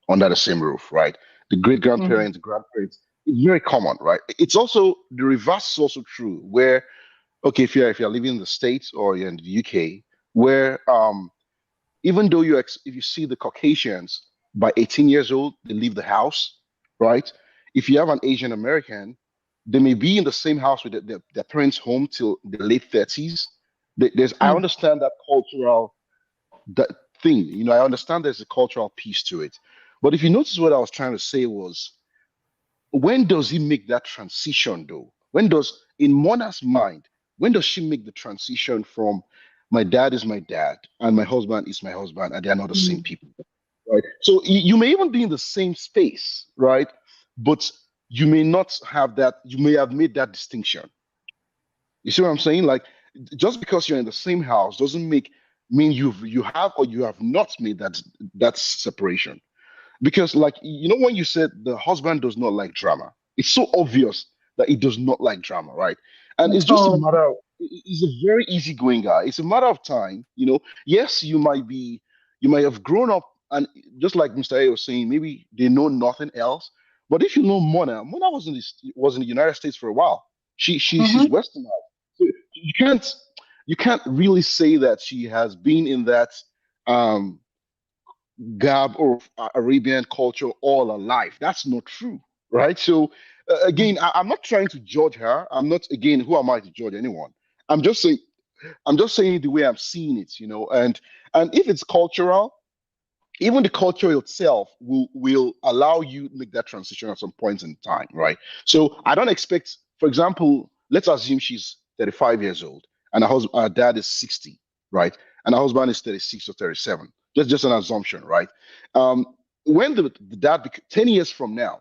under the same roof, right? The great Mm. grandparents, grandparents. It's very common, right? It's also the reverse is also true, where okay, if you're living in the States or you're in the UK, where even though if you see the Caucasians by 18 years old, they leave the house, right? If you have an Asian American, they may be in the same house with their parents' home till the late 30s. I Mm. understand that cultural that thing. I understand there's a cultural piece to it. But if you notice what I was trying to say was, when does he make that transition though? In Mona's mind, when does she make the transition from my dad is my dad and my husband is my husband and they are not the same Mm. people, right? So you may even be in the same space, right? But you may not have that, you may have made that distinction. You see what I'm saying? Like, just because you're in the same house doesn't mean you have or you have not made that separation. Because, like, when you said the husband does not like drama, it's so obvious that he does not like drama, right? And it's At just a all. matter of, he's a very easygoing guy. It's a matter of time, Yes, you might have grown up, and just like Mr. A was saying, maybe they know nothing else. But if you know Mona was in the United States for a while. She's Mm-hmm. westernized. So you can't really say that she has been in that um Gab or Arabian culture all her life. That's not true, right? So again, I'm not trying to judge her. I'm not again. Who am I to judge anyone? I'm just saying. I'm just saying the way I'm seeing it, and if it's cultural, even the culture itself will allow you to make that transition at some point in time, right? So I don't expect, for example, let's assume she's 35 years old and her dad is 60, right? And her husband is 36 or 37. Just an assumption, right? Um, when the dad 10 years from now,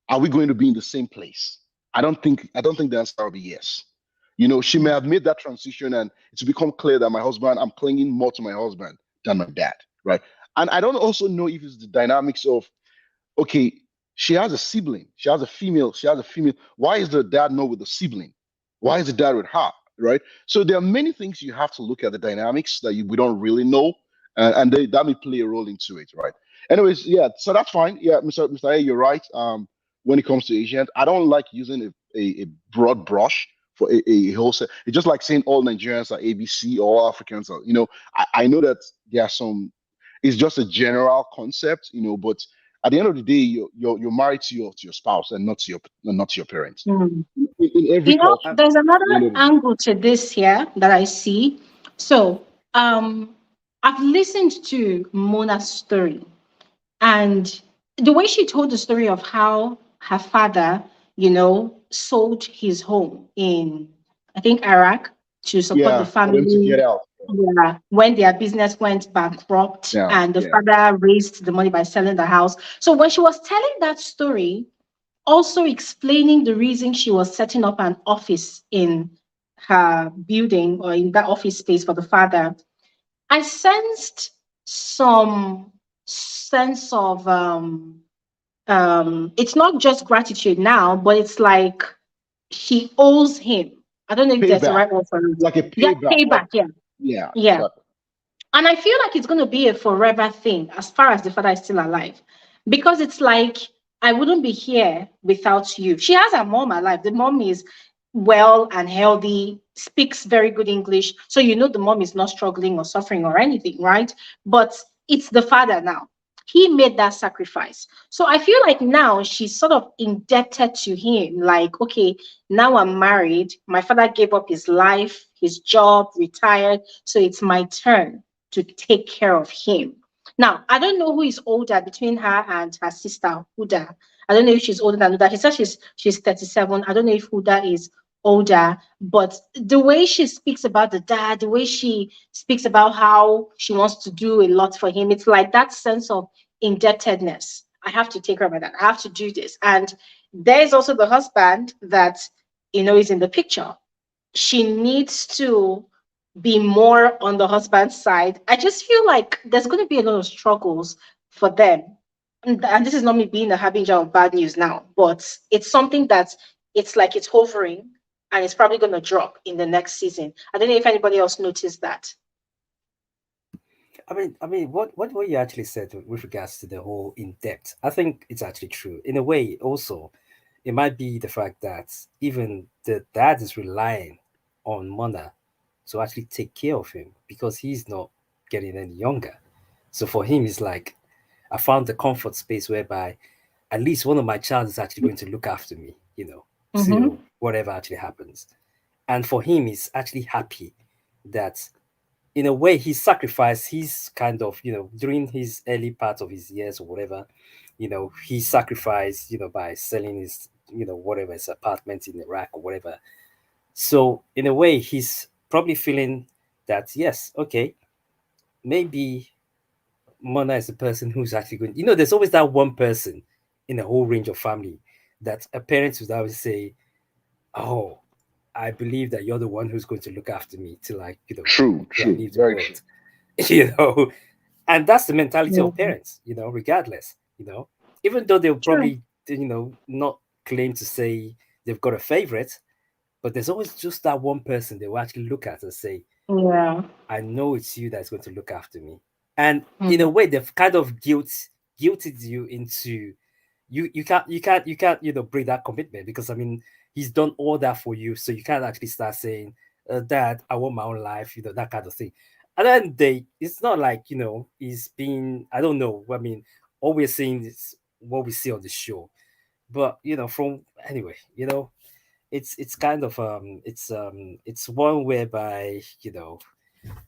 are we going to be in the same place? I don't think the answer will be yes. She may Mm. have made that transition and it's become clear that I'm clinging more to my husband than my dad, right? And I don't also know if it's the dynamics of, okay, she has a sibling, she has a female. Why is the dad not with the sibling? Why is the dad with her, right? So there are many things you have to look at the dynamics that we don't really know, and that may play a role into it, right? Anyways, yeah, so that's fine. Yeah, Mr. A, you're right. When it comes to Asians, I don't like using a broad brush for a whole set. It's just like saying all Nigerians are ABC or all Africans are. I know that there are some. It's just a general concept, but at the end of the day, you're married to your spouse and not to your parents. Mm. In every culture, There's at the another end of the day. angle to this here that I see. So, I've listened to Mona's story, and the way she told the story of how her father, sold his home in, I think, Iraq to support the Yeah, for them to family. get out. Yeah, when their business went bankrupt, Yeah, and the yeah. father raised the money by selling the house. So when she was telling that story, also explaining the reason she was setting up an office in her building or in that office space for the father, I sensed some sense of it's not just gratitude now, but it's like she owes him. I don't know if there's the Payback, right word for it. like a Yeah, payback. Like, payback. Yeah, yeah, yeah. exactly. And I feel like it's going to be a forever thing as far as the father is still alive. Because it's like, I wouldn't be here without you. She has her mom alive. The mom is well and healthy, speaks very good English. So the mom is not struggling or suffering or anything, right? But it's the father now. He made that sacrifice. So I feel like now she's sort of indebted to him. Like, okay, now I'm married. My father gave up his life, his job, retired. So it's my turn to take care of him. Now, I don't know who is older between her and her sister, Huda. I don't know if she's older than Huda. She said she's 37. I don't know if Huda is older, but the way she speaks about the dad, the way she speaks about how she wants to do a lot for him, it's like that sense of indebtedness. I have to take care of my dad. I have to do this. And there's also the husband that is in the picture. She needs to be more on the husband's side. I just feel like there's going to be a lot of struggles for them. And this is not me being a harbinger of bad news now, but it's something that it's like it's hovering and it's probably going to drop in the next season. I don't know if anybody else noticed that. What you actually said with regards to the whole in depth, I think it's actually true. In a way, also, it might be the fact that even the dad is relying on Mona to actually take care of him because he's not getting any younger. So for him, it's like I found the comfort space whereby at least one of my child is actually going to look after me, Mm-hmm. till whatever actually happens. And for him, he's actually happy that in a way he sacrificed his kind of during his early part of his years or whatever, he sacrificed by selling his whatever his apartment in Iraq or whatever. So in a way he's probably feeling that yes, okay, maybe Mona is the person who's actually going, there's always that one person in a whole range of family that a parent would always say, oh, I believe that you're the one who's going to look after me till True, till I true, leave the very true. world. you know and that's the mentality Yeah, of parents, regardless, even though they'll true. probably not claim to say they've got a favorite, but there's always just that one person they will actually look at and say, Yeah. I know it's you that's going to look after me. And in a Mm. way they've kind of guilted you into, you can't break that commitment, because he's done all that for you, so you can't actually start saying, dad, I want my own life, that kind of thing. And then it's not like he's being, I don't know, all we're seeing is what we see on the show. But from anyway, it's kind of it's one whereby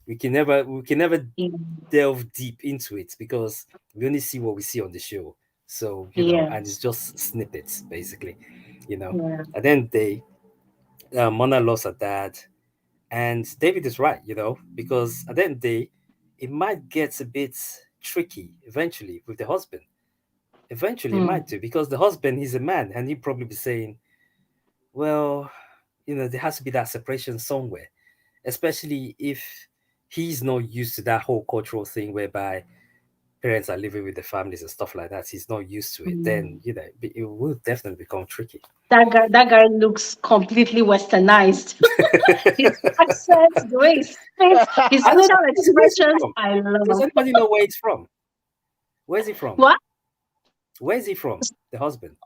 we can never Yeah. delve deep into it, because we only see what we see on the show. So and it's Yes. just snippets basically. you know Yeah. and then Mona lost her dad, and David is right, because at the end of the day it might get a bit tricky eventually with the husband. Eventually it Mm. might do, because the husband, he's a man, and he'd probably be saying, well, there has to be that separation somewhere, especially if he's not used to that whole cultural thing whereby parents are living with the families and stuff like that. He's not used to it. Then Mm. it will definitely become tricky. That guy looks completely westernized. His accent, the way he speaks, his I don't facial know. Where's he expressions, from? I Does love. anybody know where he's from? Where's he from? What? Where's he from? The husband.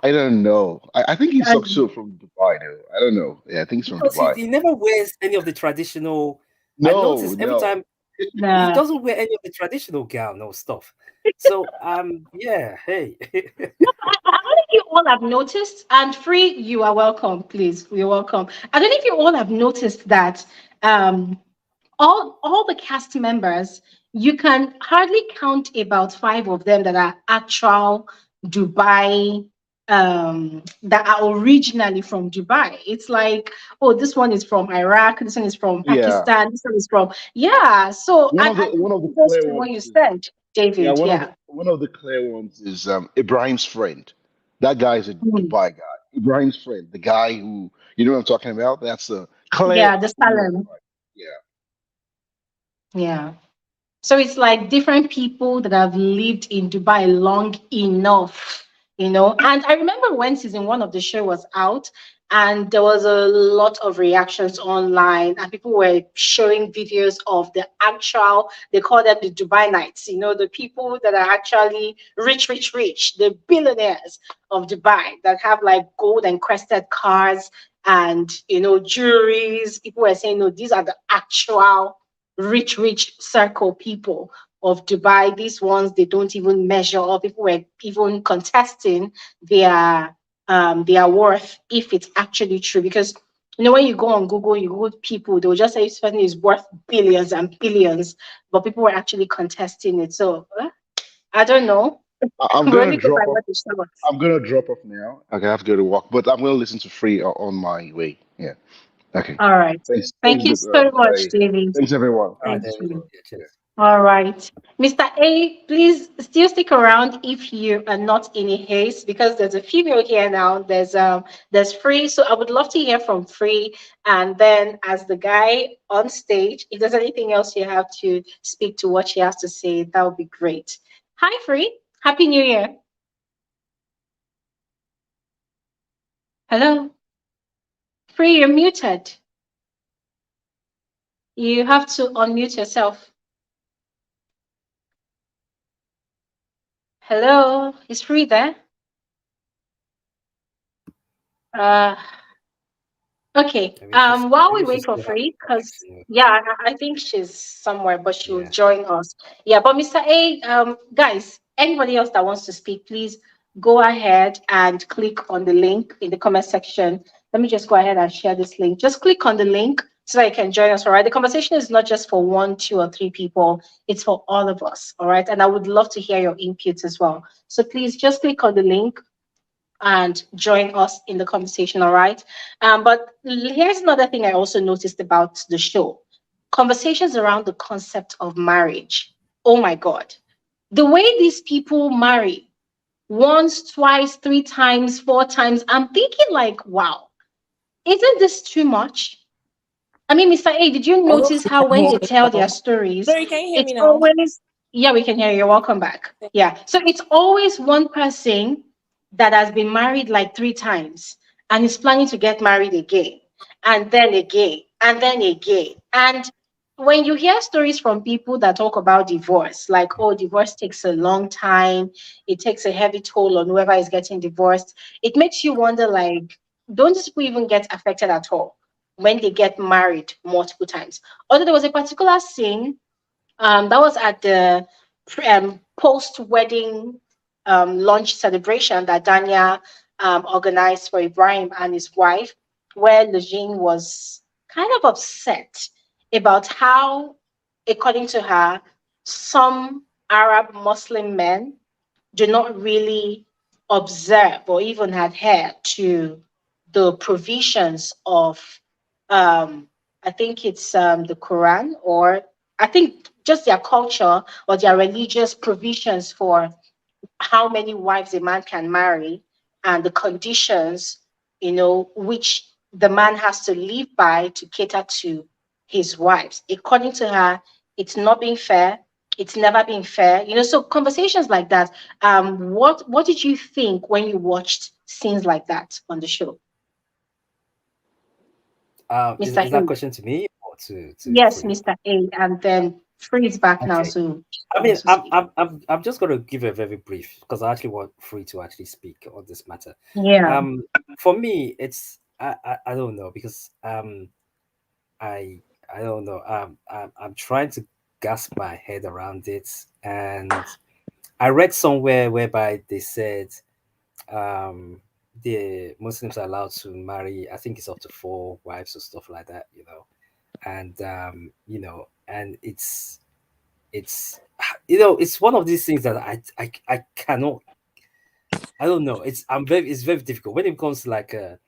I don't know. I think he's And also from Dubai, though. I don't know. Yeah, I think he's from Because he, Dubai. he never wears any of the traditional. I No, notice every no. time he nah. doesn't wear any of the traditional gown or stuff. So yeah, hey. No, I don't know if you all have noticed, and Free, you are welcome, please. You're welcome. I don't know if you all have noticed that um, all the cast members, you can hardly count about five of them that are actual Dubai, that are originally from Dubai. It's like, oh, this one is from Iraq, this one is from Yeah. Pakistan, this one is from, yeah. So, and One of the it goes clear to what ones you is said, yeah, David. Yeah. one of the clear ones is Ibrahim's friend. That guy is a Mm. Dubai guy. Ibrahim's friend, the guy who you know what I'm talking about. That's a clear Yeah, the one of Salem. like yeah. Yeah. So it's like different people that have lived in Dubai long enough, you know. And I remember when season one of the show was out, and there was a lot of reactions online, and people were showing videos of the actual, they call them the Dubai Nights, you know, the people that are actually rich, rich, rich, the billionaires of Dubai that have like gold and crested cars and, you know, jewelries. People were saying, no, these are the actual rich, rich circle people of Dubai. These ones they don't even measure up. People were even contesting their worth if it's actually true. Because you know when you go on Google, you Google people, they'll just say this person is worth billions and billions, but people were actually contesting it. So I don't know. I'm We gonna only go by drop off. what they show us. I'm gonna drop off now. Okay, I have to go to work, but I'm gonna listen to Free on my way. Yeah. Okay. All right. Thanks, Thank you so Mr. much, A. David. Thanks, everyone. All right, Thank then. Thanks, you. everyone. Yeah, Yeah. cheers. All right. Mr. A, please still stick around if you are not in a haste because there's a female here now. There's Free. So I would love to hear from Free. And then as the guy on stage, if there's anything else you have to speak to what she has to say, that would be great. Hi, Free. Happy New Year. Hello. Free, you're muted. You have to unmute yourself. Hello. Is Free there? Uh Okay. Maybe she's While we maybe she's wait for still having Free, because connection. yeah, I think she's somewhere, but she'll Yeah. join us. Yeah, but Mr. A, guys, anybody else that wants to speak, please go ahead and click on the link in the comment section. Let me just go ahead and share this link. Just click on the link so that you can join us. All right. The conversation is not just for one, two, or three people, it's for all of us. All right. And I would love to hear your inputs as well. So please just click on the link and join us in the conversation, all right? But here's another thing I also noticed about the show conversations around the concept of marriage. Oh my God. The way these people marry once, twice, three times, four times, I'm thinking, like, wow, isn't this too much? I mean, Mr. A, did you notice Honestly, how I'm when they hearing you tell their now. stories, Sorry, can you hear it's me now? always, yeah, we can hear you. Welcome back. Yeah. So it's always one person that has been married like three times and is planning to get married again, and then again, and then again. And when you hear stories from people that talk about divorce, like, oh, divorce takes a long time, it takes a heavy toll on whoever is getting divorced, it makes you wonder, like, don't these people even get affected at all when they get married multiple times? Although there was a particular scene that was at the post-wedding lunch celebration that Danya organized for Ibrahim and his wife, where Lojay was kind of upset about how, according to her, some Arab Muslim men do not really observe or even adhere to the provisions of I think it's the Quran, or I think just their culture or their religious provisions for how many wives a man can marry and the conditions, you know, which the man has to live by to cater to his wives. According to her, it's not being fair. It's never been fair. You know, so conversations like that. What did you think when you watched scenes like that on the show, Is Mr. is that A? question to me or to Yes, Free? Mr. A, and then Free is back now, Okay. so I mean, wants to speak. I'm just going to give a very brief because I actually want Free to actually speak on this matter. Yeah. Um, for me, it's I don't know because I I don't know. I'm trying to grasp my head around it, and I read somewhere whereby they said um the Muslims are allowed to marry. I think it's up to four wives or stuff like that. And and it's it's one of these things that I cannot. I don't know. It's very difficult when it comes to like a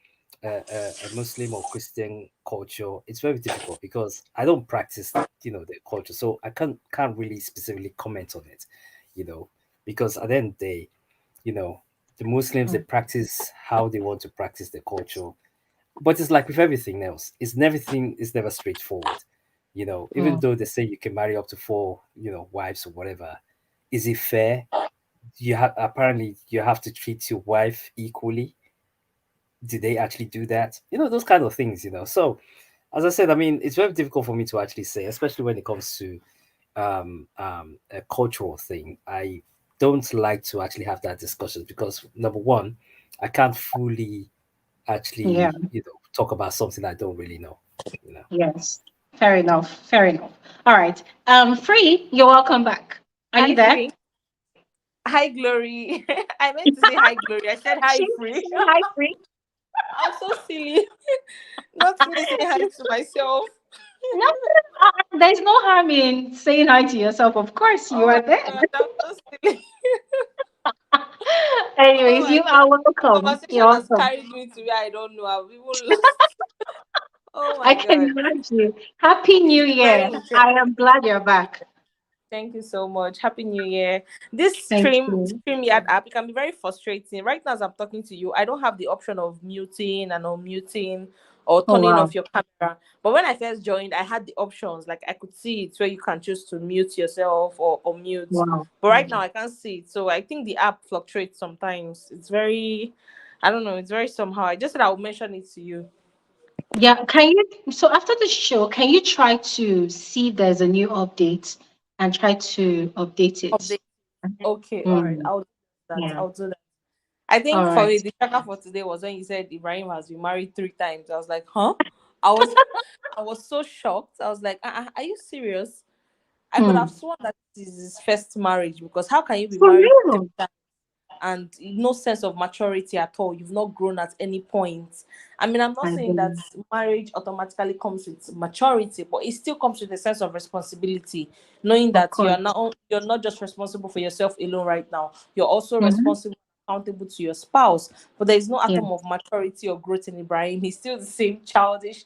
Muslim or Christian culture. It's very difficult because I don't practice their culture, so I can't really specifically comment on it, you know, because at the end of the day, you know, the Muslims, they Mm. practice how they want to practice their culture, but it's like with everything else, everything is never straightforward. Even Mm. though they say you can marry up to four, wives or whatever, is it fair? You have apparently you have to treat your wife equally. Did they actually do that? Those kind of things. So as I said, I mean, it's very difficult for me to actually say, especially when it comes to a cultural thing. I don't like to actually have that discussion because number one, I can't fully Yeah. actually talk about something I don't really know. You know. Yes. Fair enough. Fair enough. All right. Free, you're welcome back. Are you Hi, there? Free. Hi, Glory. I meant to say hi, Glory. I said hi, Free. Hi, Free. I'm so silly. Not me saying hi to myself. No, there's no harm in saying hi to yourself. Of course, you Oh my are there. god, I'm so silly. Oh Anyways, my you god. are welcome. Conversation You're has welcome. carried me to where I don't know. I've even lost. Oh I my can god. imagine. Happy It's New been very Year. interesting. I am glad you're back. Thank you so much. Happy New Year. This Thank you. StreamYard app, it can be very frustrating. Right now, as I'm talking to you, I don't have the option of muting and unmuting or Oh, turning wow. off your camera. But when I first joined, I had the options. Like I could see it where you can choose to mute yourself or mute. Wow. But right now, I can't see it. So I think the app fluctuates sometimes. It's very, I don't know, it's very somehow. I just said I would mention it to you. Yeah, can you? So after the show, can you try to see there's a new update and try to update it? Update. Okay, all right. Mm, I'll do that. yeah. I'll do that. I All think for right. me, the shocker for today was when you said Ibrahim has been married 3 times. I was like, huh? I was I was so shocked. I was like, are you serious? I could have Mm. sworn that this is his first marriage because how can you be For married three real? times and no sense of maturity at all? You've not grown at any point. I mean, I'm not I saying that believe. marriage automatically comes with maturity, but it still comes with a sense of responsibility, knowing Of that course. you're not just responsible for yourself alone right now. You're also Mm-hmm. responsible, accountable to your spouse. But there is no Yeah. atom of maturity or growth in Ibrahim. He's still the same childish.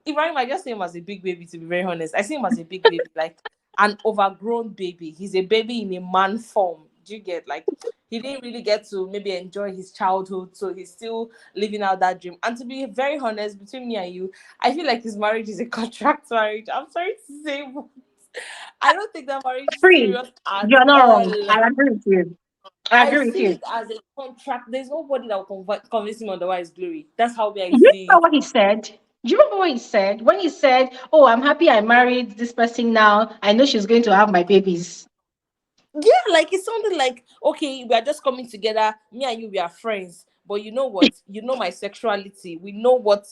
Ibrahim, I just see him as a big baby, to be very honest. I see him as a big baby, like an overgrown baby. He's a baby in a man form. Do you get, like, he didn't really get to maybe enjoy his childhood, so he's still living out that dream. And to be very honest, between me and you, I feel like his marriage is a contract marriage. I'm sorry to say, but I don't think that marriage is Free. serious at You're not all. wrong. I agree with you. I I agree with see you. it as a contract. There's nobody that will convince him otherwise, Glory. That's how I Do you see remember it. what he said? Do you remember what he said? When he said, "Oh, I'm happy I married this person now. I know she's going to have my babies." Yeah, like it's something like, okay, we are just coming together, me and you, we are friends, but you know what, you know my sexuality, we know what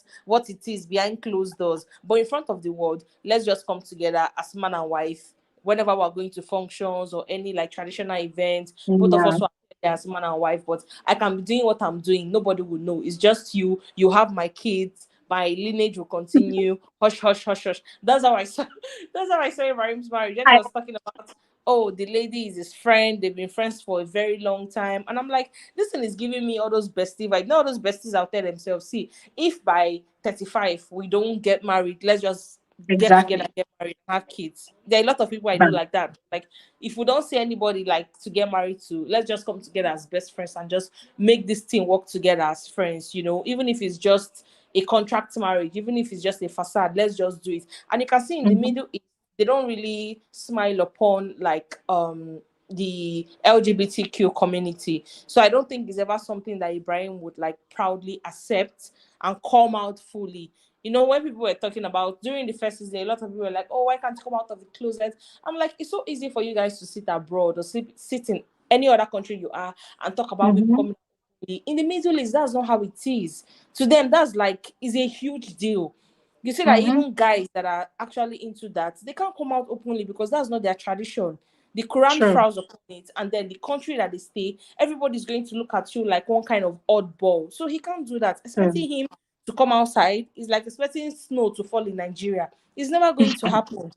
it is behind closed doors, but in front of the world, let's just come together as man and wife whenever we're going to functions or any like traditional events. Both of Yeah. us are there as man and wife, but I can be doing what I'm doing, nobody will know. It's just you have my kids, my lineage will continue. Hush, hush, hush, hush. That's how I saw that's how I saw Ibrahim's marriage. Then he I was talking about, oh, the lady is his friend. They've been friends for a very long time. And I'm like, this thing is giving me all those bestie vibes. Now all those besties out there themselves. See, if by 35 we don't get married, let's just get together exactly. and get married and have kids. There are a lot of people I know But like that. Like, if we don't see anybody like to get married to, let's just come together as best friends and just make this thing work together as friends, even if it's just a contract marriage, even if it's just a facade, let's just do it. And you can see in the mhm, Middle East, they don't really smile upon like the LGBTQ community. So I don't think it's ever something that Ibrahim would like proudly accept and come out fully. You know, when people were talking about during the first season, a lot of people were like, "Oh, why can't you come out of the closet?" I'm like, it's so easy for you guys to sit abroad or sit in any other country you are and talk about people Mm-hmm. coming out. In the Middle East, that's not how it is. To them, that's like is a huge deal. You see that Mm-hmm. even guys that are actually into that, they can't come out openly because that's not their tradition. The Quran True. frowns upon it, and then the country that they stay, everybody's going to look at you like one kind of oddball. So he can't do that. True. Expecting him to come outside is like expecting snow to fall in Nigeria. It's never going to happen.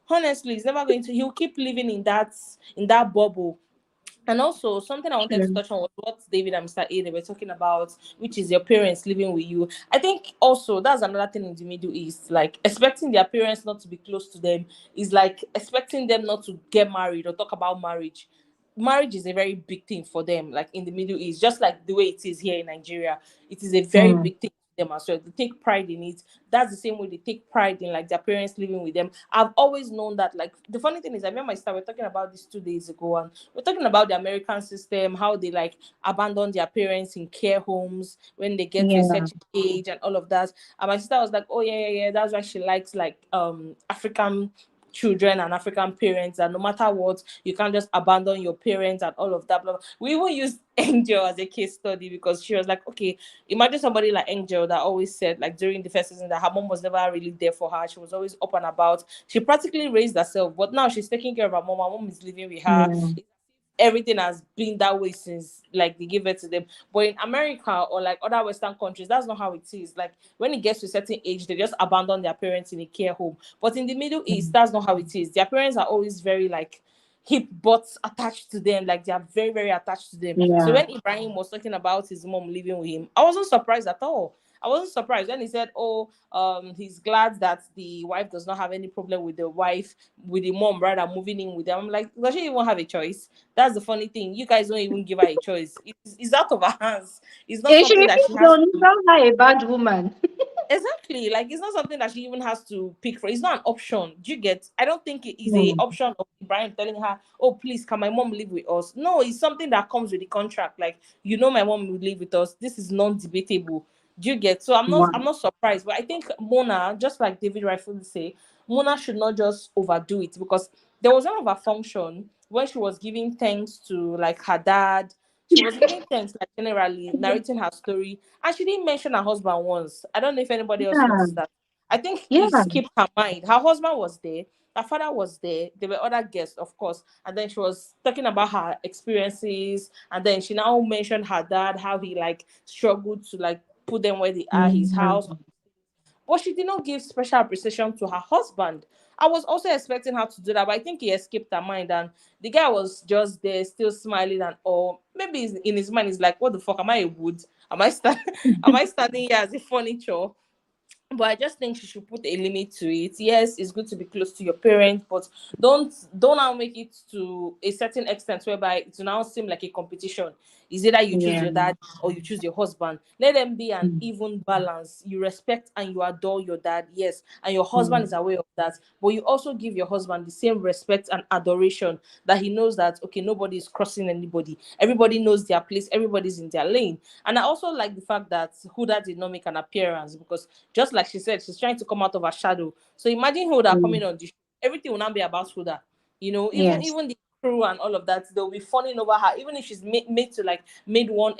Honestly, it's never going to. He'll keep living in that bubble. And also, something I wanted to True. touch on was what David and Mr. A they were talking about, which is your parents living with you. I think also that's another thing in the Middle East, like expecting their parents not to be close to them is like expecting them not to get married or talk about marriage. Marriage is a very big thing for them, like in the Middle East, just like the way it is here in Nigeria. It is a very Mm. big thing to them as well. They take pride in it. That's the same way they take pride in like their parents living with them. I've always known that. Like the funny thing is, I remember my sister we were talking about this 2 days ago, and we're talking about the American system, how they like abandon their parents in care homes when they get to a Yeah. certain age and all of that. And my sister was like, "Oh yeah, yeah, yeah, that's why she likes like African children and African parents, and no matter what, you can't just abandon your parents and all of that." Blah, blah. We even used Angel as a case study because she was like, okay, imagine somebody like Angel that always said, like during the first season, that her mom was never really there for her. She was always up and about. She practically raised herself, but now she's taking care of her mom. Her mom is living with her. Yeah. Everything has been that way since like they give it to them. But in America or like other Western countries, that's not how it is. Like when it gets to a certain age, they just abandon their parents in a care home. But in the Middle East, Mm. that's not how it is. Their parents are always very like hip butts attached to them, like they are very, very attached to them. So Yeah. when Ibrahim was talking about his mom living with him, I wasn't surprised at all. I wasn't surprised when he said, "Oh, he's glad that the wife does not have any problem with the wife, with the mom rather moving in with them." I'm like, does she even have a choice? That's the funny thing. You guys don't even give her a choice. It's out of her hands. It's not Yeah, she something that she has don't to. sound like a bad woman. Exactly. Like it's not something that she even has to pick for. It's not an option. Do you get? I don't think it is a Mm. option of Ibrahim telling her, "Oh, please, can my mom live with us?" No, it's something that comes with the contract. Like my mom will live with us. This is non-debatable. Do you get? So I'm Wow. not surprised. But I think Mona, just like David rightfully say, Mona should not just overdo it because there was one of her function when she was giving thanks to like her dad. She was giving thanks like generally narrating her story, and she didn't mention her husband once. I don't know if anybody else Yeah. noticed that. I think it Yeah. skipped her mind. Her husband was there, her father was there, there were other guests, of course. And then she was talking about her experiences, and then she now mentioned her dad, how he like struggled to like put them where they are, his house, Mm. but she did not give special appreciation to her husband. I was also expecting her to do that, but I think he escaped her mind, and the guy was just there, still smiling and all. Maybe in his mind, he's like, "What the fuck? Am I a wood? Am I stand? Am I standing here as a furniture?" But I just think she should put a limit to it. Yes, it's good to be close to your parents, but don't now make it to a certain extent whereby it will now seem like a competition. Is it that you choose Yeah. your dad or you choose your husband? Let them be an Mm. even balance. You respect and you adore your dad, yes, and your husband is Mm. aware of that. But you also give your husband the same respect and adoration that he knows that okay, nobody is crossing anybody. Everybody knows their place. Everybody's in their lane. And I also like the fact that Huda did not make an appearance because just like she said, she's trying to come out of her shadow. So imagine Huda Mm. coming on the show. Everything will now be about Huda. You know, Yes. even the crew and all of that, they'll be fawning over her. Even if she's made to like made one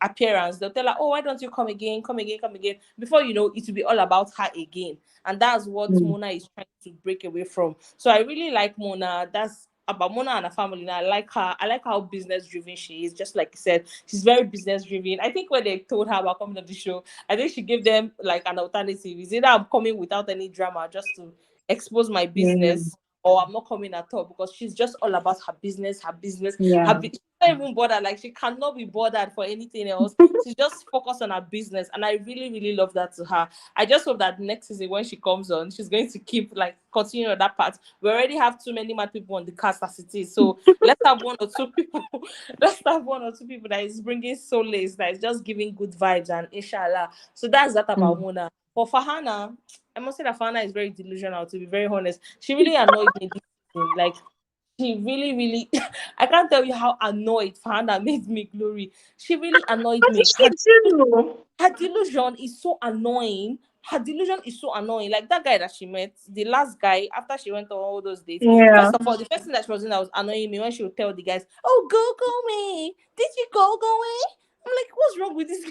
appearance, they'll tell her, "Oh, why don't you come again, come again, come again?" Before you know, it will be all about her again, and that's what Mm. Mona is trying to break away from. So I really like Mona. That's about Mona and her family. And I like her. I like how business driven she is. Just like you said, she's very business driven. I think when they told her about coming on the show, I think she gave them like an alternative. Is either I'm coming without any drama just to expose my Yeah. business, or I'm not coming at all because she's just all about her business, Yeah. she's not even bothered. Like she cannot be bothered for anything else. She's just focused on her business, and I really, really love that to her. I just hope that next season when she comes on, she's going to keep like continue on that part. We already have too many mad people on the cast as it is, so let's have one or two people. Let's have one or two people that is bringing solace, that is just giving good vibes, and inshallah. So that's that about Mm. Mona. For Farhanna, I must say that Farhanna is very delusional, to be very honest. She really annoyed me this season. Like, she really, really, I can't tell you how annoyed Farhanna made me, Glory. She really annoyed What did me. she do? Her delusion is so annoying. her delusion is so annoying. Like that guy that she met, the last guy, after she went on all those dates. Yeah. First of all, the first thing that she was doing that was annoying me when she would tell the guys, "Oh, Google me. Did you Google me?" I'm like, what's wrong with this?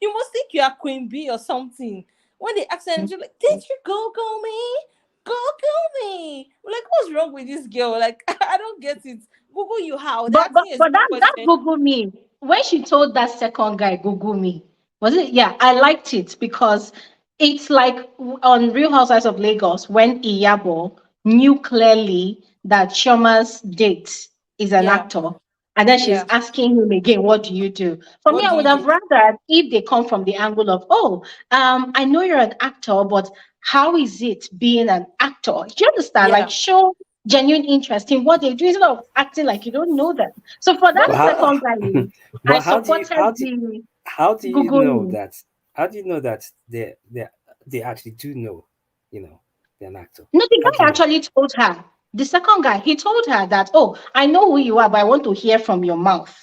You must think you are Queen Bee or something. When they ask her, she's like, "Did you Google me? Google me." I'm like, what's wrong with this girl? Like, I don't get it. Google you how? They're But but asking you a but simple that question. Google me, when she told that second guy Google me, was it? Yeah, I liked it because it's like on Real Housewives of Lagos when Iyabo knew clearly that Shoma's date is an Yeah, actor, and then she's yeah. asking him again, "What do you do?" For me, What I do would you have do? rather if they come from the angle of, "Oh, I know you're an actor, but how is it being an actor?" Do you understand? Like Yeah. show genuine interest in what they do instead of acting like you don't know them. So for But that But this is second how? guy, I But supported the how do you know Googling. that? How do you know that they actually do know? You know, they're an actor. No, the How do guy you know? actually told her. The second guy, he told her that, "Oh, I know who you are, but I want to hear from your mouth."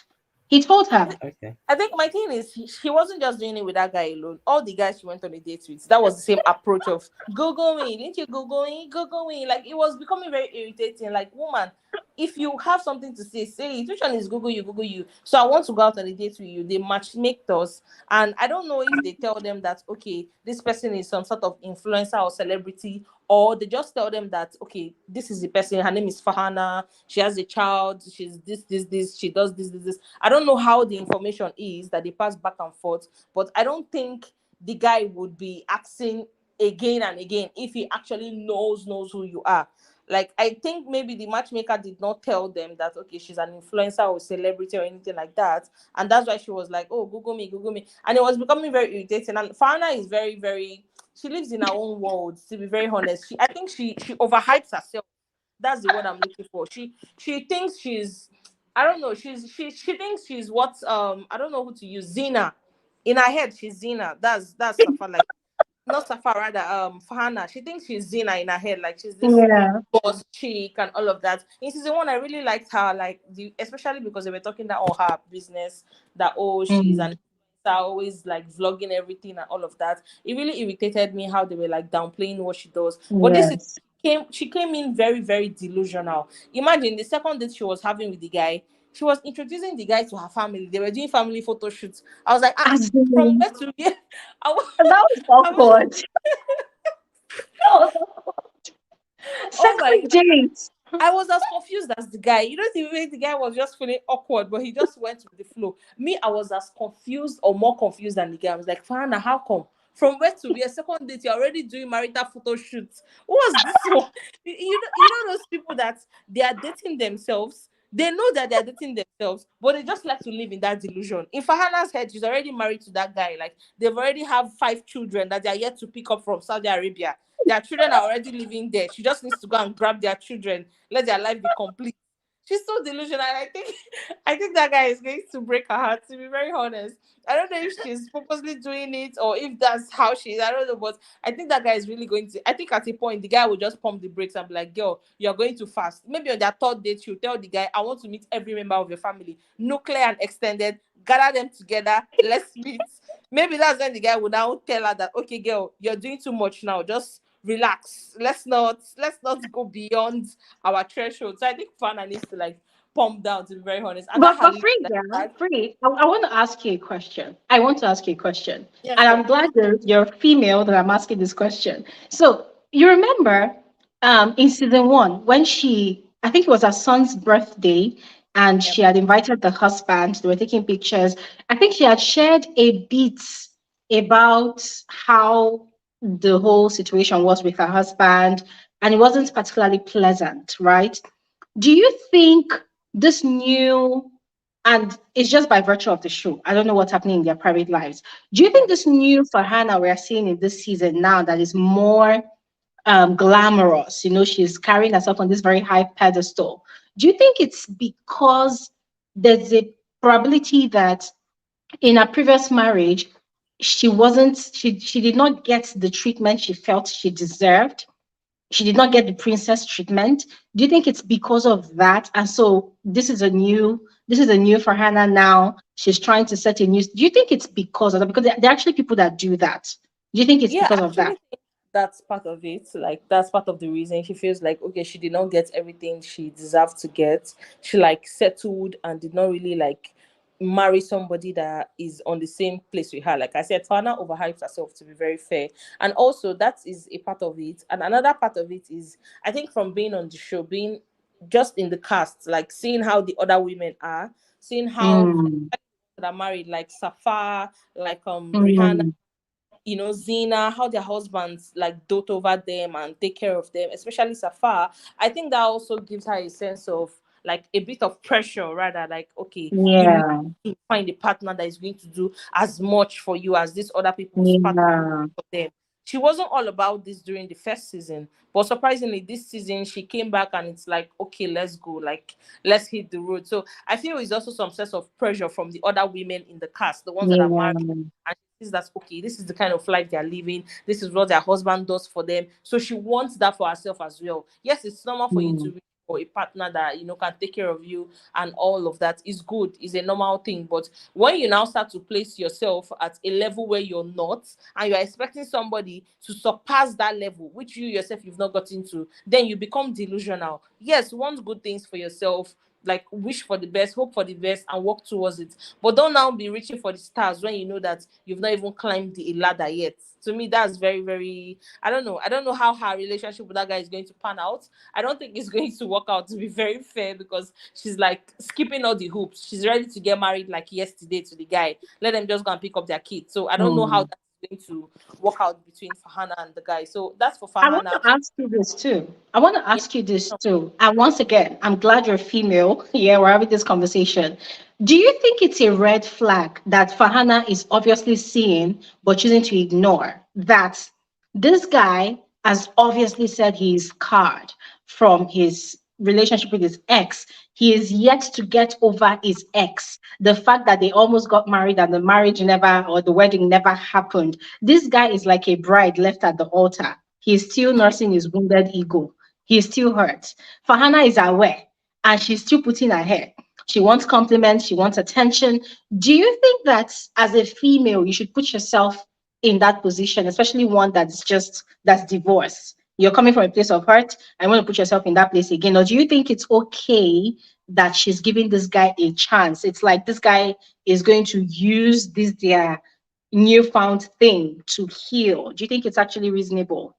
He told her. Okay. I think my thing is she wasn't just doing it with that guy alone. All the guys she went on a date with, that was the same approach of Google me, didn't you Google me? Google me. Like it was becoming very irritating. Like, woman, if you have something to say, say it. Which one is Google you, Google you? So I want to go out on a date with you. They match make us. And I don't know if they tell them that okay, this person is some sort of influencer or celebrity, or they just tell them that okay, this is the person, her name is Farhanna, she has a child, she's this, she does this. I don't know how the information is that they pass back and forth, but I don't think the guy would be asking again and again if he actually knows who you are. Like I think maybe the matchmaker did not tell them that okay, she's an influencer or celebrity or anything like that, and that's why she was like, "Oh, Google me," and it was becoming very irritating. And Farhanna is very, very. She lives in her own world. To be very honest, I think she overhypes herself. That's the word I'm looking for. She thinks she's I don't know, she thinks she's what I don't know who to use. Zina. In her head, she's Zina. That's Safa, like not Safa, rather Farhanna. She thinks she's Zina in her head, like she's this Yeah. boss chick and all of that. In season one, I really liked her, like especially because they were talking that all her business, that oh she's an Mm. influencer, always like vlogging everything and all of that. It really irritated me how they were like downplaying what she does. But this is Yes. she came in very, very delusional. Imagine the second date she was having with the guy, she was introducing the guy to her family. They were doing family photo shoots. I was like, As from in, where to where? I was, that was I was, awkward. That was awkward. oh my Second date. I was as confused as the guy. You know, the way the guy was just feeling awkward, but he just went with the flow. Me, I was as confused or more confused than the guy. I was like, Farhanna, how come? From where to be a second date, you're already doing marital photo shoots. What's this one? You know those people that they are dating themselves. They know that they're dating themselves, but they just like to live in that delusion. In Farhanna's head, she's already married to that guy. Like they've already have 5 children that they are yet to pick up from Saudi Arabia. Their children are already living there. She just needs to go and grab their children, let their life be complete. She's so delusional. I think I think that guy is going to break her heart, to be very honest. I don't know if she's purposely doing it or if that's how she is. I don't know, but I think that guy is really going to. I think at a point the guy will just pump the brakes and be like, "Girl, you're going too fast." Maybe on their third date, she'll tell the guy, "I want to meet every member of your family, nuclear and extended. Gather them together. Let's meet." Maybe that's when the guy will now tell her that, "Okay, girl, you're doing too much now. Just relax. Let's not go beyond our threshold." So I think Fana needs to like pump down, to be very honest. And that But Halil free, that yeah, he had, free. I want to ask you a question. I want to ask you a question, yeah, and sure. I'm glad you're female that I'm asking this question. So you remember, in season one when I think it was her son's birthday, and Yep. she had invited the husband. They were taking pictures. I think she had shared a bit about how the whole situation was with her husband, and it wasn't particularly pleasant, right? Do you think this new, and it's just by virtue of the show, I don't know what's happening in their private lives. Do you think Yeah. this new Farhana we're seeing in this season now that is more glamorous, she's carrying herself on this very high pedestal? Do you think it's because there's a probability that in her previous marriage, she did not get the treatment she felt she deserved? She did not get the princess treatment. Do you think it's because of that? And so this is a new for Hannah now. She's trying to set a new. Do you think it's because of that? Because there are actually people that do that. Do you think it's Yeah, because I of that? actually think that's part of it. Like that's part of the reason she feels like okay, she did not get everything she deserved to get. She like settled and did not really like marry somebody that is on the same place with her. Like I said, Fana overhyped herself to be very fair. And also that is a part of it. And another part of it is I think from being on the show, being just in the cast, like seeing how the other women are, seeing how Mm, that are married, like Safa, like Brianna, mm, Zeina, how their husbands like dote over them and take care of them, especially Safa. I think that also gives her a sense of like a bit of pressure, rather like, okay, you need yeah, to find a partner that is going to do as much for you as these other people's partners yeah, for them. She wasn't all about this during the first season, but surprisingly, this season she came back and it's like, okay, let's go, like let's hit the road. So I feel it's also some sense of pressure from the other women in the cast, the ones that are married, yeah. and she sees that okay, this is the kind of life they're living, this is what their husband does for them, so she wants that for herself as well. Yes, it's normal for you to Mm, reach for a partner that can take care of you, and all of that is good, is a normal thing. But when you now start to place yourself at a level where you're not, and you're expecting somebody to surpass that level which you yourself you've not gotten to, then you become delusional. Yes, want good things for yourself, like wish for the best, hope for the best, and work towards it. But don't now be reaching for the stars when you know that you've not even climbed the ladder yet. To me, that's very, very. I don't know. I don't know how her relationship with that guy is going to pan out. I don't think it's going to work out. To be very fair, because she's like skipping all the hoops. She's ready to get married like yesterday to the guy. Let them just go and pick up their kids. So I don't know how mm. that's going to work out between Farhana and the guy. So that's for I want Farhana. to ask you this too. I want to Yeah. ask you this too. And once again, I'm glad you're female. Yeah, we're having this conversation. Do you think it's a red flag that Farhana is obviously seeing but choosing to ignore? That this guy has obviously said he's scarred from his relationship with his ex. He is yet to get over his ex. The fact that they almost got married and the marriage never or the wedding never happened. This guy is like a bride left at the altar. He's still nursing his wounded ego. He's still hurt. Farhana is aware and she's still putting her hair. She wants compliments, she wants attention. Do you think that as a female, you should put yourself in that position, especially one that's divorced? You're coming from a place of hurt and want to put yourself in that place again. Or do you think it's okay that she's giving this guy a chance? It's like this guy is going to use this their newfound thing to heal. Do you think it's actually reasonable?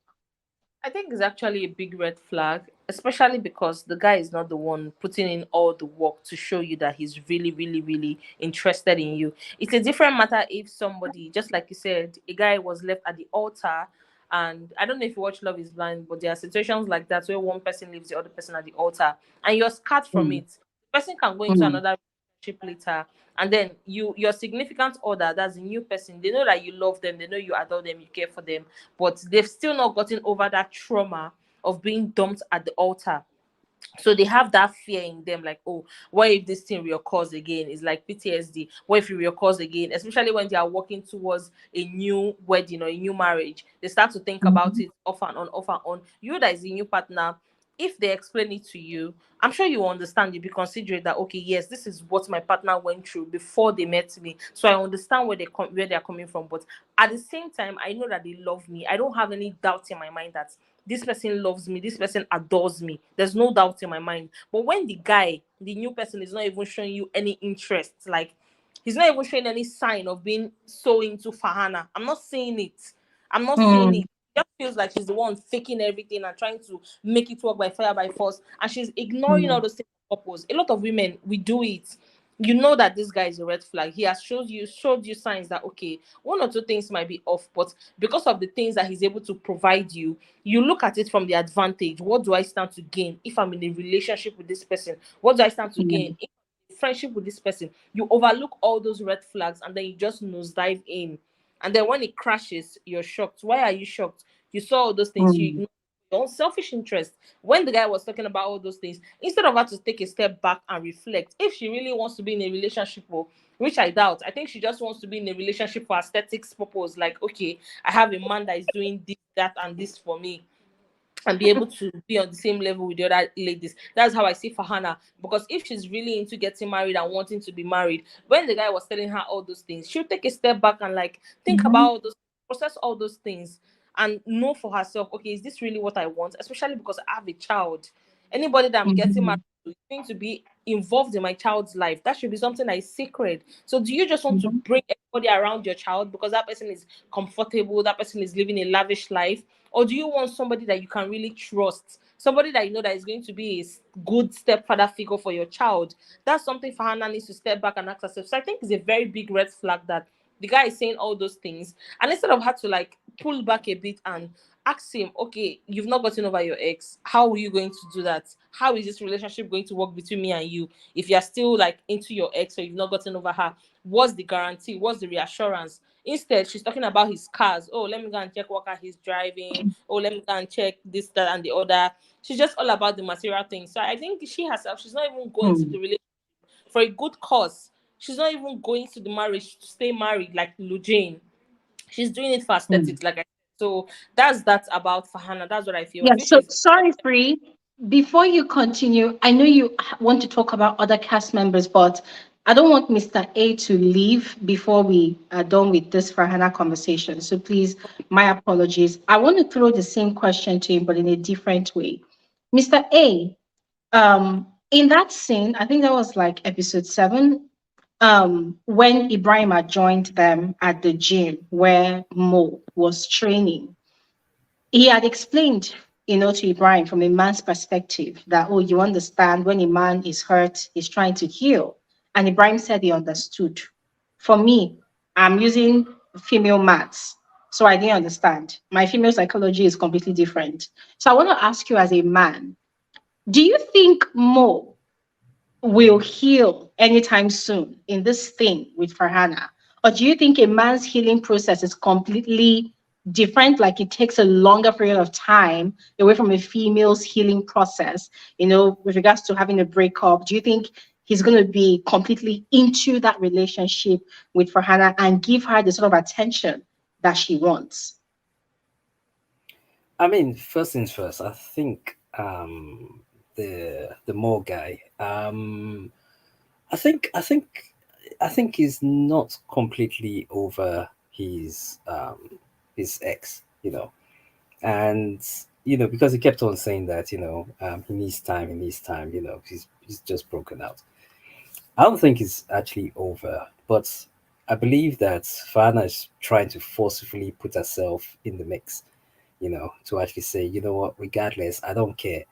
I think it's actually a big red flag, especially because the guy is not the one putting in all the work to show you that he's really, really, really interested in you. It's a different matter if somebody, just like you said, a guy was left at the altar. And I don't know if you watch Love is Blind, but there are situations like that where one person leaves the other person at the altar and you're scarred from Mm, it. The person can go into mm, another relationship later, and then your significant other, that's a new person, they know that you love them, they know you adore them, you care for them, but they've still not gotten over that trauma of being dumped at the altar. So they have that fear in them, like, oh, what if this thing reoccurs again? It's like PTSD. What if it reoccurs again? Especially when they are working towards a new wedding or a new marriage, they start to think about mhm, it off and on, off and on. You that is a new partner, if they explain it to you, I'm sure you understand. You be considerate that okay, yes, this is what my partner went through before they met me, so I understand where they're coming from. But at the same time, I know that they love me. I don't have any doubt in my mind that this person loves me, this person adores me. There's no doubt in my mind. But when the new person, is not even showing you any interest, like he's not even showing any sign of being so into Farhana, I'm not seeing it. I'm not seeing it. mm, It just feels like she's the one faking everything and trying to make it work by fire by force, and she's ignoring all mm, those things on purpose. A lot of women, we do it. You know that this guy is a red flag. He has showed you signs that okay, one or two things might be off, but because of the things that he's able to provide you, you look at it from the advantage. What do I stand to gain if I'm in a relationship with this person? What do I stand to gain mm, if I'm in a friendship with this person? You overlook all those red flags and then you just nosedive in. And then when it crashes, you're shocked. Why are you shocked? You saw all those things, you mm, ignored your own selfish interest. When the guy was talking about all those things, instead of her to take a step back and reflect, if she really wants to be in a relationship, which I doubt, I think she just wants to be in a relationship for aesthetics purpose. Like, okay, I have a man that is doing this, that, and this for me, and be able to be on the same level with the other ladies. That's how I see Farhana. Because if she's really into getting married and wanting to be married, when the guy was telling her all those things, she'll take a step back and like think about mhm, all those. process all those things and know for herself, okay, is this really what I want? Especially because I have a child. Anybody that I'm getting Mhm. married to is going to be involved in my child's life. That should be something that is sacred. So do you just want to Mhm. bring everybody around your child because that person is comfortable, that person is living a lavish life? Or do you want somebody that you can really trust? Somebody that you know that is going to be a good stepfather figure for your child? That's something Farhanna needs to step back and ask herself. So I think it's a very big red flag that the guy is saying all those things, and instead of her to like pull back a bit and ask him, okay, you've not gotten over your ex, how are you going to do that? How is this relationship going to work between me and you if you're still like into your ex or you've not gotten over her? What's the guarantee? What's the reassurance? Instead, she's talking about his cars. Oh, let me go and check what car he's driving. Oh, let me go and check this, that, and the other. She's just all about the material things. So I think she herself, she's not even going to Mm. the relationship for a good cause. She's not even going to the marriage to stay married like Lojay. She's doing it for Mm. aesthetics, like I said. So that's that about Farhanna. That's what I feel. I Yeah, feel so she's sorry, Free. Before you continue, I know you want to talk about other cast members, but I don't want Mr. A to leave before we are done with this Farhana conversation. So please, my apologies. I want to throw the same question to him, but in a different way. Mr. A, in that scene, I think that was like episode 7, when Ibrahim had joined them at the gym where Mo was training. He had explained, to Ibrahim from a man's perspective that, oh, you understand when a man is hurt, he's trying to heal. And Ibrahim said he understood. For me, I'm using female maths, so I didn't understand. My female psychology is completely different. So I want to ask you as a man, do you think Mo will heal anytime soon in this thing with Farhana? Or do you think a man's healing process is completely different? Like it takes a longer period of time away from a female's healing process, with regards to having a breakup? Do you think he's going to be completely into that relationship with Farhana and give her the sort of attention that she wants? I mean, first things first, I think the more guy, I think I think I think he's not completely over his ex, and because he kept on saying that he needs time, he's just broken out. I don't think it's actually over, but I believe that Fana is trying to forcefully put herself in the mix, to actually say, you know what, regardless, I don't care,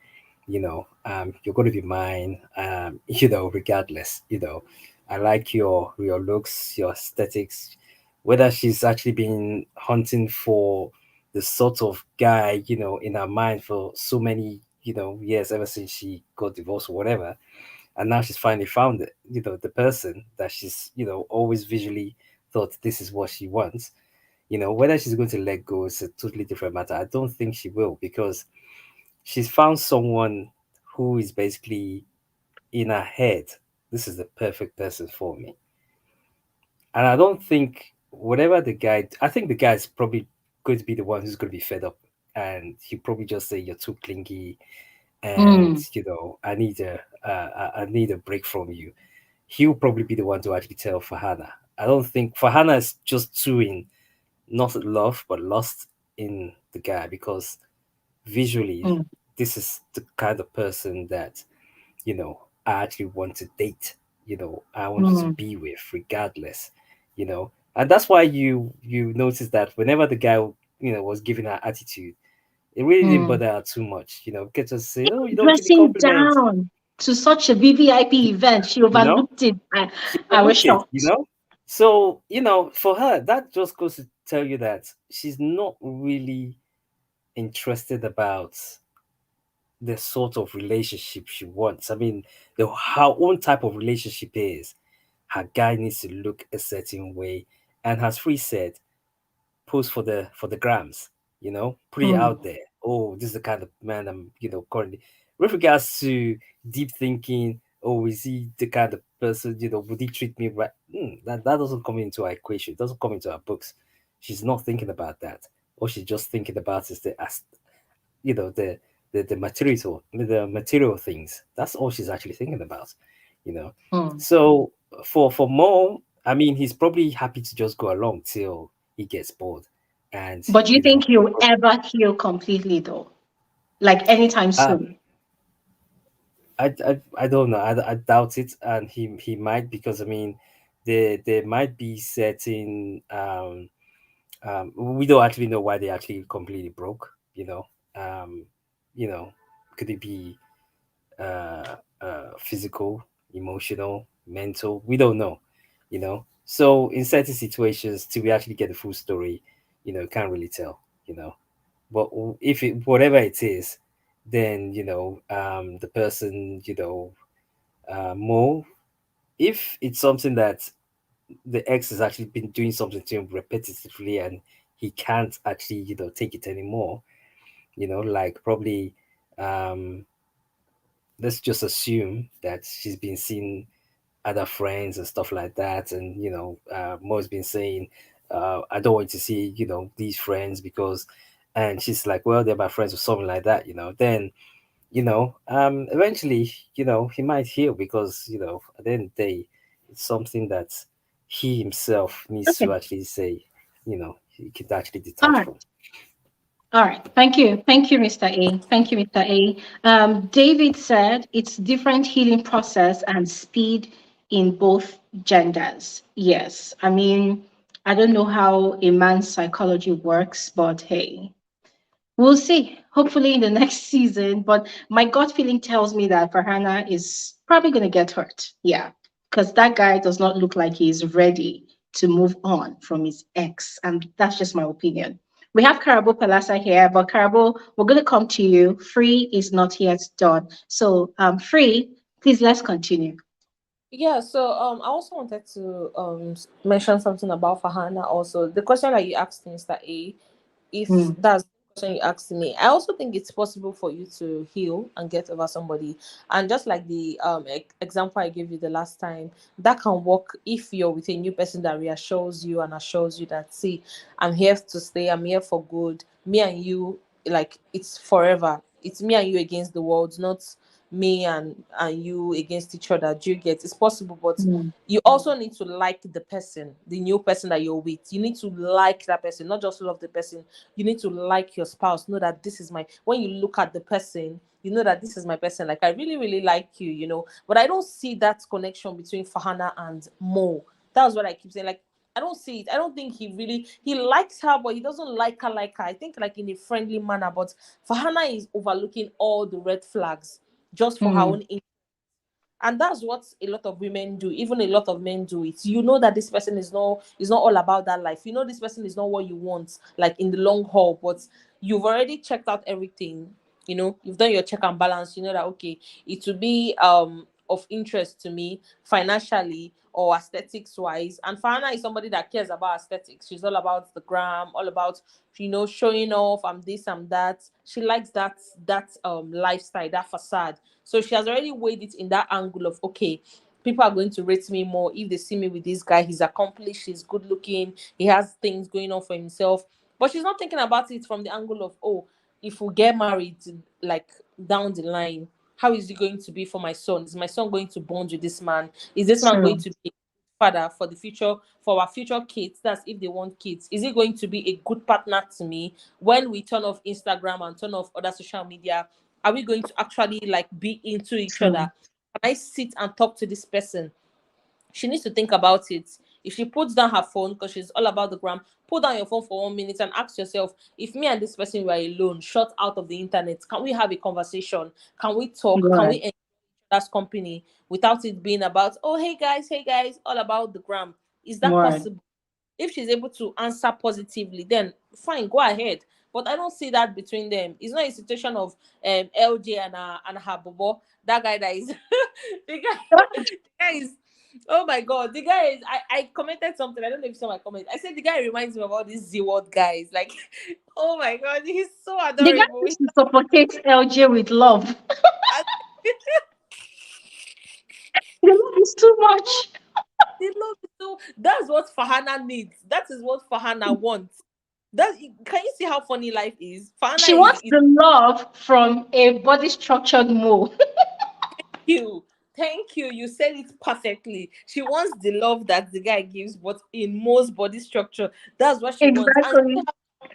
you're going to be mine, regardless, I like your looks, your aesthetics, whether she's actually been hunting for the sort of guy, in her mind for so many, years ever since she got divorced or whatever, and now she's finally found it, the person that she's always visually thought this is what she wants. Whether she's going to let go is a totally different matter. I don't think she will, because she's found someone who is basically in her head, this is the perfect person for me. And I don't think whatever the guy, I think the guy's probably going to be the one who's going to be fed up, and he'll probably just say, you're too clingy, and Mm, I need a break from you. He'll probably be the one to actually tell Farhana. I don't think Farhana is just too in, not love, but lost in the guy, because visually, mm, this is the kind of person that, I actually want to date, I want to mm, be with regardless, and that's why you notice that whenever the guy, was giving her attitude, it really didn't mm. bother her too much, because just say, oh, you don't give me Dressing compliments, down to such a VVIP event, she you know, overlooked it. she I was overlooked it, shocked. So, for her, that just goes to tell you that she's not really interested about the sort of relationship she wants. I mean, her own type of relationship is her guy needs to look a certain way, and as Free said, post for the grams, put it Mm, out there. Oh, this is the kind of man I'm, currently. With regards to deep thinking, oh, is he the kind of person, would he treat me right? That doesn't come into our equation. It doesn't come into our books. She's not thinking about that. All she's just thinking about is you know the the material things. That's all she's actually thinking about, you know mm, so for Mo, I mean, he's probably happy to just go along till he gets bored, and But do you think he'll ever heal completely though? Like anytime uh, soon? I don't know. I doubt it, and he might, because I mean, there might be certain we don't actually know why they actually completely broke. Um, you know, could it be physical, emotional, mental? We don't know. So in certain situations, till we actually get the full story, can't really tell. But if it whatever it is, then the person, more, if it's something that the ex has actually been doing something to him repetitively, and he can't actually take it anymore, like probably, um let's just assume that she's been seeing other friends and stuff like that, and Mo's been saying, I don't want to see these friends because, and she's like, well, they're my friends or something like that, then eventually, he might heal, because at the end of the day, it's something that he himself needs Okay. to actually say, he can actually All detach right. from. All right. Thank you. Thank you, Mr. A. Thank you, Mr. A. David said it's different healing process and speed in both genders. Yes. I mean, I don't know how a man's psychology works, but hey, we'll see. Hopefully in the next season. But my gut feeling tells me that Farhanna is probably going to get hurt. Yeah. Because that guy does not look like he's ready to move on from his ex. And that's just my opinion. We have Karabo Palasa here, but Karabo, we're going to come to you. Free is not yet done. So, Free, please let's continue. Yeah, so I also wanted to mention something about Farhanna also. The question that you asked Mr. A, if Hmm. that's the question you asked me, I also think it's possible for you to heal and get over somebody. And just like the example I gave you the last time, that can work if you're with a new person that reassures you and assures you that, see, I'm here to stay, I'm here for good. Me and you, like, it's forever. It's me and you against the world, not me and you against each other. Do you get? It's possible, but Hmm. you also need to like the person, the new person that you're with. You need to like that person, not just love the person. You need to like your spouse. Know that this is my, when you look at the person, you know that this is my person. Like, I really, really like you, But I don't see that connection between Fahana and Mo. That's what I keep saying. Like, I don't see it. I don't think he likes her, but he doesn't like her. I think like in a friendly manner. But Fahana is overlooking all the red flags just for her Hmm. own, and that's what a lot of women do, even a lot of men do it. You know that this person is not all about that life. You know this person is not what you want, like in the long haul, but you've already checked out everything. You've done your check and balance. You know that, okay, it will be of interest to me financially or aesthetics wise. And Farhanna is somebody that cares about aesthetics. She's all about the gram, all about showing off. I'm this, I'm that. She likes that lifestyle, that facade. So she has already weighed it in that angle of, okay, people are going to rate me more if they see me with this guy. He's accomplished, he's good looking, he has things going on for himself. But she's not thinking about it from the angle of, oh, if we get married, like, down the line, how is it going to be for my son? Is my son going to bond with this man? Is this man going True. to be a father for the future, for our future kids? That's if they want kids. Is he going to be a good partner to me when we turn off Instagram and turn off other social media? Are we going to actually like be into each True. other? Can I sit and talk to this person? She needs to think about it. If she puts down her phone because she's all about the gram, put down your phone for 1 minute and ask yourself, if me and this person were alone, shut out of the internet, can we have a conversation? Can we talk? Can we Right. enjoy each other's company without it being about, oh, hey guys, all about the gram? Is that Right. possible? If she's able to answer positively, then fine, go ahead. But I don't see that between them. It's not a situation of LJ and her bobo. That guy that is the guy is, oh my god, the guy is, I commented something. I don't know if you saw my comment. I said the guy reminds me of all these Z-word guys. Like, oh my god, he's so The guy adorable. used to suffocate LJ with love. The love is too much. They love it so. That's what Farhana needs. That is what Farhana wants. Can you see how funny life is? She Farhana wants is the love from a body structured mole. you. Thank you. You said it perfectly. She wants the love that the guy gives, but in most body structure. That's what she wants. And Exactly.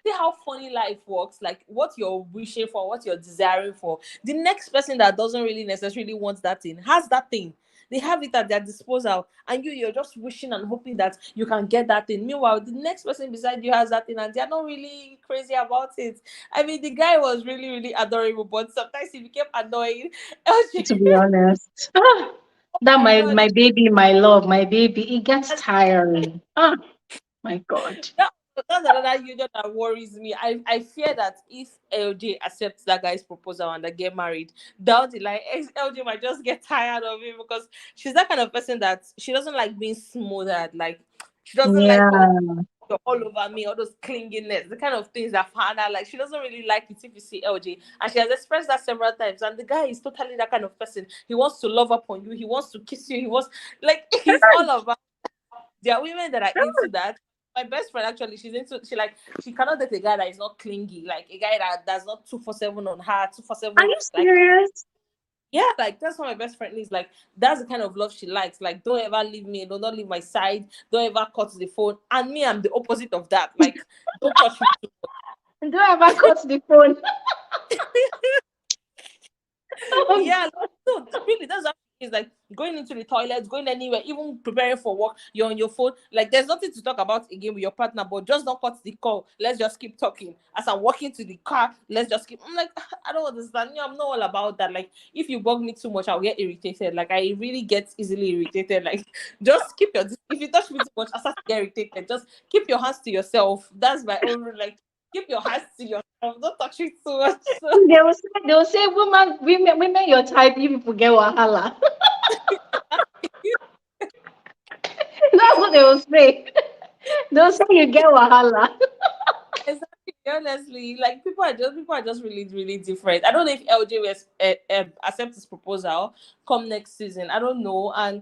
See how funny life works. Like what you're wishing for, what you're desiring for. The next person that doesn't really necessarily want that thing has that thing. They have it at their disposal, and you're just wishing and hoping that you can get that thing. Meanwhile, the next person beside you has that thing, and they're not really crazy about it. I mean, the guy was really, really adorable, but sometimes he became annoying. To be honest. That My my God, my baby, my love, my baby, it gets tiring. My God. that, that's another union that worries me. I fear that if LJ accepts that guy's proposal and they get married, down the line, LJ might just get tired of him because she's that kind of person that she doesn't like being smothered. Like she doesn't like all Yeah. you're all over me, all those clinginess, the kind of things that Farhanna like. She doesn't really like it if you see LJ, and she has expressed that several times. And the guy is totally that kind of person. He wants to love up on you. He wants to kiss you. He wants like he's all about. There are women that are into that. My best friend actually, she cannot date a guy that is not clingy, like a guy that does not 247 on her, two four Are seven. you Like serious? yeah, like that's what my best friend is. Like that's the kind of love she likes. Like don't ever leave me, do not leave my side, don't ever cut the phone. And me, I'm the opposite of that. Like don't touch me too Do I ever cut the phone? Oh, yeah, no, really, that's what it's like going into the toilet, going anywhere, even preparing for work, you're on your phone. Like there's nothing to talk about again with your partner, but just don't cut the call. Let's just keep talking. As I'm walking to the car, let's just keep. I'm like, I don't understand. Yeah, I'm not all about that. Like if you bug me too much, I'll get irritated. Like I really get easily irritated. Like just keep your if you touch me too much, I start to get irritated. Just keep your hands to yourself. That's my own rule. Like keep your hands to yourself. Don't touch it too much. So they will say, women, your type, you people get wahala. That's what they will say. They'll say you get wahala. exactly. Honestly, like people are just really really different. I don't know if LJ will accept his proposal come next season. I don't know, and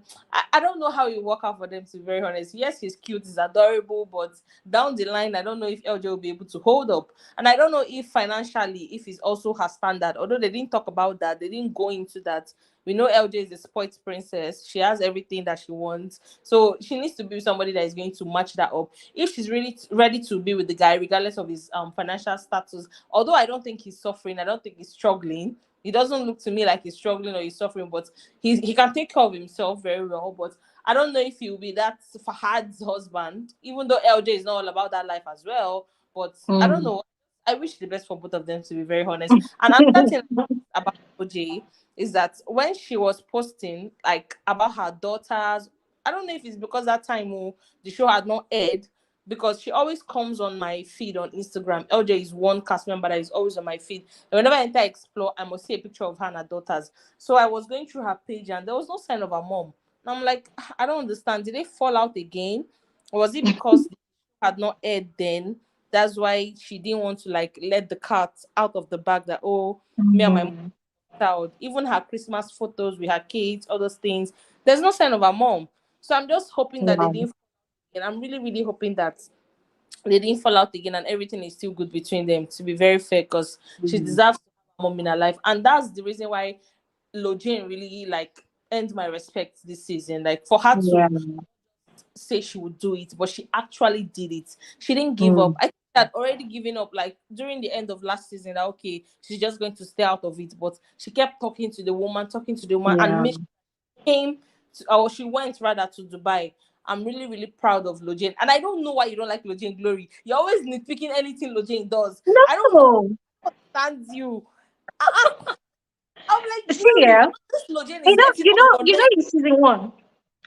I don't know how it work out for them. To be very honest, yes, he's cute, he's adorable, but down the line, I don't know if LJ will be able to hold up, and I don't know if financially, if he's also her standard. Although they didn't talk about that, they didn't go into that. We know LJ is a spoiled princess. She has everything that she wants, so she needs to be somebody that is going to match that up if she's really ready to be with the guy, regardless of his financial status. Although I don't think he's suffering, I don't think he's struggling. He doesn't look to me like he's struggling or he's suffering, but he can take care of himself very well. But I don't know if he'll be that Fahad's husband, even though LJ is not all about that life as well. But I don't Mm. know. I wish the best for both of them, to be very honest. And another thing about OJ is that when she was posting like about her daughters, I don't know if it's because that time the show had not aired, because she always comes on my feed on Instagram. LJ is one cast member that is always on my feed. And whenever I enter Explore, I must see a picture of her and her daughters. So I was going through her page and there was no sign of her mom. And I'm like, I don't understand. Did they fall out again? Or was it because the show had not aired then? That's why she didn't want to like let the cat out of the bag that, oh, me and my mom Mm. out. Even her Christmas photos with her kids, all those things. There's no sign of her mom. So I'm just hoping that they Wow. didn't. And I'm really, really hoping that they didn't fall out again and everything is still good between them. To be very fair, because she Mm. deserves to have a mom in her life, and that's the reason why Lojay really like earned my respect this season. Like for her Yeah. to say she would do it, but she actually did it. She didn't give up. Mm. I think she had already given up like during the end of last season that okay, she's just going to stay out of it. But she kept talking to the woman, and Yeah. made came to, or she went rather to Dubai. I'm really, really proud of Lojay. And I don't know why you don't like Lojay Glory. You're always nitpicking anything Lojay does. I don't No. understand you. Uh-uh. I'm like, See, Glory, yeah. this Lojay is getting on your You know, nerves. in season one,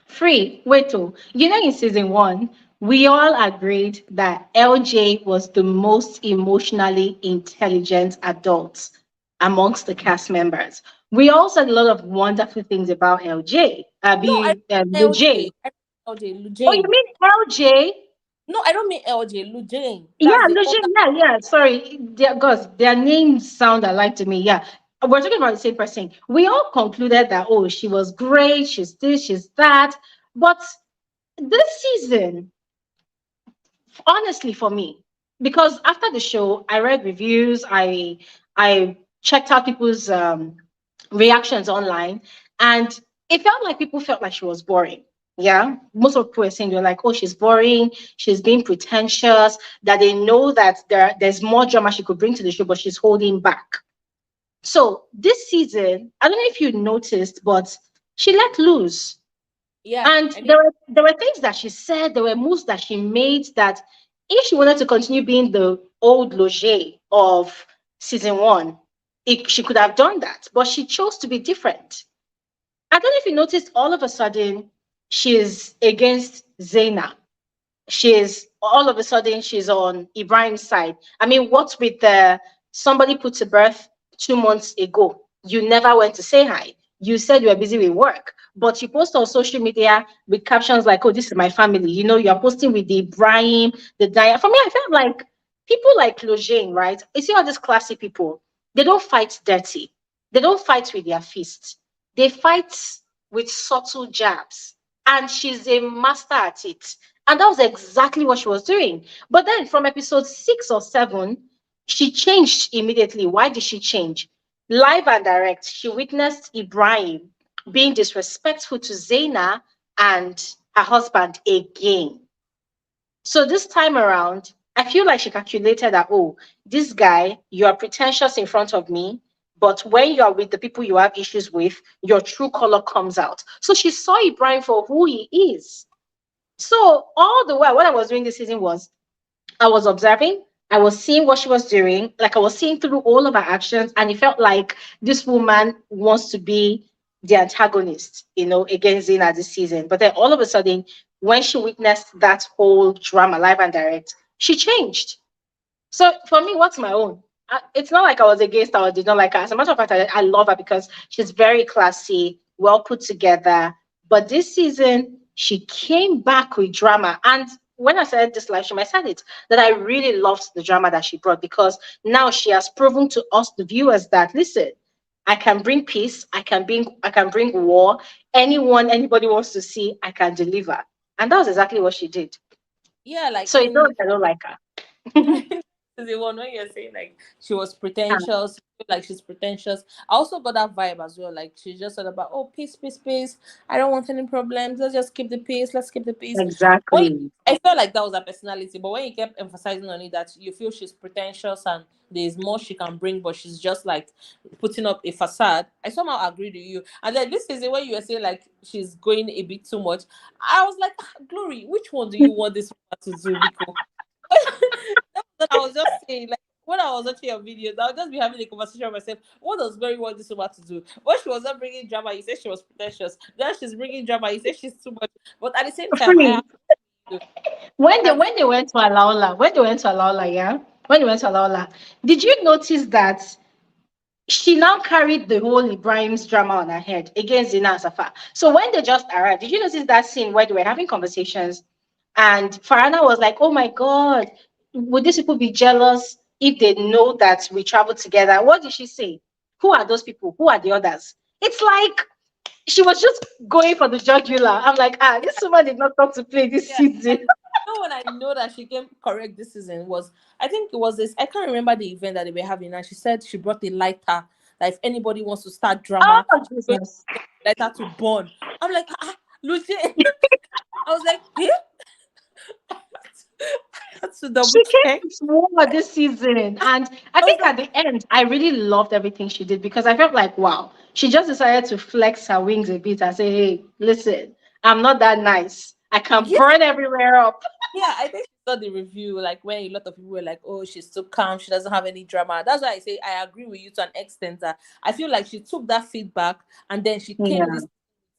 free. Wait, oh, you know, in season one, we all agreed that LJ was the most emotionally intelligent adult amongst the cast members. We all said a lot of wonderful things about LJ. No, I don't mean LJ. LJ. I don't mean LJ, Oh, you Lujane. mean LJ? No, I don't mean LJ, Lujane. Yeah, That's the Lojay. other. Yeah, yeah. Sorry, because their names sound alike to me. Yeah, we're talking about the same person. We all concluded that oh, she was great. She's this, she's that. But this season, honestly, for me, because after the show, I read reviews. I checked out people's reactions online, and it felt like people felt like she was boring. Yeah, most of people were saying they're like, oh, she's boring, she's being pretentious, that they know that there's more drama she could bring to the show, but she's holding back. So this season, I don't know if you noticed, but she let loose. Yeah, And I did. there were things that she said, there were moves that she made that if she wanted to continue being the old Lojay of season one, she could have done that. But she chose to be different. I don't know if you noticed all of a sudden she's against Zaina. She's on Ibrahim's side. I mean, what with the somebody put to birth 2 months ago? You never went to say hi. You said you were busy with work, but you post on social media with captions like, "Oh, this is my family." You know, you're posting with the Ibrahim, the Danya. For me, I felt like people like Lojay, right? You see all these classy people. They don't fight dirty. They don't fight with their fists. They fight with subtle jabs, and she's a master at it. And that was exactly what she was doing. But then from episode 6 or 7, she changed immediately. Why did she change? Live and direct, she witnessed Ibrahim being disrespectful to Zaina and her husband again. So this time around, I feel like she calculated that, oh, this guy, you are pretentious in front of me, but when you are with the people you have issues with, your true color comes out. So she saw Ibrahim for who he is. So all the while, what I was doing this season was I was observing, I was seeing what she was doing, like I was seeing through all of her actions, and it felt like this woman wants to be the antagonist, against Zena this season. But then all of a sudden, when she witnessed that whole drama live and direct, she changed. So for me, what's my own? It's not like I was against her or did not like her. As a matter of fact, I love her because she's very classy, well put together. But this season, she came back with drama. And when I said this live stream, I said it that I really loved the drama that she brought because now she has proven to us, the viewers, that listen, I can bring peace, I can bring war. Anybody wants to see, I can deliver. And that was exactly what she did. Yeah, like So it's not in like I don't like her. the one when you're saying like she was pretentious, like she's pretentious. I also got that vibe as well. Like she just said about, oh, peace, peace, peace. I don't want any problems. Let's just keep the peace. Let's keep the peace. When Exactly. I felt like that was her personality, but when you kept emphasizing on it that you feel she's pretentious and there's more she can bring, but she's just like putting up a facade, I somehow agreed with you. And then this is the way you were saying like she's going a bit too much. I was like, "Ah, Glory, which one do you want this woman to do, Rico?" That's what I was just saying. Like when I was watching your videos, I would just be having a conversation with myself. What does Glory want this woman to do? When she was not bringing drama, you said she was pretentious. Then she's bringing drama, you said she's too much. But at the same time, I Free. have to. When they I when they went to Alaola, yeah, when they went to Alaola, did you notice that she now carried the whole Ibrahim's drama on her head against Zina and Safa? So when they just arrived, did you notice that scene where they were having conversations and Farhanna was like, "Oh my God, would these people be jealous if they know that we traveled together?" What did she say? Who are those people? Who are the others? It's like she was just going for the jugular. I'm like, this woman did not talk to play this yeah, season. and when I know that she came correct this season was I think it was this I can't remember the event that they were having and she said she brought a lighter that if anybody wants to start drama, Oh, she's going to Jesus. get a lighter to burn. I'm like, Lojay. I was like, yeah. I had to double She came check. with war this season. And I I was think like, at the end, I really loved everything she did because I felt like, wow, she just decided to flex her wings a bit and say, hey, listen, I'm not that nice. I can yeah, burn everywhere up. yeah. I think she saw the review, like when a lot of people were like, "Oh, she's too calm. She doesn't have any drama." That's why I say I agree with you to an extent. That I feel like she took that feedback and then she came Yeah.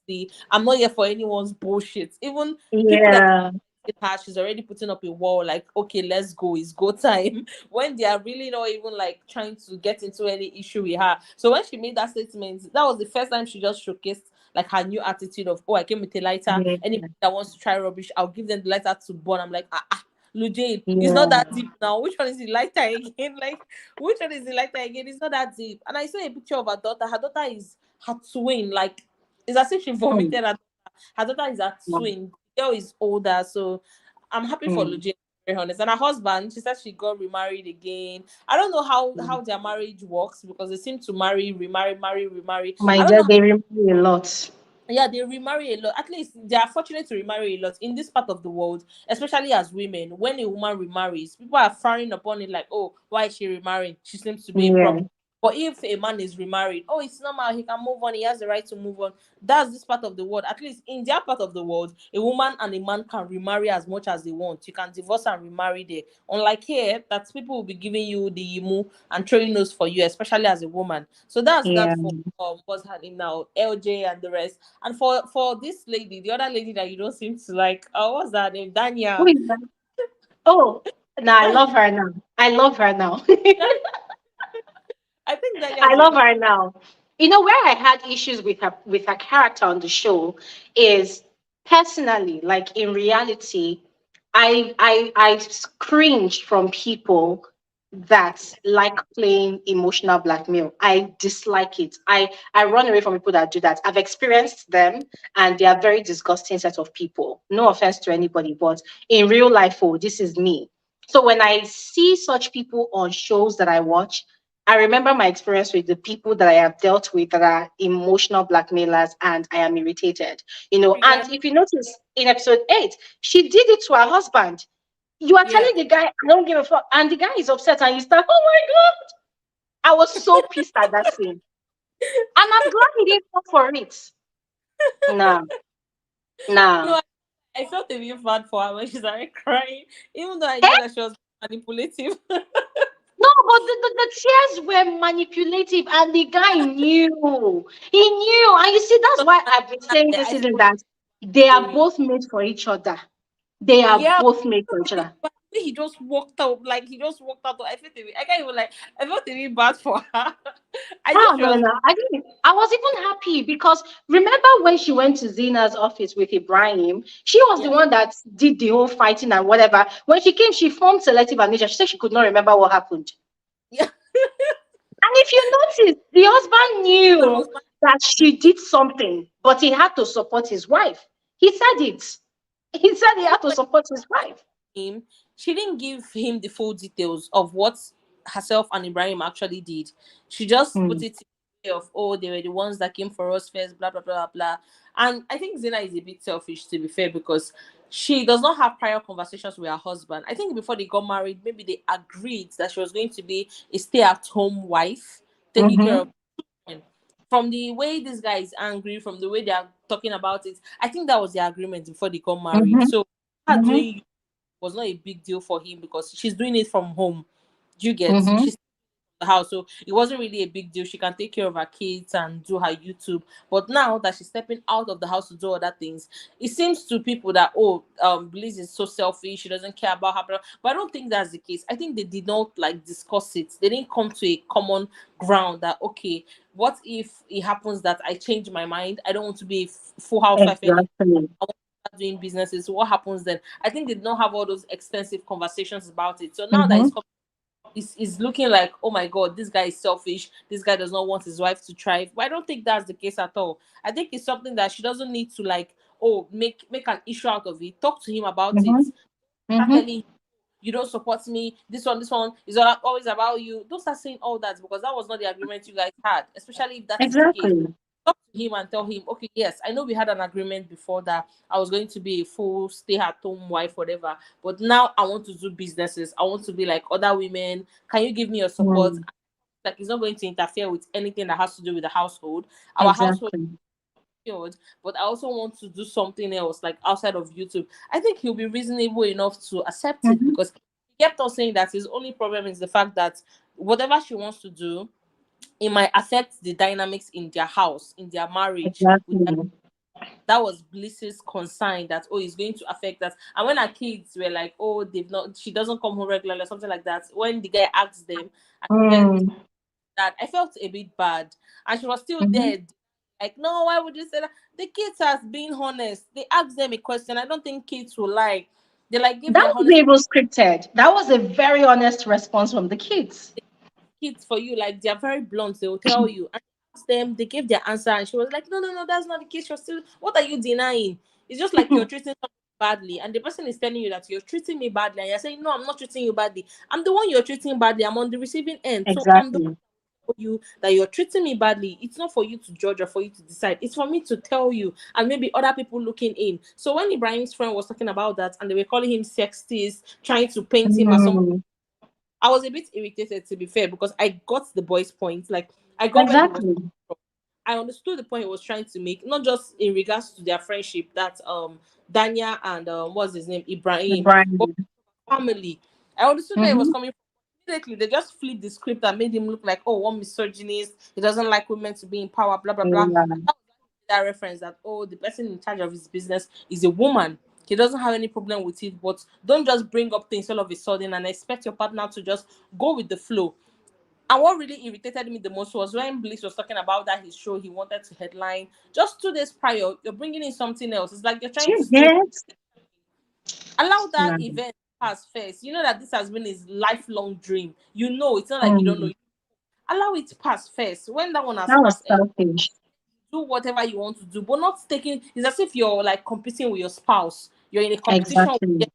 this. I'm not here for anyone's bullshit. Even people that Yeah. her, she's already putting up a wall. Like, okay, let's go. It's go time. When they are really not even like trying to get into any issue with her. So when she made that statement, that was the first time she just showcased like her new attitude of, oh, I came with a lighter. Yeah. Anybody that wants to try rubbish, I'll give them the lighter to burn. I'm like, Lojay, it's not Yeah. that deep now. Which one is the lighter again? Like, which one is the lighter again? It's not that deep. And I saw a picture of her daughter. Her daughter is her twin. Like, it's as if she Mm. vomited her daughter is her Mm. twin. The girl is older, so I'm happy for Mm. Lojay. Very honest, and her husband, she said she got remarried again. I don't know how their marriage works because they seem to marry, remarry, marry, remarry. My I don't God, know. they remember a lot. Yeah, they remarry a lot. At least they are fortunate to remarry a lot in this part of the world, especially as women. When a woman remarries, people are frowning upon it like, oh, why is she remarrying? She seems to be a Yeah, problem. But if a man is remarried, oh, it's normal. He can move on. He has the right to move on. That's this part of the world. At least in their part of the world, a woman and a man can remarry as much as they want. You can divorce and remarry there. Unlike here, that people will be giving you the yimu and throwing those for you, especially as a woman. So that's that yeah. for what's happening now, LJ and the rest. And for this lady, the other lady that you don't seem to like, what's that name? Who Danya. is that? Oh, no, I love her now. I love her now. I think Danya I is a love good. her now. You know where I had issues with her character on the show is personally, like in reality, I cringe from people that like playing emotional blackmail. I dislike it. I run away from people that do that. I've experienced them and they are very disgusting set of people. No offense to anybody, but in real life, oh, this is me. So when I see such people on shows that I watch, I remember my experience with the people that I have dealt with that are emotional blackmailers, and I am irritated. You know, and Triggered. if you notice in episode 8, she did it to her husband. You are Yeah. telling the guy, I don't give a fuck, and the guy is upset, and you start, oh my god, I was so pissed at that scene, and I'm glad he didn't fall for it. Nah, nah. No, I felt a bit bad for her when she started crying, even though I knew Eh? that she was manipulative. No, but the tears were manipulative, and the guy knew. He knew. And you see, that's why I've been saying this I season felt that they are sorry. both made for each other. They are Yeah, both made for each other. but he just walked out. Like he just walked out. I felt a bit, I can't even like. I felt a bit bad for her. I knew No, she no, was. no. I didn't. I was even happy because remember when she went to Zena's office with Ibrahim, she was the Yeah. one that did the whole fighting and whatever. When she came, she formed selective amnesia. She said she could not remember what happened. Yeah. And if you notice, the husband But knew was that she did something, but he had to support his wife. He said it. He said he had to support his wife. him, she didn't give him the full details of what herself and Ibrahim actually did. She just put Mm. it in the way of, oh, they were the ones that came for us first, blah blah blah blah. And I think Zena is a bit selfish, to be fair, because she does not have prior conversations with her husband. I think before they got married, maybe they agreed that she was going to be a stay-at-home wife, taking care of Mm-hmm. him. From the way this guy is angry, from the way they are talking about it, I think that was the agreement before they got married. Mm-hmm. So her Mm-hmm. doing was not a big deal for him because she's doing it from home. Do you get? Mm-hmm. She's in the house, so it wasn't really a big deal. She can take care of her kids and do her YouTube. But now that she's stepping out of the house to do other things, it seems to people that Bliss is so selfish. She doesn't care about her. But I don't think that's the case. I think they did not like discuss it. They didn't come to a common ground that okay, what if it happens that I change my mind? I don't want to be a full housewife anymore. Exactly. Doing businesses, what happens then? I think they did not have all those extensive conversations about it. So now that Mm-hmm. it's looking like, oh my god, this guy is selfish. This guy does not want his wife to thrive. But I don't think that's the case at all. I think it's something that she doesn't need to like, oh, make an issue out of it. Talk to him about it. Mm-hmm. Start Mm-hmm. telling him, you don't support me. This one is always about you. Don't start saying all that because that was not the agreement you guys had. Especially if that is the case, Exactly. talk to him and tell him, okay, yes, I know we had an agreement before that I was going to be a full stay-at-home wife, whatever. But now I want to do businesses. I want to be like other women. Can you give me your support? Mm. Like it's not going to interfere with anything that has to do with the household. Our household Exactly. is secured, but I also want to do something else, like outside of YouTube. I think he'll be reasonable enough to accept it Mm-hmm. because he kept on saying that his only problem is the fact that whatever she wants to do, it might affect the dynamics in their house, in their marriage. Exactly. That was Bliss's concern that oh, it's going to affect that. And when our kids were like, oh, they've not, she doesn't come home regularly or something like that. When the guy asked them, I said Mm. that I felt a bit bad, and she was still Mm-hmm. there. Like, no, why would you say that? The kids are being honest. They asked them a question. I don't think kids will lie. They like give That their wasn't honest even scripted. That was a very honest response from the kids. kids for you. Like they're very blunt. They will tell you. And I asked them, they gave their answer, and she was like, no, no, no, that's not the case. You're still. What are you denying? It's just like you're treating someone badly, and the person is telling you that you're treating me badly, and you're saying, no, I'm not treating you badly. I'm the one you're treating badly. I'm on the receiving end, so I'm the Exactly. you that you're treating me badly, it's not for you to judge or for you to decide. It's for me to tell you and maybe other people looking in. So when Ibrahim's friend was talking about that and they were calling him sexist, trying to paint him as some, Mm, I was a bit irritated, to be fair, because I got the boy's point. Like, I got where he was. exactly. I understood the point he was trying to make, not just in regards to their friendship, that Danya and what's his name, Ibrahim, but Brian. family. I understood where he was Mm-hmm. coming from. Immediately, they just flipped the script and made him look like, oh, one misogynist. He doesn't like women to be in power, blah blah blah. Yeah, That reference that, oh, the person in charge of his business is a woman. He doesn't have any problem with it, but don't just bring up things all of a sudden and expect your partner to just go with the flow. And what really irritated me the most was when Bliss was talking about that his show he wanted to headline. Just 2 days prior, you're bringing in something else. It's like you're trying to you steal. get. Allow that Yeah. event pass first. You know that this has been his lifelong dream. You know, it's not like you don't know. Mm, Allow it to pass first. When that one has that was passed, selfish. do whatever you want to do, but not taking. It's as if you're like competing with your spouse. You're in a competition with Exactly. them,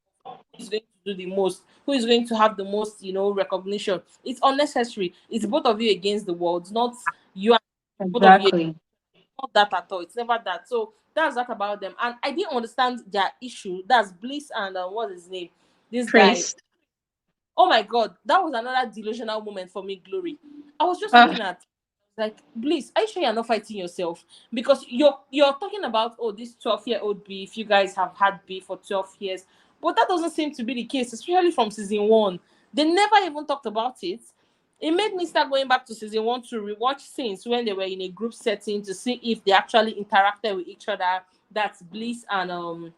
who is going to do the most, who is going to have the most, recognition. It's unnecessary. It's both of you against the world, not you and both of you. Exactly. Not that at all. It's never that. So that's that about them. And I didn't understand their issue. That's Bliss and what's his name? This guy. Chris. Oh my god, that was another delusional moment for me, Glory. I was just Uh, looking at like, Bliss, are you sure you're not fighting yourself? Because you're talking about, oh, this 12-year-old beef, you guys have had beef for 12 years. But that doesn't seem to be the case, especially from season one. They never even talked about it. It made me start going back to season one to rewatch scenes when they were in a group setting to see if they actually interacted with each other. That's Bliss and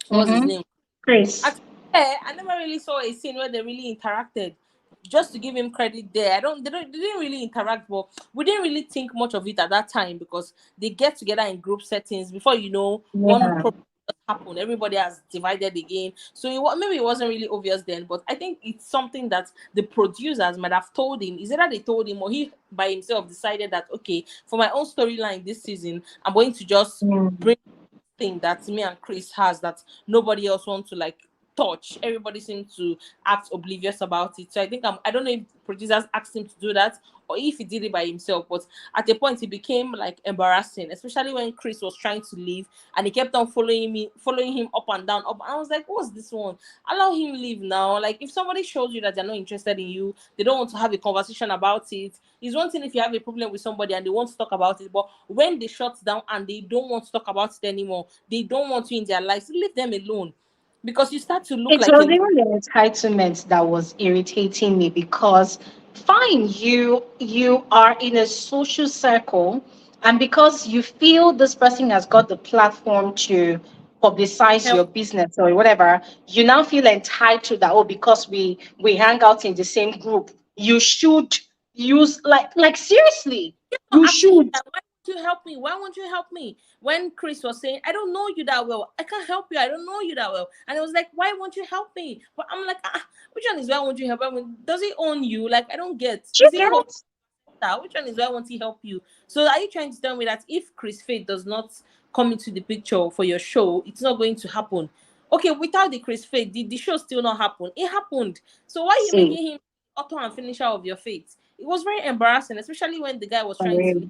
what's his mm-hmm. name? Chris. At I never really saw a scene where they really interacted. Just to give him credit there, they didn't really interact, but we didn't really think much of it at that time because they get together in group settings. Before you know, one Yeah. problem just happened. Everybody has divided again. So maybe it wasn't really obvious then, but I think it's something that the producers might have told him. Is either they told him or he by himself decided that, okay, for my own storyline this season, I'm going to just Mm, bring thing that me and Chris has that nobody else wants to like touch. Everybody seems to act oblivious about it. So I don't know if producers asked him to do that or if he did it by himself. But at a point, it became like embarrassing, especially when Chris was trying to leave and he kept on following him up and down. Up, and I was like, "What's this one? Allow him leave now." Like if somebody shows you that they're not interested in you, they don't want to have a conversation about it. It's one thing if you have a problem with somebody and they want to talk about it, but when they shut down and they don't want to talk about it anymore, they don't want you in their lives, leave them alone because you start to look it like was a even the entitlement that was irritating me because fine, you are in a social circle, and because you feel this person has got the platform to publicize help. your business or whatever, you now feel entitled that, oh, because we hang out in the same group, you should use, like seriously, Not you asking you should. that, why won't you help me? Why won't you help me? When Chris was saying, I don't know you that well. I can't help you. I don't know you that well. And it was like, why won't you help me? But I'm like, which one is why won't you help? I mean, does he own you? Like, I don't get. Do you Is he get called that? Which one is why won't he help you? So are you trying to tell me that if Chris Faith does not come into the picture for your show, it's not going to happen? Okay, without the Chris Faith, did the show still not happen? It happened. So why are you see making him author and finisher of your fate? It was very embarrassing, especially when the guy was for trying to real? leave,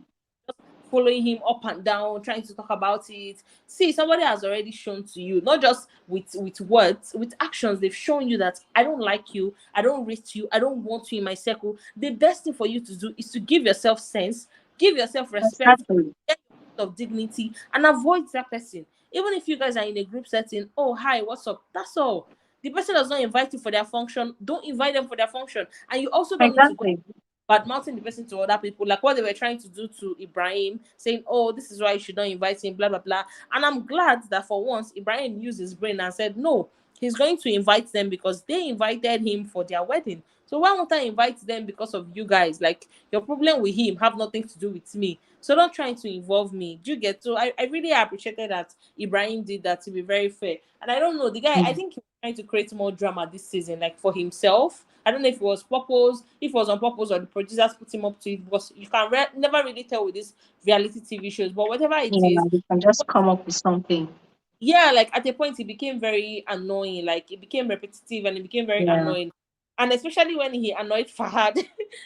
following him up and down, trying to talk about it. See, somebody has already shown to you, not just with words, with actions. They've shown you that I don't like you, I don't rate you, I don't want you in my circle. The best thing for you to do is to give yourself sense, give yourself respect, Exactly. get of dignity, and avoid that person. Even if you guys are in a group setting, oh hi, what's up? That's all. The person does not invite you for their function. Don't invite them for their function, and you also don't need to go Exactly. bad mouthing the person to other people, like what they were trying to do to Ibrahim, saying, "Oh, this is why you should not invite him," blah blah blah. And I'm glad that for once Ibrahim used his brain and said, "No, he's going to invite them because they invited him for their wedding. So why won't I invite them because of you guys? Like your problem with him have nothing to do with me. So don't try to involve me." Do you get? So I really appreciated that Ibrahim did that, to be very fair. And I don't know the guy. I Mm. think he was trying to create more drama this season, like for himself. I don't know if it was purpose, if it was on purpose or the producers put him up to it. Because you can never really tell with these reality TV shows. But whatever it Yeah, is, you can just come up with something. yeah, like at a point it became very annoying. Like it became repetitive and it became very Yeah. annoying. And especially when he annoyed Fahad,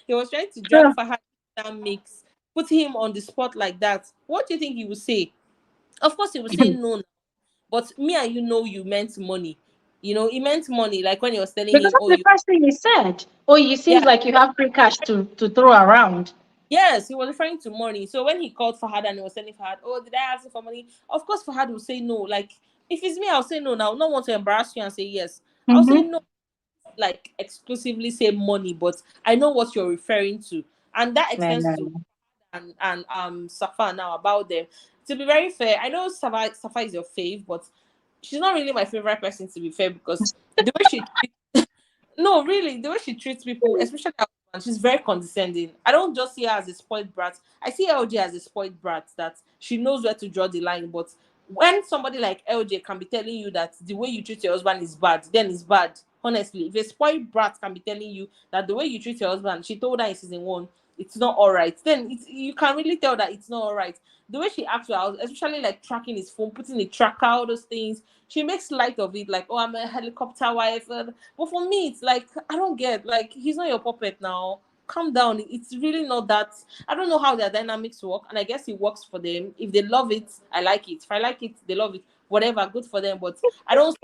he was trying to drag Sure. Fahad. that mix, put him on the spot like that, what do you think he would say? Of course, he would say no. But me and you know you meant money. He meant money. Like when he was telling Because him, that's "Oh, the you, first thing he said. Oh, it seems yeah, like you have free cash to throw around. yes," he was referring to money. So when he called Fahad and he was telling Fahad, "Oh, did I ask you for money?" Of course, Fahad will say no. Like if it's me, I'll say no. Now, not want to embarrass you and say yes. I'll say Mm-hmm. no. Like exclusively say money, but I know what you're referring to, and that extends to Man. and Safa now about them. To be very fair, I know Safa is your fave, but she's not really my favorite person to be fair because the way she no, really, the way she treats people, especially her husband, she's very condescending. I don't just see her as a spoiled brat. I see LJ as a spoiled brat that she knows where to draw the line. But when somebody like LJ can be telling you that the way you treat your husband is bad, then it's bad. Honestly, if a spoiled brat can be telling you that the way you treat your husband, she told her in season one, it's not all right, then you can really tell that it's not all right. The way she acts with her, especially like tracking his phone, putting the tracker, all those things, she makes light of it, like, oh, I'm a helicopter wife. But for me, it's like I don't get, like, he's not your puppet now. Calm down. It's really not that. I don't know how their dynamics work, and I guess it works for them. If they love it, I like it. If I like it, they love it. Whatever, good for them. But I don't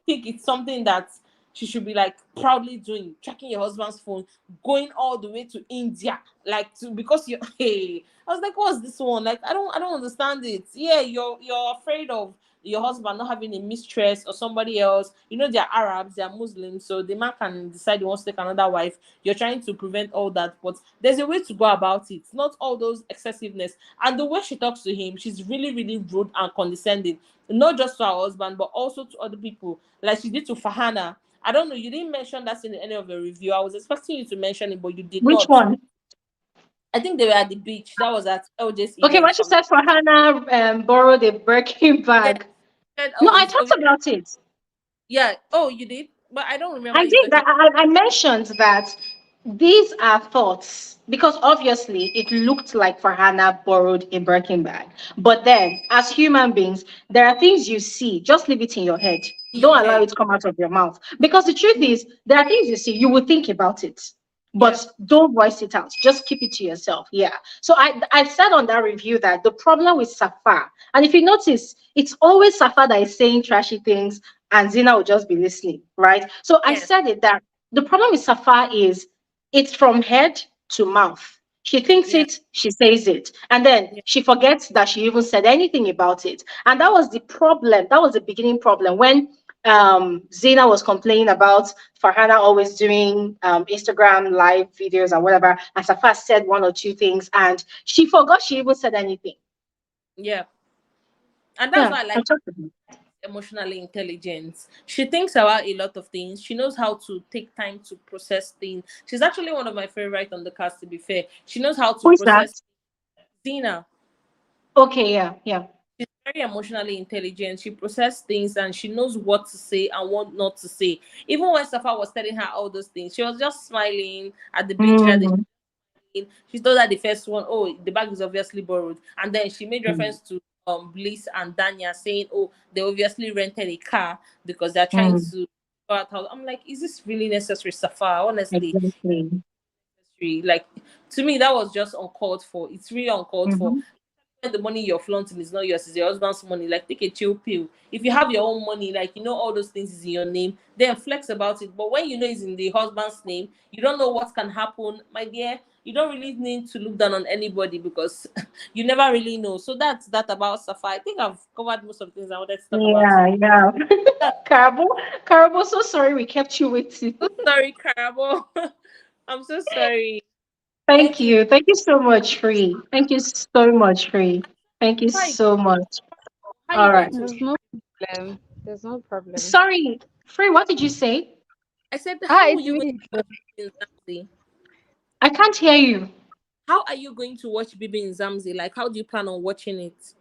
think it's something that she should be like proudly doing, tracking your husband's phone, going all the way to India, like to because you hey. I was like, what's this one? Like, I don't understand it. Yeah, you're afraid of your husband not having a mistress or somebody else. They're Arabs, they're Muslims, so the man can decide he wants to take another wife. You're trying to prevent all that, but there's a way to go about it. Not all those excessiveness. And the way she talks to him, she's really, really rude and condescending. Not just to her husband, but also to other people. Like she did to Farhanna. I don't know, you didn't mention that in any of the review. I was expecting you to mention it, but you did Which not. one? I think they were at the beach. That was at LJ's Okay, event. when she said for Hannah borrowed a Birkin Yeah, bag. said, No, oh, I it's talked obvious. about it. Yeah. Oh, you did, but I don't I remember you did. talking. I mentioned that these are thoughts because obviously it looked like Farhana borrowed a Birkin bag. But then, as human beings, there are things you see. Just leave it in your head. In your Don't allow head. it to come out of your mouth. Because the truth is, there are things you see. You will think about it, Yeah. but don't voice it out. Just keep it to yourself. Yeah. So I said on that review that the problem with Safa, and if you notice, it's always Safa that is saying trashy things and Zina will just be listening, right? So I Yes. said it that the problem with Safa is it's from head to mouth. She thinks Yeah. it, she says it, and then Yeah. she forgets that she even said anything about it. And that was the problem. That was the beginning problem when Zina was complaining about Farhana always doing Instagram live videos and whatever. And Safa said one or two things, and she forgot she even said anything. Yeah. And that's Yeah, why I I like talked about it. emotionally intelligent. She thinks about a lot of things. She knows how to take time to process things. She's actually one of my favorite on the cast. To be fair, she knows how to Who is that? process. Zina. Okay, yeah, yeah. She's very emotionally intelligent. She processes things and she knows what to say and what not to say. Even when Safa was telling her all those things, she was just smiling at the beach. Mhm. She told her the first one, oh, the bag is obviously borrowed. And then she made reference to Bliss and Danya saying, oh, they obviously rented a car because they're trying Mm, to go out. I'm like, is this really necessary, Safa? Honestly, exactly. necessary. Like, to me, that was just uncalled for. It's really uncalled for. Mm-hmm. The money you're flaunting is not yours, it's your husband's money. Like, take a chill pill. If you have your own money, like, all those things is in your name, then flex about it. But when you know it's in the husband's name, you don't know what can happen, my dear. You don't really need to look down on anybody because you never really know. So that's that about Safa. I think I've covered most of the things I wanted to talk about. Yeah, yeah. Yeah. Carbo, Carbo, so sorry we kept you waiting. So sorry, Carabo. I'm so sorry. Thank Thank you. you. Thank you so much, Free. Thank you so much, Free. Thank you Hi, so much. how are you All going right. to? There's no problem. There's no problem. Sorry, Free, what did you say? I said, Ah, how are it's you going me. to watch Bibi in Zamzi? I can't hear you. How are you going to watch Bibi in Zamzi? Like, how do you plan on watching it?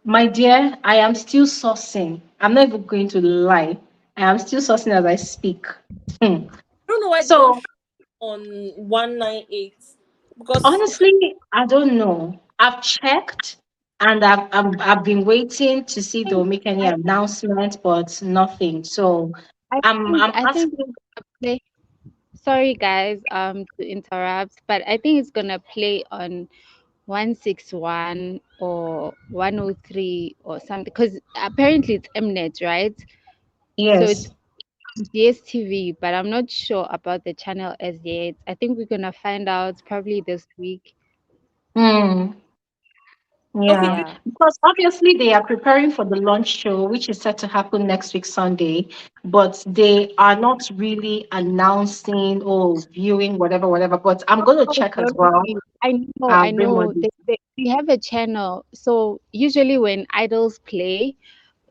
My dear, I am still sourcing. I'm not even going to lie. I am still sourcing as I speak. Hmm. I don't know why they don't So show on 198 because honestly, I don't know. I've checked and I've been waiting to see if they'll make any I think announcement, but nothing. So I I'm think I'm I think asking. play. Sorry guys, to interrupt, but I think it's gonna play on 161 or 103 or something because apparently it's Mnet, right? So it's Yes. DSTV, but I'm not sure about the channel as yet. I think we're gonna find out probably this week. Mm. Okay, Yeah, Yeah. because obviously they are preparing for the launch show, which is set to happen next week, Sunday, but they are not really announcing or viewing whatever, whatever. But I'm going to Oh, check as well Glory. I and bring more know. details. They have a channel. So usually when idols play,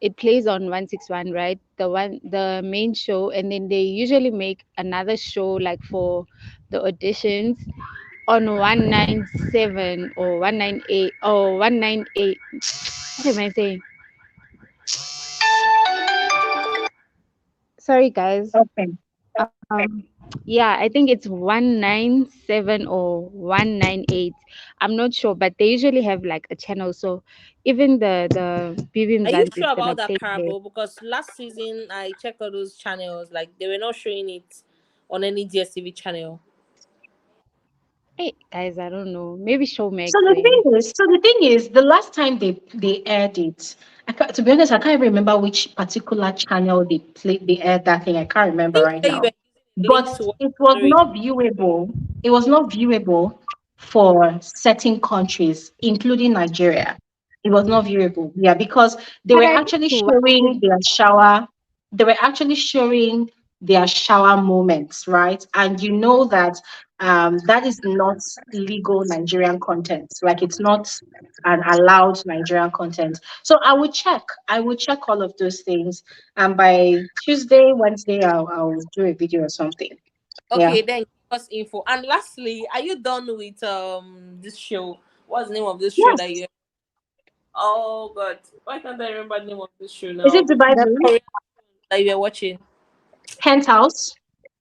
it plays on 161, right? The main show, and then they usually make another show like for the auditions on 197 or 198 or 198. What am I saying? Sorry guys. Okay. Yeah, I think it's 197 or 198. I'm not sure, but they usually have like a channel. So even the Bibim are you Zans is sure gonna about that play there. parable? Because last season I checked all those channels, like they were not showing it on any DSTV channel. Hey guys, I don't know. Maybe So Showmax the then. thing is, so the thing is, the last time they aired it, to be honest, I can't remember which particular channel they aired that thing. I can't I remember think right that you were now. using a link But to watch it was Glory. not viewable. It was not viewable for certain countries, including Nigeria. It was not viewable. Yeah, because they But were I need actually to watch it. showing their shower. They were actually showing their shower moments, right? And you know that that is not legal Nigerian content. Like it's not an allowed Nigerian content. So I would check. I would check all of those things, and by Tuesday, Wednesday, I'll do a video or something. Yeah. Okay, then give us info. And lastly, are you done with this show? What's the name of this show that Yes. you? Oh God, why can't I remember the name of this show Is it now? Dubai The Bling? Korean that you were watching. Penthouse?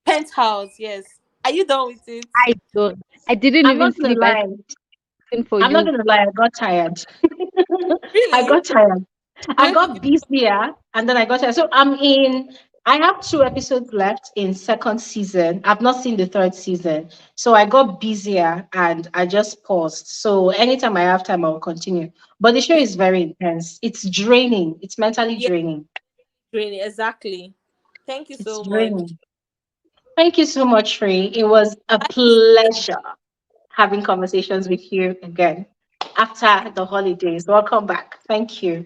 Penthouse. Yes. Are you done with it? I don't. I didn't I'm even not gonna sleep. I lie. listened for I'm not you. gonna lie. I got tired. I Really? got tired. I When did got busier, and then I got tired. So I'm in. I have 2 episodes left in second season. I've not seen the third season, so I got busier and I just paused. So anytime I have time, I'll continue. But the show you? is very intense. It's draining. It's mentally Yeah, draining. really, exactly. Thank you It's so much. draining. Thank you so much, Free. It was a I just pleasure having conversations with you again after the holidays. Welcome back. Thank you.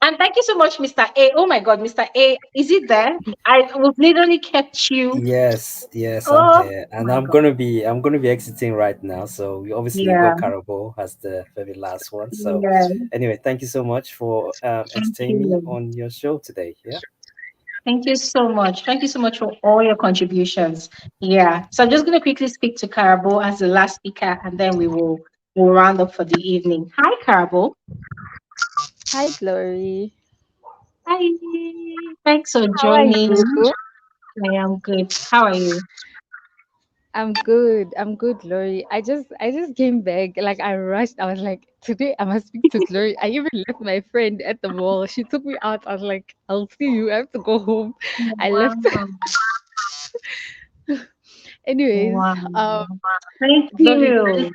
And thank you so much, Mr. A. Oh my God, Mr. A, is it there? I was literally kept you. Yes, yes, I'm Oh here, and my God. I'm gonna be exiting right now. So we obviously Yeah, got Carabo as the very last one. So yeah. anyway, thank you so much for Thank entertaining me you. on your show today. Yeah. Thank you so much. Thank you so much for all your contributions. Yeah. So I'm just going to quickly speak to Carabo as the last speaker, and then we'll round up for the evening. Hi, Carabo. Hi, Glory. Hi. Thanks for How are joining. you? I am good. How are you? I'm good. I'm good, Glory. I just came back. Like I rushed. I was like, today I must speak to Glory. I even left my friend at the mall. She took me out. I was like, I'll see you. I have to go home. I left. Wow. Anyways, Wow. um, Thank Glory, you.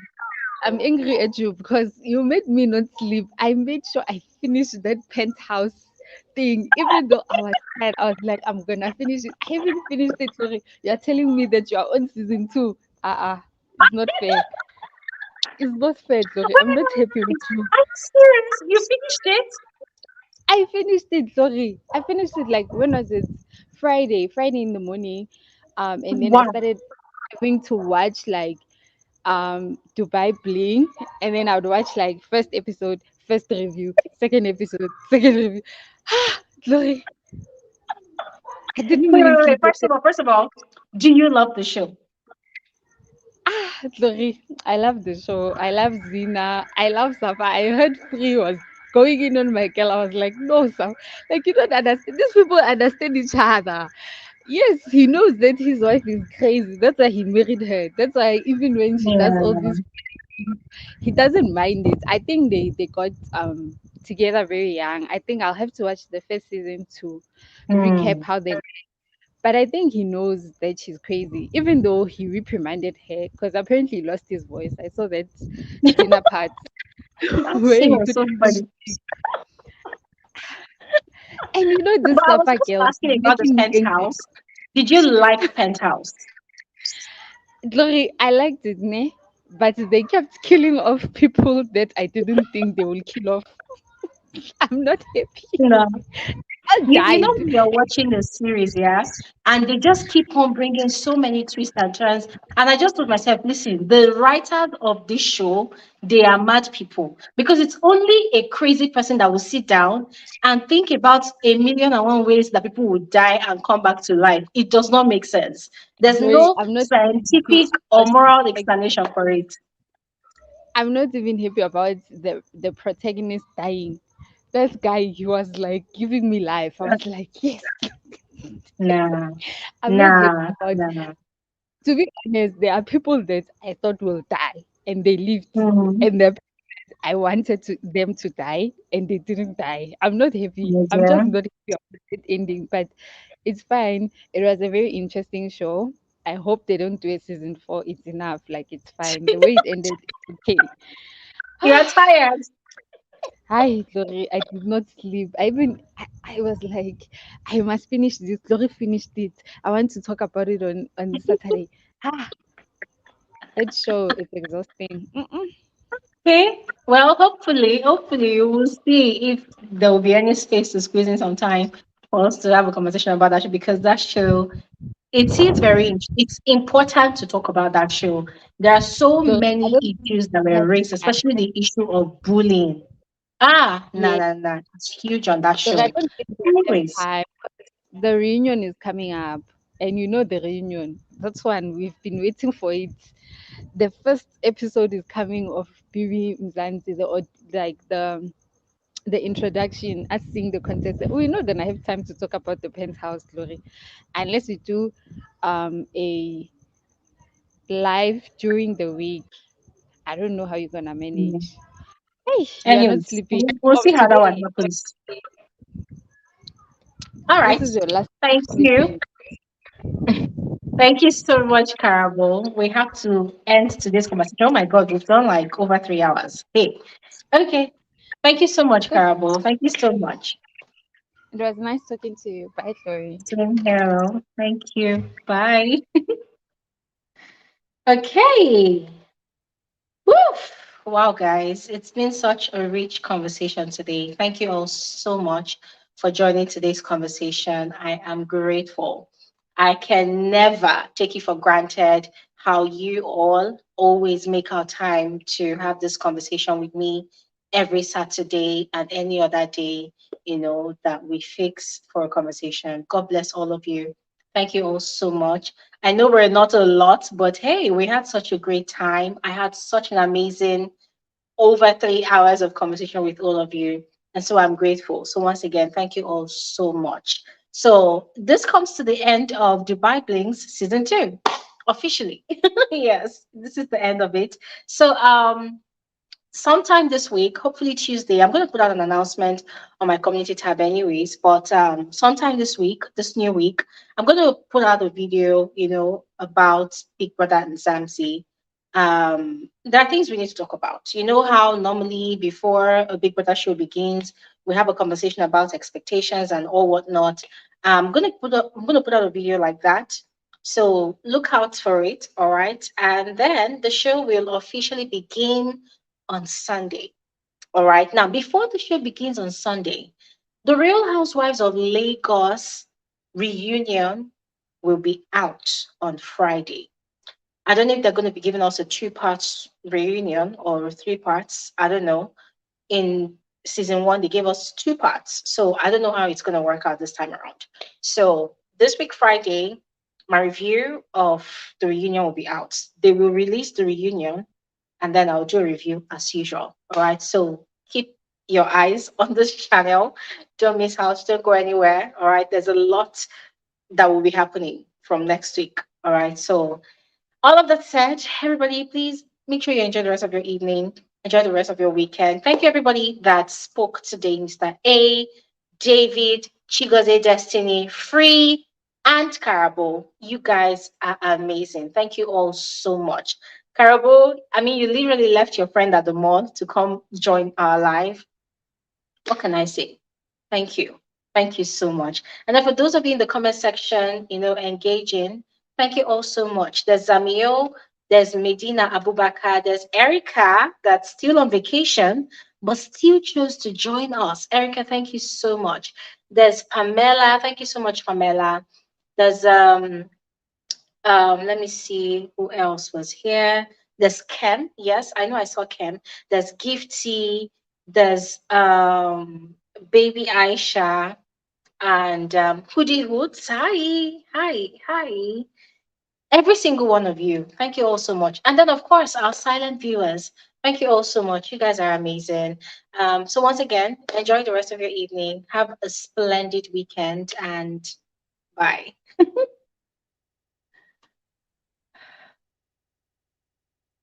I'm angry at you because you made me not sleep. I made sure I finished that penthouse thing, even though I was tired. I was like, I'm gonna finish it. I haven't finished it. Sorry, you're telling me that you are on season two. It's not fair. It's not fair, Glory. I'm not happy with you. I'm serious. You finished it? I finished it. Sorry, I finished it like when was it? Friday in the morning. And then I Wow. started having to watch like Dubai Bling, and then I would watch like first episode, first review, second episode, second review. Glory, I didn't even Wait. sleep yesterday. First of all, do you love the show? Glory, I love the show. I love Zina. I love Safa. I heard Free was going in on my girl. I was like, no, Safa. Like, you don't understand. These people understand each other. Yes, he knows that his wife is crazy. That's why he married her. That's why even when she does all Yeah. this, he doesn't mind it. I think they got together very young. I think I'll have to watch the first season to recap Hmm. how they. But I think he knows that she's crazy, even though he reprimanded her because apparently he lost his voice. I saw that dinner part That where scene he was so couldn't even. funny. And you know this But I was Safa just girl is asking about the making me angry. penthouse. Did you like penthouse? Glory, I liked it, ne? But they kept killing off people that I didn't think they will kill off. I'm not happy. No. All You know died. when you're watching the series, yeah, and they just keep on bringing so many twists and turns. And I just told myself, listen, the writers of this show, they are mad people because it's only a crazy person that will sit down and think about a million and one ways that people will die and come back to life. It does not make sense. There's Glory, no I'm not even happy scientific or about moral like explanation for it. I'm not even happy about the protagonist dying. That guy, he was like giving me life. I was like, yes, Nah, I'm not happy nah, about. nah. To be honest, there are people that I thought will die and they lived, Mm-hmm. and I wanted them to die and they didn't die. I'm not happy. I'm just Yeah. not happy about the ending, but it's fine. It was a very interesting show. I hope they don't do a season 4. It's enough. Like it's fine. The way it ended, it's okay. You're tired. Hi, Glory. I did not sleep. I was like, I must finish this. Glory finished it. I want to talk about it on Saturday. Ah, that show is exhausting. Mm-mm. Okay. Well, hopefully you will see if there will be any space to squeeze in some time for us to have a conversation about that show because that show it is it's important to talk about that show. There are so Glory, I many don't think issues that it were has raised, especially access. the issue of bullying. Ah, Yeah, it's huge on that Glory, I show. don't think they have Anyways, time. The reunion is coming up, and you know the reunion. That's one we've been waiting for it. The first episode is coming of Bibi Mzansi, like the introduction, us seeing the contest. We're not gonna have time to talk about the penthouse, Glory, unless we do a live during the week. I don't know how you're gonna mm, manage. Hey, you are not anyways, sleeping. we'll From see how that one today, happens. All this right. is your last Thank you. sleeping. Thank you so much, Carol. We have to end today's conversation. Oh my God, we've done like over 3 hours. Hey, okay. Thank you so much, Good. Carol. Thank you so much. It was nice talking to you. Bye, Glory. Same here. Thank you. Bye. Okay. Woof. Wow, guys, it's been such a rich conversation today. Thank you all so much for joining today's conversation. I am grateful. I can never take it for granted how you all always make our time to have this conversation with me every Saturday and any other day, that we fix for a conversation. God bless all of you. Thank you all so much. I know we're not a lot, but hey, we had such a great time. I had such an amazing over 3 hours of conversation with all of you. And so I'm grateful. So once again, thank you all so much. So this comes to the end of Dubai Blings season 2, officially. Yes, this is the end of it. So sometime this week, hopefully Tuesday, I'm going to put out an announcement on my community tab, anyways. But sometime this week, this new week, I'm going to put out a video, about Big Brother and Zamzi. There are things we need to talk about. You know how normally before a Big Brother show begins, we have a conversation about expectations and all whatnot. I'm gonna put out a video like that. So look out for it, all right? And then the show will officially begin on Sunday. All right. Now, before the show begins on Sunday, the Real Housewives of Lagos reunion will be out on Friday. I don't know if they're going to be giving us a 2 parts reunion or 3 parts. I don't know. In season 1, they gave us 2 parts. So I don't know how it's going to work out this time around. So this week, Friday, my review of the reunion will be out. They will release the reunion and then I'll do a review as usual. All right. So keep your eyes on this channel. Don't miss out. Don't go anywhere. All right. There's a lot that will be happening from next week. All right. So all of that said, everybody, please make sure you enjoy the rest of your evening. Enjoy the rest of your weekend. Thank you, everybody that spoke today, Mr. A, David, Chigoze Destiny, Free, and Carabo. You guys are amazing. Thank you all so much. Carabo, I mean, you literally left your friend at the mall to come join our live. What can I say? Thank you. Thank you so much. And then for those of you in the comment section, engaging, thank you all so much. There's Zamio, there's Medina Abubakar, there's Erica that's still on vacation, but still chose to join us. Erica, thank you so much. There's Pamela. Thank you so much, Pamela. There's let me see who else was here. There's Ken. Yes, I know I saw Ken. There's Gifty. There's Baby Aisha and Hoodie Hoods. Hi, hi, hi. Every single one of you. Thank you all so much. And then of course our silent viewers. Thank you all so much. You guys are amazing. So once again, enjoy the rest of your evening. Have a splendid weekend and bye.